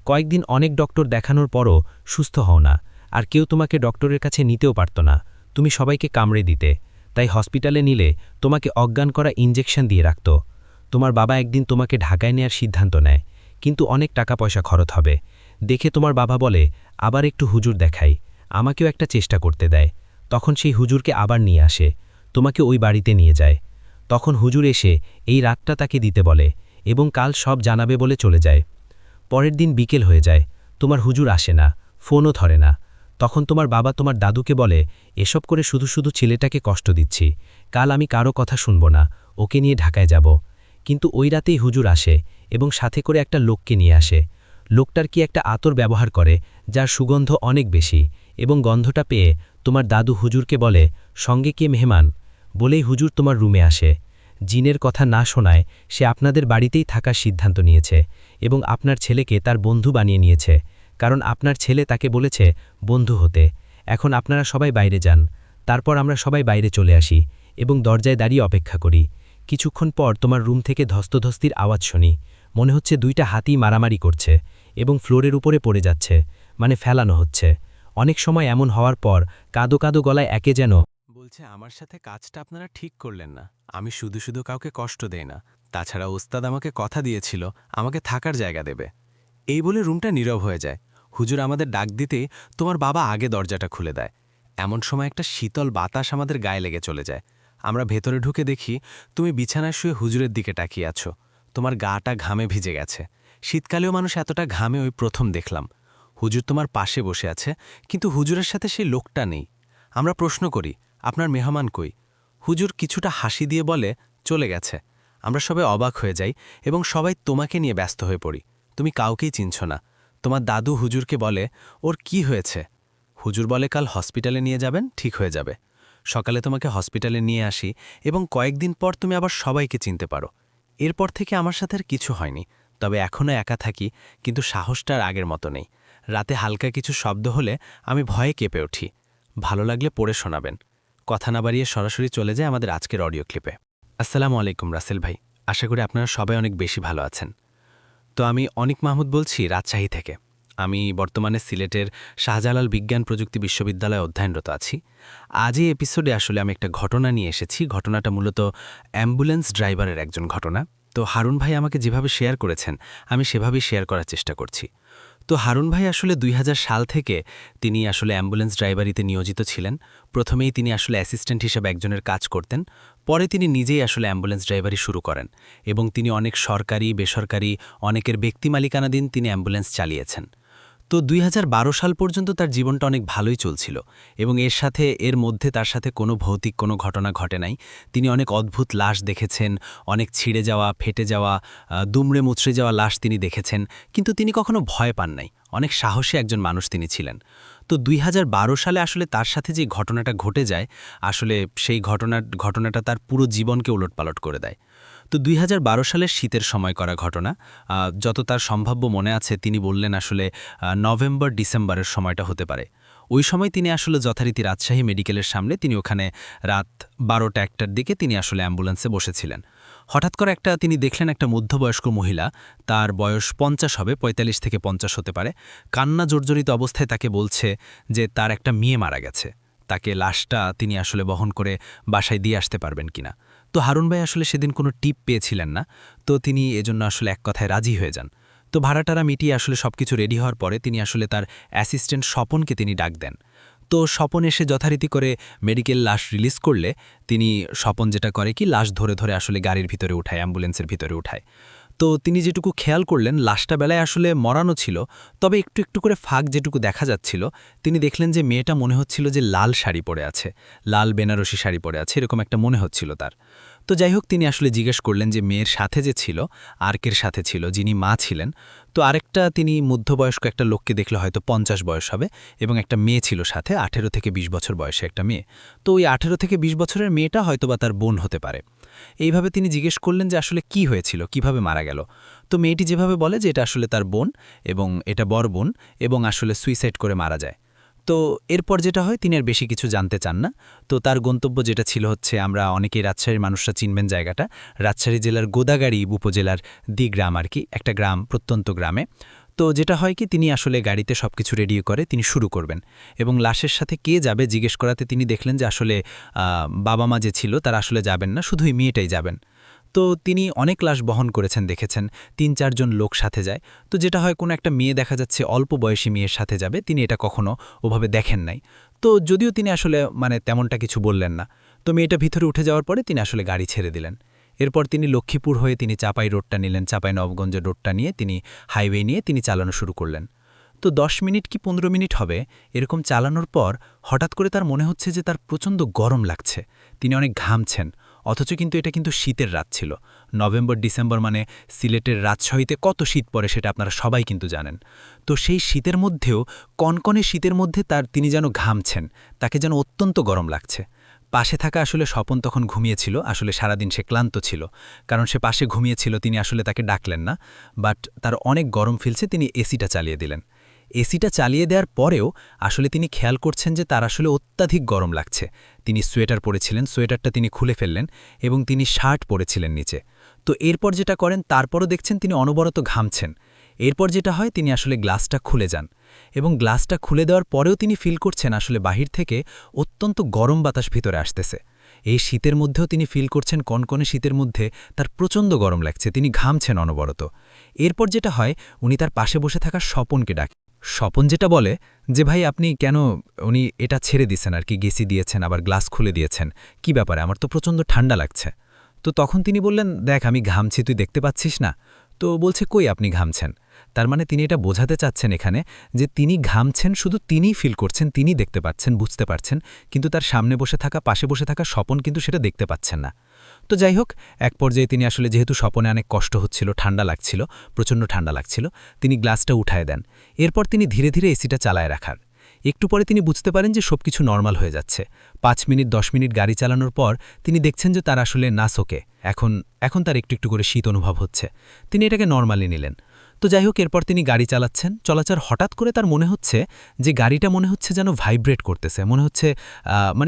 কয়েকদিন অনেক ডক্টর দেখানোর পরও সুস্থ হও না, আর কেউ তোমাকে ডক্টরের কাছে নিতেও পারত না, তুমি সবাইকে কামড়ে দিতে। তাই হসপিটালে নিলে তোমাকে অজ্ঞান করা ইনজেকশন দিয়ে রাখত। তোমার বাবা একদিন তোমাকে ঢাকায় নেয়ার সিদ্ধান্ত নেয়, কিন্তু অনেক টাকা পয়সা খরচ হবে দেখে তোমার বাবা বলে, আবার একটু হুজুর দেখাই। আমাকেও একটা চেষ্টা করতে দেয়। তখন সেই হুজুরকে আবার নিয়ে আসে, তোমাকে ওই বাড়িতে নিয়ে যায়। তখন হুজুর এসে এই রাতটা তাকে দিতে বলে এবং কাল সব জানাবে বলে চলে যায়। পরের দিন বিকেল হয়ে যায়, তোমার হুজুর আসে না, ফোনও ধরে না। তখন তোমার বাবা তোমার দাদুকে বলে, এসব করে শুধু শুধু ছেলেটাকে কষ্ট দিচ্ছি, কাল আমি কারো কথা শুনব না, ওকে নিয়ে ঢাকায় যাব। কিন্তু ওই রাতেই হুজুর আসে এবং সাথে করে একটা লোককে নিয়ে আসে। লোকটার কি একটা আতর ব্যবহার করে, যার সুগন্ধ অনেক বেশি, এবং গন্ধটা পেয়ে তোমার দাদু হুজুরকে বলে, সঙ্গে কে মেহমান? বলেই হুজুর তোমার রুমে আসে। জিনের কথা না শোনায় সে আপনাদের বাড়িতেই থাকার সিদ্ধান্ত নিয়েছে এবং আপনার ছেলেকে তার বন্ধু বানিয়ে নিয়েছে, কারণ আপনার ছেলে তাকে বলেছে বন্ধু হতে। এখন আপনারা সবাই বাইরে যান। তারপর আমরা সবাই বাইরে চলে আসি এবং দরজায় দাঁড়িয়ে অপেক্ষা করি। কিছুক্ষণ পর তোমার রুম থেকে ধস্তধস্তির আওয়াজ শুনি, মনে হচ্ছে 2টা হাতি মারামারি করছে এবং ফ্লোরের উপরে পড়ে যাচ্ছে, মানে ফেলানো হচ্ছে। অনেক সময় এমন হওয়ার পর কাদো কাদো গলায় একে যেন বলছে, আমার সাথে কাজটা আপনারা ঠিক করলেন না, আমি শুধু শুধু কাউকে কষ্ট দেই না, তাছাড়া ওস্তাদ আমাকে কথা দিয়েছিল আমাকে থাকার জায়গা দেবে। এই বলে রুমটা নীরব হয়ে যায়। হুজুর আমাদের ডাক দিতেই তোমার বাবা আগে দরজাটা খুলে দেয়। এমন সময় একটা শীতল বাতাস আমাদের গায়ে লেগে চলে যায়। আমরা ভেতরে ঢুকে দেখি তুমি বিছানায় শুয়ে হুজুরের দিকে তাকিয়ে আছো, তোমার গাটা ঘামে ভিজে গেছে। শীতকালেও মানুষ এতটা ঘামে ওই প্রথম দেখলাম। হুজুর তোমার পাশে বসে আছে, কিন্তু হুজুরের সাথে সেই লোকটা নেই। আমরা প্রশ্ন করি, আপনার মেহমান কই? হুজুর কিছুটা হাসি দিয়ে বলে, চলে গেছে। আমরা সবাই অবাক হয়ে যাই এবং সবাই তোমাকে নিয়ে ব্যস্ত হয়ে পড়ি। তুমি কাউকেই চিনছ না। তোমার দাদু হুজুরকে বলে, ওর কি হয়েছে? হুজুর বলে, কাল হসপিটালে নিয়ে যাবেন, ঠিক হয়ে যাবে। সকালে তোমাকে হসপিটালে নিয়ে আসি এবং কয়েকদিন পর তুমি আবার সবাইকে চিনতে পারো। এরপর থেকে আমার সাথে আর কিছু হয়নি, তবে এখনও একা থাকি, কিন্তু সাহসটা আর আগের মতো নেই। রাতে হালকা কিছু শব্দ হলে আমি ভয়ে কেঁপে উঠি। ভালো লাগলে পড়ে শোনাবেন। কথা না বাড়িয়ে সরাসরি চলে যায় আমাদের আজকের অডিও ক্লিপে। আসসালামু আলাইকুম রাসেল ভাই, আশা করি আপনারা সবাই অনেক বেশি ভালো আছেন। তো আমি অনিক মাহমুদ বলছি রাজশাহী থেকে। আমি বর্তমানে সিলেটের শাহজালাল বিজ্ঞান প্রযুক্তি বিশ্ববিদ্যালয়ে অধ্যয়নরত আছি। আজ এই এপিসোডে আসলে আমি একটা ঘটনা নিয়ে এসেছি। ঘটনাটা মূলত অ্যাম্বুলেন্স ড্রাইভারের একজন ঘটনা। তো হারুন ভাই আমাকে যেভাবে শেয়ার করেছেন, আমি সেভাবেই শেয়ার করার চেষ্টা করছি। তো হারুন ভাই আসলে ২০০০ সাল থেকে তিনি আসলে অ্যাম্বুলেন্স ড্রাইভারিতে নিয়োজিত ছিলেন। প্রথমেই তিনি আসলে অ্যাসিস্ট্যান্ট হিসেবে একজনের কাজ করতেন। পরে তিনি নিজেই আসলে অ্যাম্বুলেন্স ড্রাইভারি শুরু করেন এবং তিনি অনেক সরকারি, বেসরকারি, অনেকের ব্যক্তি মালিকানাধীন তিনি অ্যাম্বুলেন্স চালিয়েছেন। তো ২০১২ সাল পর্যন্ত তার জীবনটা অনেক ভালোই চলছিল এবং এর মধ্যে তার সাথে কোনো ভৌতিক কোনো ঘটনা ঘটে নাই। তিনি অনেক অদ্ভুত লাশ দেখেছেন, অনেক ছিঁড়ে যাওয়া, ফেটে যাওয়া, দুমড়ে মুচড়ে যাওয়া লাশ তিনি দেখেছেন, কিন্তু তিনি কখনো ভয় পান নাই। অনেক সাহসী একজন মানুষ তিনি ছিলেন। তো ২০১২ সালে আসলে তার সাথে যে ঘটনাটা ঘটে যায়, আসলে সেই ঘটনাটা তার পুরো জীবনকে ওলটপালট করে দেয়। তো ২০১২ সালের শীতের সময় করা ঘটনা, যত তার সম্ভাব্য মনে আছে তিনি বললেন আসলে নভেম্বর ডিসেম্বরের সময়টা হতে পারে। ওই সময় তিনি আসলে যথারীতি রাজশাহী মেডিকেলের সামনে তিনি ওখানে রাত ১২টা-১টার দিকে তিনি আসলে অ্যাম্বুলেন্সে বসেছিলেন। হঠাৎ করে তিনি দেখলেন একটা মধ্যবয়স্ক মহিলা, তার বয়স ৫০ হবে, ৪৫ থেকে ৫০ হতে পারে, কান্না জর্জরিত অবস্থায় তাকে বলছে যে তার একটা মেয়ে মারা গেছে, তাকে লাশটা তিনি আসলে বহন করে বাসায় দিয়ে আসতে পারবেন কিনা। তো হারুন ভাই আসলে সেদিন কোনো টিপ পেয়েছিলেন না, তো তিনি এজন্য আসলে এক কথায় রাজি হয়ে যান। তো ভাড়াটারা মিটিয়ে আসলে সবকিছু রেডি হওয়ার পরে তিনি আসলে তার অ্যাসিস্ট্যান্ট স্বপনকে তিনি ডাক দেন। তো স্বপন এসে যথারীতি করে মেডিকেল লাশ রিলিজ করলে স্বপন যেটা করে কি লাশ ধরে ধরে আসলে গাড়ির ভিতরে উঠায়, অ্যাম্বুলেন্সের ভিতরে উঠায়। তো তিনি যেটুকু খেয়াল করলেন লাশটা বেলায় আসলে মরানো ছিল, তবে একটু একটু করে ফাঁক যেটুকু দেখা যাচ্ছিল, তিনি দেখলেন যে মেয়েটা মনে হচ্ছিল যে লাল শাড়ি পরে আছে, লাল বেনারসি শাড়ি পরে আছে, এরকম একটা মনে হচ্ছিল তার। তো যাই হোক, তিনি আসলে জিজ্ঞেস করলেন যে মেয়ের সাথে যে ছিল, আর্কের সাথে ছিল, যিনি মা ছিলেন। তো আরেকটা তিনি মধ্যবয়স্ক একটা লোককে দেখলে হয়তো ৫০ বয়স হবে, এবং একটা মেয়ে ছিল সাথে ১৮ থেকে ২০ বছর বয়সে একটা মেয়ে। তো ওই ১৮ থেকে ২০ বছরের মেয়েটা হয়তোবা তার বোন হতে পারে। এইভাবে তিনি জিজ্ঞেস করলেন যে আসলে কি হয়েছিল, কিভাবে মারা গেল। তো মেয়েটি যেভাবে বলে যে এটা আসলে তার বোন এবং এটা বড় বোন, এবং আসলে সুইসাইড করে মারা যায়। তো এরপর যেটা হয়, তিনি আর বেশি কিছু জানতে চান না। তো তার গন্তব্য যেটা ছিল হচ্ছে, আমরা অনেকেই রাজশাহীর মানুষরা চিনবেন জায়গাটা, রাজশাহী জেলার গোদাগাড়ি উপজেলার গ্রাম আর কি, একটা গ্রাম, প্রত্যন্ত গ্রামে। তো যেটা হয় কি, তিনি আসলে গাড়িতে সবকিছু রেডি করে তিনি শুরু করবেন, এবং লাশের সাথে কে যাবে জিজ্ঞেস করাতে তিনি দেখলেন যে আসলে বাবা মা যে ছিল তারা আসলে যাবেন না, শুধুই মেয়েটাই যাবেন। তো তিনি অনেক লাশ বহন করেছেন, দেখেছেন ৩-৪ জন লোক সাথে যায়। তো যেটা হয়, কোনো একটা মেয়ে দেখা যাচ্ছে অল্প বয়সী মেয়ের সাথে যাবে, তিনি এটা কখনো ওভাবে দেখেন নাই। তো যদিও তিনি আসলে তেমনটা কিছু বললেন না। তো মেয়েটা ভিতরে উঠে যাওয়ার পরে তিনি আসলে গাড়ি ছেড়ে দিলেন। এরপর তিনি লক্ষ্মীপুর হয়ে তিনি চাপাই রোডটা নিলেন, চাপাই নবগঞ্জের রোডটা নিয়ে তিনি হাইওয়ে নিয়ে তিনি চালানো শুরু করলেন। তো ১০ মিনিট কি ১৫ মিনিট হবে এরকম চালানোর পর হঠাৎ করে তার মনে হচ্ছে যে তার প্রচণ্ড গরম লাগছে, তিনি অনেক ঘামছেন। অথচ কিন্তু এটা কিন্তু শীতের রাত ছিল, নভেম্বর ডিসেম্বর, সিলেটের রাজশাহীতে কত শীত পড়ে সেটা আপনারা সবাই কিন্তু জানেন। তো সেই শীতের মধ্যেও, কনকনে শীতের মধ্যে তিনি যেন ঘামছেন, তাকে যেন অত্যন্ত গরম লাগছে। পাশে থাকা আসলে স্বপন তখন ঘুমিয়েছিল, আসলে সারাদিন সে ক্লান্ত ছিল, কারণ সে পাশে ঘুমিয়েছিল, তিনি আসলে তাকে ডাকলেন না। বাট তার অনেক গরম ফিলছে, তিনি এসিটা চালিয়ে দিলেন। এসিটা চালিয়ে দেওয়ার পরেও আসলে তিনি খেয়াল করছেন যে তার আসলে অত্যাধিক গরম লাগছে। তিনি সোয়েটার পরেছিলেন, সোয়েটারটা তিনি খুলে ফেললেন এবং তিনি শার্ট পরেছিলেন নিচে। তো এরপর যেটা করেন, তারপরও দেখছেন তিনি অনবরত ঘামছেন। এরপর যেটা হয়, তিনি আসলে গ্লাসটা খুলে যান, এবং গ্লাসটা খুলে দেওয়ার পরেও তিনি ফিল করছেন আসলে বাহির থেকে অত্যন্ত গরম বাতাস ভিতরে আসতেছে। এই শীতের মধ্যেও তিনি ফিল করছেন, কনকনে শীতের মধ্যে তার প্রচণ্ড গরম লাগছে, তিনি ঘামছেন অনবরত। এরপর যেটা হয়, উনি তার পাশে বসে থাকা স্বপনকে ডাকেন। স্বপন যেটা বলে যে ভাই আপনি কেন উনি এটা ছেড়ে দিয়েছেন আর কি, গেসি দিয়েছেন, আবার গ্লাস খুলে দিয়েছেন, কি ব্যাপারে, আমার তো প্রচণ্ড ঠান্ডা লাগছে। তো তখন তিনি বললেন, দেখ আমি ঘামছি, তুই দেখতে পাচ্ছিস না? তো বলছে, কই আপনি ঘামছেন? তার তিনি এটা বোঝাতে চাচ্ছেন এখানে যে তিনি ঘামছেন, শুধু তিনিই ফিল করছেন, তিনি দেখতে পাচ্ছেন, বুঝতে পারছেন, কিন্তু তার সামনে বসে থাকা, পাশে বসে থাকা স্বপন কিন্তু সেটা দেখতে পাচ্ছেন না। তো যাই হোক, এক পর্যায়ে তিনি আসলে, যেহেতু স্বপনে অনেক কষ্ট হচ্ছিল, ঠান্ডা লাগছিল, প্রচণ্ড ঠান্ডা লাগছিল, তিনি গ্লাসটা উঠায় দেন। এরপর তিনি ধীরে ধীরে এসিটা চালায় রাখার। একটু পরে তিনি বুঝতে পারেন যে সবকিছু নরমাল হয়ে যাচ্ছে। ৫ মিনিট ১০ মিনিট গাড়ি চালানোর পর তিনি দেখছেন যে তার আসলে নাসোকে এখন তার একটু একটু করে শীত অনুভব হচ্ছে। তিনি এটাকে নরমালি নিলেন। তো যাই হোক, এরপর তিনি গাড়ি চালাচ্ছেন, চলাচল হঠাৎ করে তার মনে হচ্ছে যে গাড়িটা মনে হচ্ছে যেন ভাইব্রেট করতেছে, মনে হচ্ছে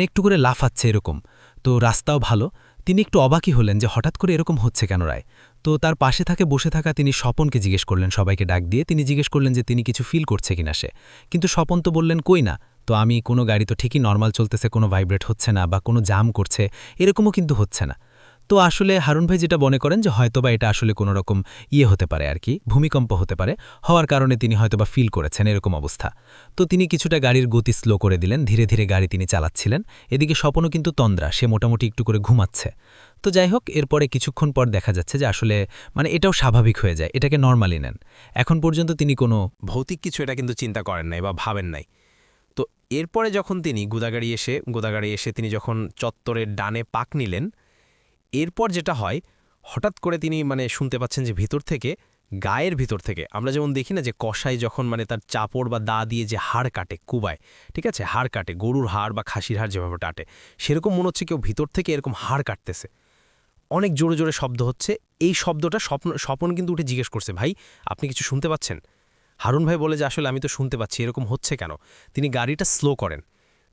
একটু করে লাফাচ্ছে এরকম। তো রাস্তাও ভালো, তিনি একটু অবাকই হলেন যে হঠাৎ করে এরকম হচ্ছে কেন রায়। তো তার পাশে বসে থাকা তিনি স্বপনকে জিজ্ঞেস করলেন, সবাইকে ডাক দিয়ে তিনি জিজ্ঞেস করলেন যে তিনি কিছু ফিল করছে কিনা সে। কিন্তু স্বপন তো বললেন কই না, তো আমি কোনো গাড়ি তো ঠিকই নর্মাল চলতেছে, কোনো ভাইব্রেট হচ্ছে না বা কোনো জাম করছে, এরকমও কিন্তু হচ্ছে না। তো আসলে হারুন ভাই যেটা মনে করেন যে হয়তোবা এটা আসলে কোনো রকম হতে পারে আর কি, ভূমিকম্প হতে পারে, হওয়ার কারণে তিনি হয়তোবা ফিল করেছেন এরকম অবস্থা। তো তিনি কিছুটা গাড়ির গতি স্লো করে দিলেন, ধীরে ধীরে গাড়ি তিনি চালাচ্ছিলেন। এদিকে স্বপনও কিন্তু তন্দ্রা, সে মোটামুটি একটু করে ঘুমাচ্ছে। তো যাই হোক, এরপরে কিছুক্ষণ পর দেখা যাচ্ছে যে আসলে এটাও স্বাভাবিক হয়ে যায়, এটাকে নর্মালি নেন। এখন পর্যন্ত তিনি কোনো ভৌতিক কিছু এটা কিন্তু চিন্তা করেন নাই বা ভাবেন নাই। তো এরপরে যখন তিনি গোদাগাড়ি এসে তিনি যখন চত্বরের ডানে পাক নিলেন, এরপর যেটা হয়, হঠাৎ করে তিনি শুনতে পাচ্ছেন যে গায়ের ভিতর থেকে আমরা যেমন দেখি না যে কষাই যখন তার চাপড় বা দা দিয়ে যে হাড় কাটে কুবায়, ঠিক আছে, হাড় কাটে, গরুর হাড় বা খাসির হাড় যেভাবে কাটে, সেরকম মনে হচ্ছে কেউ ভিতর থেকে এরকম হাড় কাটতেছে। অনেক জোরে জোরে শব্দ হচ্ছে। এই শব্দটা স্বপন কিন্তু উঠে জিজ্ঞেস করছে, ভাই আপনি কিছু শুনতে পাচ্ছেন? হারুন ভাই বলে যে আসলে আমি তো শুনতে পাচ্ছি, এরকম হচ্ছে কেন? তিনি গাড়িটা স্লো করেন,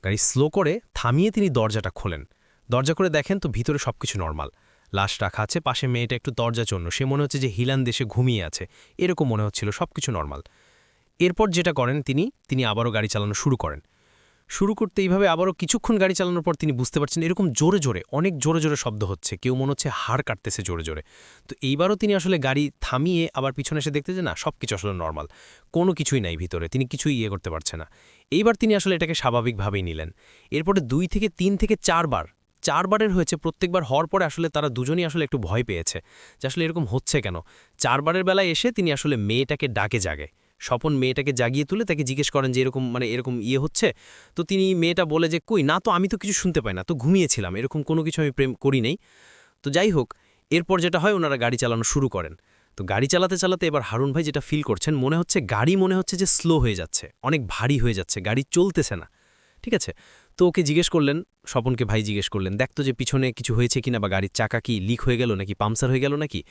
গাড়ি স্লো করে থামিয়ে তিনি দরজাটা খোলেন। দরজা করে দেখেন তো ভিতরে সবকিছু নর্মাল, লাশ রাখা আছে, পাশে মেয়েটা একটু দরজা চন্ন, সে মনে হচ্ছে যে হিলান দেশে ঘুমিয়ে আছে, এরকম মনে হচ্ছিল, সবকিছু নর্মাল। এরপর যেটা করেন তিনি আবারও গাড়ি চালানো শুরু করতে এইভাবে আবারও কিছুক্ষণ গাড়ি চালানোর পর তিনি বুঝতে পারছেন এরকম জোরে জোরে, অনেক জোরে জোরে শব্দ হচ্ছে, কেউ মনে হচ্ছে হাড় কাটতেছে জোরে জোরে। তো এইবারও তিনি আসলে গাড়ি থামিয়ে আবার পিছনে এসে দেখতে যে না, সব কিছু আসলে নর্মাল, কোনো কিছুই নাই ভিতরে, তিনি কিছুই করতে পারছে না। এইবার তিনি আসলে এটাকে স্বাভাবিকভাবেই নিলেন। এরপরে 2 থেকে 3 থেকে 4বারের হয়েছে। প্রত্যেকবার হওয়ার পরে আসলে তারা দুজনই আসলে একটু ভয় পেয়েছে যে আসলে এরকম হচ্ছে কেন। 4বারের বেলায় এসে তিনি আসলে মেয়েটাকে ডাকে জাগায়। স্বপন মেয়েটাকে জাগিয়ে তুলে তাকে জিজ্ঞেস করেন যে এরকম এরকম হচ্ছে। তো তিনি মেয়েটা বলে যে কই না, তো আমি তো কিছু শুনতে পাই না, তো ঘুমিয়েছিলাম, এরকম কোনো কিছু আমি প্রেম করি নাই। তো যাই হোক, এরপর যেটা হয়, ওনারা গাড়ি চালানো শুরু করেন। তো গাড়ি চালাতে চালাতে এবার হারুন ভাই যেটা ফিল করছেন, মনে হচ্ছে যে স্লো হয়ে যাচ্ছে, অনেক ভারী হয়ে যাচ্ছে, গাড়ি চলতেছে না, ঠিক আছে। তো ওকে জিজ্ঞেস করলেন, স্বপনকে ভাই জিজ্ঞেস করলেন, দেখতো যে পিছনে কিছু হয়েছে কিনা, বা গাড়ির চাকা কি লিক হয়ে গেল নাকি, পামচার হয়ে গেল নাকি।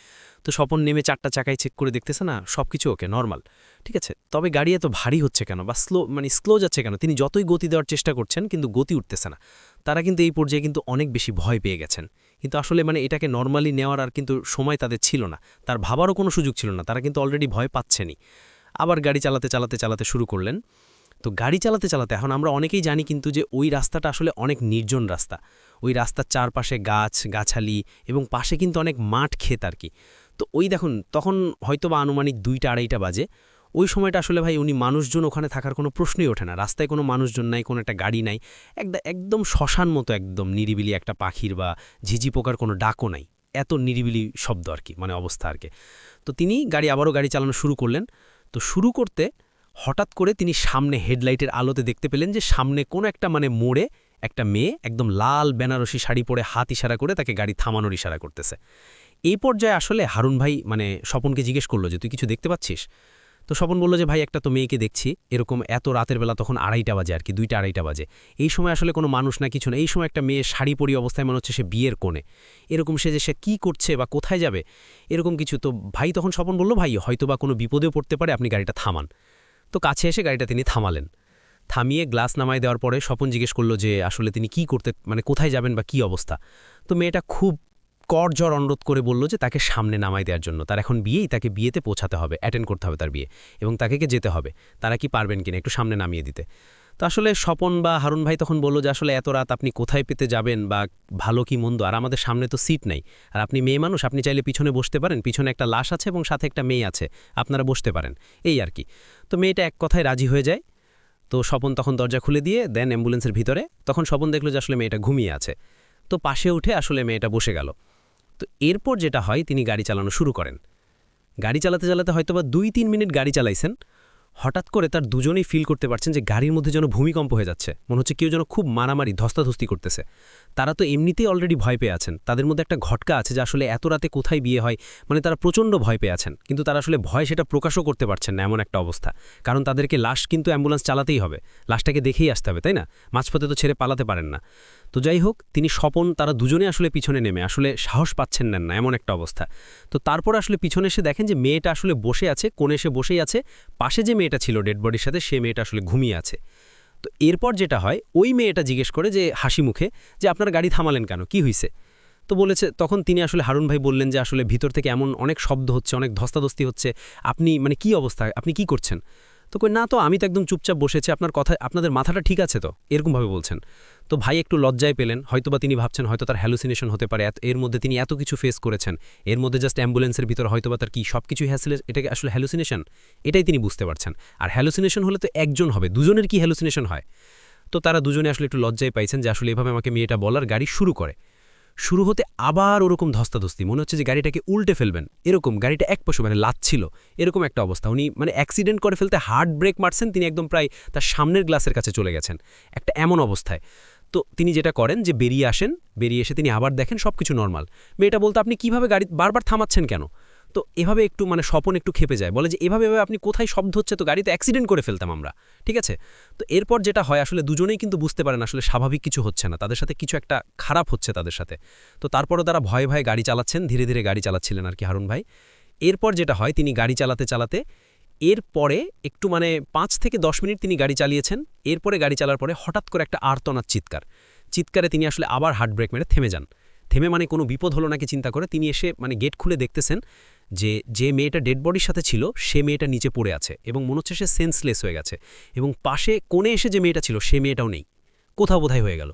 তো স্বপন নেমে 4টা চাকায় চেক করে দেখতেছে না, সব কিছু ওকে নর্মাল, ঠিক আছে। তবে গাড়ি এত ভারী হচ্ছে কেন বা স্লো যাচ্ছে কেন, তিনি যতই গতি দেওয়ার চেষ্টা করছেন কিন্তু গতি উঠতেছে না। তারা কিন্তু এই পর্যায়ে কিন্তু অনেক বেশি ভয় পেয়ে গেছেন, কিন্তু আসলে এটাকে নর্মালি নেওয়ার আর কিন্তু সময় তাদের ছিল না, তার ভাবারও কোনো সুযোগ ছিল না, তারা কিন্তু অলরেডি ভয় পাচ্ছেনই। আবার গাড়ি চালাতে শুরু করলেন। তো গাড়ি চালাতে এখন আমরা অনেকেই জানি কিন্তু যে ওই রাস্তাটা আসলে অনেক নির্জন রাস্তা, ওই রাস্তার চারপাশে গাছালি এবং পাশে কিন্তু অনেক মাঠ ক্ষেত আর কি। তো ওই দেখুন, তখন হয়তোবা আনুমানিক 2টা-2:30 বাজে। ওই সময়টা আসলে ভাই উনি মানুষজন ওখানে থাকার কোনো প্রশ্নই ওঠে না, রাস্তায় কোনো মানুষজন নাই, কোনো একটা গাড়ি নাই, একদম শ্মশান মতো, একদম নিরিবিলি, একটা পাখির বা ঝিঝি পোকার কোনো ডাকও নাই, এত নিরিবিলি শব্দ আর কি, অবস্থা আর কি। তো তিনি আবারও গাড়ি চালানো শুরু করলেন। তো শুরু করতে হঠাৎ করে তিনি সামনে হেডলাইটের আলোতে দেখতে পেলেন যে সামনে কোনো একটা মোড়ে একটা মেয়ে একদম লাল বেনারসি শাড়ি পরে হাত ইশারা করে তাকে গাড়ি থামানোর ইশারা করতেছে। এই পর্যায়ে আসলে হারুন ভাই স্বপনকে জিজ্ঞেস করলো যে তুই কিছু দেখতে পাচ্ছিস? তো স্বপন বলল যে ভাই একটা তো মেয়েকে দেখছি, এরকম এত রাতের বেলা, তখন 2:30 বাজে আর কি, 2টা-2:30 বাজে। এই সময় আসলে কোনো মানুষ না, কিছু না, এই সময় একটা মেয়ে শাড়ি পরি অবস্থায় মনে হচ্ছে সে বিয়ের কোণে, এরকম সে যে সে কী করছে বা কোথায় যাবে এরকম কিছু। তো ভাই তখন স্বপন বলল, ভাই হয়তো বা কোনো বিপদেও পড়তে পারে, আপনি গাড়িটা থামান। তো কাছে এসে গাড়িটা তিনি থামালেন। থামিয়ে গ্লাস নামায় দেওয়ার পরে স্বপন জিজ্ঞেস করলো যে আসলে তিনি কি করতে, কোথায় যাবেন বা কি অবস্থা। তো মেয়েটা খুব করজোর অনুরোধ করে বলল যে তাকে সামনে নামাই দেওয়ার জন্য, তার এখন বিয়েই, তাকে বিয়েতে পৌঁছাতে হবে, অ্যাটেন্ড করতে হবে তার বিয়ে, এবং তাকে যেতে হবে, তারা কি পারবেন কিনা একটু সামনে নামিয়ে দিতে। তো আসলে স্বপন বা হারুন ভাই তখন বলল যে আসলে এত রাত আপনি কোথায় পেতে যাবেন বা ভালো কি মন্দ, আর আমাদের সামনে তো সিট নাই, আর আপনি মেয়ে মানুষ, আপনি চাইলে পিছনে বসতে পারেন, পিছনে একটা লাশ আছে এবং সাথে একটা মেয়ে আছে, আপনারা বসতে পারেন, এই আর কি। তো মেয়েটা এক কথায় রাজি হয়ে যায়। তো স্বপন তখন দরজা খুলে দিয়ে দেন অ্যাম্বুলেন্সের ভিতরে। তখন স্বপন দেখল যে আসলে মেয়েটা ঘুমিয়ে আছে। তো পাশে উঠে আসলে মেয়েটা বসে গেল। তো এরপর যেটা হয়, তিনি গাড়ি চালানো শুরু করেন। গাড়ি চালাতে হয়তোবা 2-3 মিনিট গাড়ি চালাইছেন। হঠাৎ করে তার দুজনেই ফিল করতে পারছেন যে গাড়ির মধ্যে যেন ভূমিকম্প হয়ে যাচ্ছে, মনে হচ্ছে কেউ যেন খুব মারামারি ধস্তাধস্তি করতেছে। তারা তো এমনিতেই অলরেডি ভয় পেয়ে আছেন, তাদের মধ্যে একটা ঘটকা আছে যে আসলে এত রাতে কোথায় বিয়ে হয়, তারা প্রচণ্ড ভয় পেয়ে আছেন, কিন্তু তারা আসলে ভয় সেটা প্রকাশও করতে পারছেন না, এমন একটা অবস্থা। কারণ তাদেরকে লাশ কিন্তু অ্যাম্বুলেন্স চালাতেই হবে, লাশটাকে দেখেই আসতে হবে, তাই না, মাঝপথে তো ছেড়ে পালাতে পারেন না। তো যাই হোক, তিনি স্বপন তারা দুজনে আসলে পিছনে নেমে আসলে সাহস পাচ্ছেন না, এমন একটা অবস্থা। তো তারপর আসলে পিছনে এসে দেখেন যে মেয়েটা আসলে বসে আছে, কোণে এসে বসেই আছে, পাশে যে মেয়েটা ছিল ডেড বডির সাথে, সে মেয়েটা আসলে ঘুমিয়ে আছে। তো এরপর যেটা হয়, ওই মেয়েটা জিজ্ঞেস করে যে হাসি মুখে যে আপনার গাড়ি থামালেন কেন, কি হইছে? তো বলেছে, তখন তিনি আসলে হারুন ভাই বললেন যে আসলে ভিতর থেকে এমন অনেক শব্দ হচ্ছে, অনেক ধস্তাধস্তি হচ্ছে, আপনি মানে কি অবস্থা, আপনি কি করছেন? তো কই না, তো আমি তো একদম চুপচাপ বসেছি, আপনার কথা, আপনাদের মাথাটা ঠিক আছে তো, এরকমভাবে বলছেন। তো ভাই একটু লজ্জায় পেলেন, হয়তোবা তিনি ভাবছেন হয়তো তার হ্যালুসিনেশন হতে পারে, এর মধ্যে তিনি এত কিছু ফেস করেছেন, এর মধ্যে জাস্ট অ্যাম্বুলেন্সের ভিতর হয়তোবা তার কি সব কিছুই এটাকে আসলে হ্যালুসিনেশন, এটাই তিনি বুঝতে পারছেন। আর হ্যালুসিনেশন হলে তো একজন হবে, দুজনের কি হ্যালুসিনেশন হয়? তো তারা দুজনে আসলে একটু লজ্জায় পাইছেন যে আসলে এভাবে আমাকে মেয়েটা বলার। গাড়ি শুরু করে, শুরু হতে আবার ওরকম ধস্তাধস্তি, মনে হচ্ছে যে গাড়িটাকে উল্টে ফেলবেন, এরকম গাড়িটা এক পাশে মানে লাচ্ছিল, এরকম একটা অবস্থা। উনি মানে অ্যাক্সিডেন্ট করে ফেলতে হার্ড ব্রেক মারছেন, তিনি একদম প্রায় তার সামনের গ্লাসের কাছে চলে গেছেন, একটা এমন অবস্থায়। তো তিনি যেটা করেন যে বেরিয়ে আসেন, বেরিয়ে এসে তিনি আবার দেখেন সব কিছু নর্মাল। মেয়েটা বলতে, আপনি কিভাবে গাড়ি বারবার থামাচ্ছেন কেন? তো এভাবে একটু মানে স্বপন একটু খেপে যায়, বলে যে এভাবে আপনি কোথায় শব্দ হচ্ছে, তো গাড়িতে অ্যাক্সিডেন্ট করে ফেলতাম আমরা, ঠিক আছে? তো এরপর যেটা হয় আসলে দুজনেই কিন্তু বুঝতে পারেন আসলে স্বাভাবিক কিছু হচ্ছে না, তাদের সাথে কিছু একটা খারাপ হচ্ছে তাদের সাথে। তো তারপরও তারা ভয়ে ভয়ে গাড়ি চালাচ্ছেন, ধীরে ধীরে গাড়ি চালাচ্ছিলেন আর কি হারুন ভাই। এরপর যেটা হয়, তিনি গাড়ি চালাতে চালাতে এরপরে একটু মানে 5 থেকে 10 মিনিট তিনি গাড়ি চালিয়েছেন। এরপরে গাড়ি চালার পরে হঠাৎ করে একটা আর্তনাদ চিৎকারে তিনি আসলে আবার হার্ড ব্রেক মেরে থেমে যান। থেমে মানে কোনো বিপদ হলো নাকি চিন্তা করে তিনি এসে মানে গেট খুলে দেখতেছেন যে মেয়েটা ডেড বডির সাথে ছিল সে মেয়েটা নিচে পড়ে আছে এবং মনে হচ্ছে সে সেন্সলেস হয়ে গেছে, এবং পাশে কোণে এসে যে মেয়েটা ছিল সে মেয়েটাও নেই, কোথাও বোধহয় হয়ে গেল।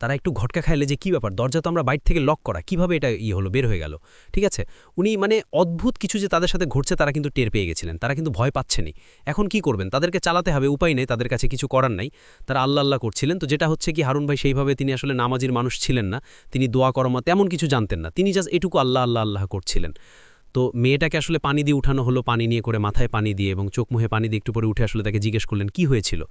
তারা একটু ঘটকা খাইলে যে কী ব্যাপার, দরজা তো আমরা বাইরে থেকে লক করা, কিভাবে এটা হলো, বের হয়ে গেল, ঠিক আছে? উনি মানে অদ্ভুত কিছু যে তাদের সাথে ঘটছে তারা কিন্তু টের পেয়ে গেছিলেন, তারা কিন্তু ভয় পাচ্ছেনই। এখন কি করবেন, তাদেরকে চালাতে হবে, উপায় নেই, তাদের কাছে কিছু করার নাই। তারা আল্লাহ আল্লাহ করছিলেন। তো যেটা হচ্ছে কি, হারুন ভাই সেইভাবে তিনি আসলে নামাজির মানুষ ছিলেন না, তিনি দোয়া করমা তেমন কিছু জানতেন না, তিনি জাস্ট এটুকু আল্লাহ আল্লাহ আল্লাহ করছিলেন। তো মেয়েটাকে আসলে পানি দিয়ে উঠানো হলো, পানি নিয়ে করে মাথায় পানি দিয়ে এবং চোখ মুখে পানি দিয়ে একটু পরে উঠে আসলে তাকে জিজ্ঞেস করলেন কি হয়েছিল।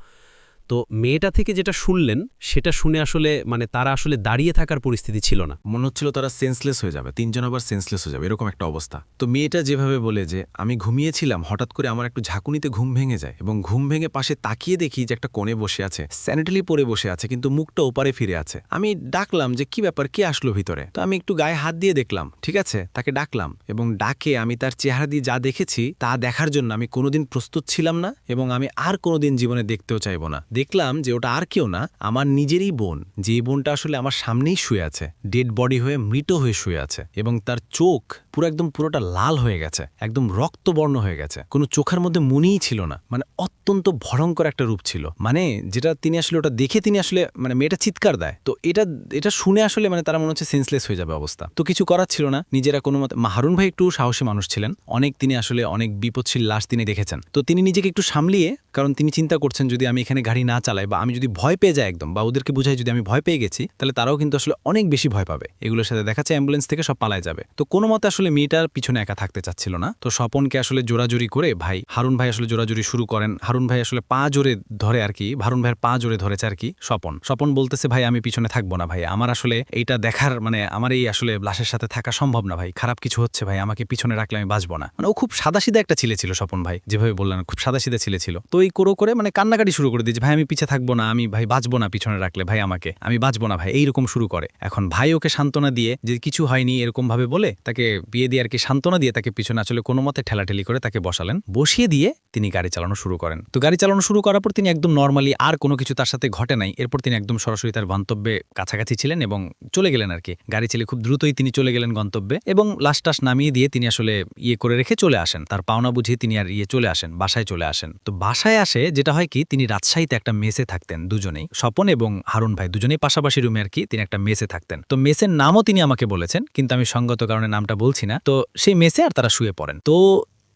তো মেয়েটা থেকে যেটা শুনলেন সেটা শুনে আসলে মানে তারা আসলে দাঁড়িয়ে থাকার পরিস্থিতি ছিল না। মনে হচ্ছিল তারা সেন্সলেস হয়ে যাবে, তিনজন আবার সেন্সলেস হয়ে যাবে, এরকম একটা অবস্থা। তো মেয়েটা যেভাবে বলে যে আমি ঘুমিয়েছিলাম, হঠাৎ করে আমার একটু ঝাঁকুনিতে ঘুম ভেঙে যায় এবং ঘুম ভেঙে পাশে তাকিয়ে দেখি যে একটা কোণে বসে আছে, স্যানিটারি পরে বসে আছে, কিন্তু মুখটা ওপারে ফিরে আছে। আমি ডাকলাম যে কি ব্যাপার, কে আসলো ভিতরে? তো আমি একটু গায়ে হাত দিয়ে দেখলাম, ঠিক আছে, তাকে ডাকলাম এবং ডাকে আমি তার চেহারা দিয়ে যা দেখেছি তা দেখার জন্য আমি কোনোদিন প্রস্তুত ছিলাম না এবং আমি আর কোনোদিন জীবনে দেখতেও চাইব না। দেখলাম যে ওটা আর কেউ না, আমার নিজেরই বোন, যে বোনটা আসলে আমার সামনেই শুয়ে আছে, ডেড বডি হয়ে মৃত হয়ে শুয়ে আছে, এবং তার চোখ পুরোটা লাল হয়ে গেছে, একদম রক্তবর্ণ হয়ে গেছে, কোনো চোখের মধ্যে মুনিই ছিল না, মানে অত্যন্ত ভয়ঙ্কর একটা রূপ ছিল। মানে যেটা তিনি আসলে ওটা দেখে তিনি আসলে মানে মেয়েটা চিৎকার দেয়। তো এটা শুনে আসলে মানে তারা মনে হচ্ছে সেন্সলেস হয়ে যাবে অবস্থা। তো কিছু করার ছিল না, নিজেরা কোনো মতে। হারুন ভাই একটু সাহসী মানুষ ছিলেন, তিনি আসলে অনেক বিপদশীল লাশ তিনি দেখেছেন। তো তিনি নিজেকে একটু সামলিয়ে, কারণ তিনি চিন্তা করছেন যদি আমি এখানে গাড়ি না চালাই বা আমি যদি ভয় পেয়ে যাই একদম, বা ওদেরকে বুঝাই যদি আমি ভয় পেয়ে গেছি, তাহলে তারাও কিন্তু আসলে অনেক বেশি ভয় পাবে, এগুলোর সাথে দেখাচ্ছে অ্যাম্বুলেন্স থেকে সব পালায় যাবে। তো কোনো মতে আসলে মেয়েটার পিছনে একা থাকতে চাচ্ছিল না। তো স্বপনকে আসলে জোরাজুরি করে হারুন ভাই আসলে জোরাজুরি শুরু করেন। হারুন ভাই আসলে পা জোরে ধরে আর কি, হারুন ভাইয়ের পা জোরে ধরেছে আর কি স্বপন বলতেছে ভাই আমি পিছনে থাকবো না ভাই, আমার আসলে এইটা দেখার মানে আমার এই আসলে লাশের সাথে থাকা সম্ভব না ভাই, খারাপ কিছু হচ্ছে ভাই, আমাকে পিছনে রাখলে আমি বাঁচবো না। মানে ও খুব সাদাসিধা একটা ছেলে ছিল স্বপন ভাই, যেভাবে বললেন খুব সাদাসিধা ছেলে ছিল। তো এই করে মানে কান্নাকাটি শুরু করে দিয়েছে, ভাই আমি পিছে থাকবো না, আমি ভাই বাঁচবো না পিছনে রাখলে, ভাই আমাকে, আমি বাঁচবো না ভাই, এইরকম শুরু করে। এখন ভাই ওকে সান্ত্বনা দিয়ে যে কিছু হয়নি এরকম ভাবে বলে তাকে বিয়ে দিয়ে আর কি সান্ত্বনা দিয়ে তাকে পিছনে আসলে কোনো মতে ঠেলাঠেলি করে তাকে বসালেন, বসিয়ে দিয়ে তিনি গাড়ি চালানো শুরু করেন। তো গাড়ি চালানো শুরু করার পর তিনি একদম নর্মালি, আর কোনো কিছু তার সাথে ঘটে নাই। এরপর তিনি একদম সরাসরি তার গন্তব্যে কাছাকাছি ছিলেন এবং চলে গেলেন আর কি, গাড়ি চালিয়ে খুব দ্রুতই তিনি চলে গেলেন গন্তব্যে এবং লাশ টাশ নামিয়ে দিয়ে তিনি আসলে করে রেখে চলে আসেন, তার পাওনা বুঝিয়ে তিনি আর চলে আসেন, বাসায় চলে আসেন। তো বাসায় আসে যেটা হয় কি, তিনি রাজশাহীতে একটা মেসে থাকতেন, দুজনেই স্বপন এবং হারুন ভাই দুজনেই পাশাপাশি রুমে আর কি, তিনি একটা মেসে থাকতেন। তো মেসের নামও তিনি আমাকে বলেছেন, কিন্তু আমি সঙ্গত কারণে নামটা বলছি না। তো সেই মেসে আর তারা শুয়ে পড়েন। তো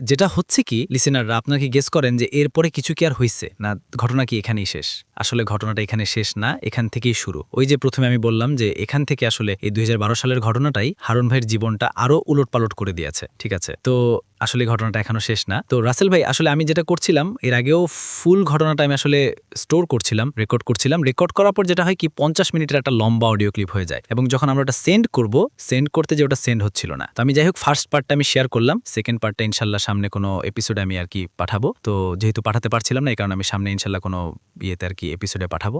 যেটা হচ্ছে কি লিসেনাররা, আপনারা কি গেস করেন যে এরপরে কিছু কি আর হইছে না, ঘটনা কি এখানেই শেষ? আসলে ঘটনাটা এখানে শেষ না, এখান থেকেই শুরু। ওই যে প্রথমে আমি বললাম যে এখান থেকে আসলে এই 2012 সালের ঘটনাটাই হারুন ভাইয়ের জীবনটা আরো উলটপালট করে দিয়েছে, ঠিক আছে? তো আসলে ঘটনাটা এখনো শেষ না। তো রাসেল ভাই আসলে আমি যেটা করছিলাম এর আগেও ফুল ঘটনাটা আমি আসলে স্টোর করছিলাম, রেকর্ড করছিলাম। রেকর্ড করার পর যেটা হয় কি 50 মিনিটের একটা লম্বা অডিও ক্লিপ হয়ে যায়, এবং যখন আমরা ওটা সেন্ড করতে যে ওটা সেন্ড হচ্ছিল না। তো আমি যাই হোক ফার্স্ট পার্টটা আমি শেয়ার করলাম, সেকেন্ড পার্টটা ইনশাল্লাহ সামনে কোনো এপিসোডে আমি আর কি পাঠাবো। তো যেহেতু পাঠাতে পারছিলাম না, এই কারণে আমি সামনে ইনশাল্লাহ কোনো ইয়েতে আর কি এপিসোডে পাঠাবো।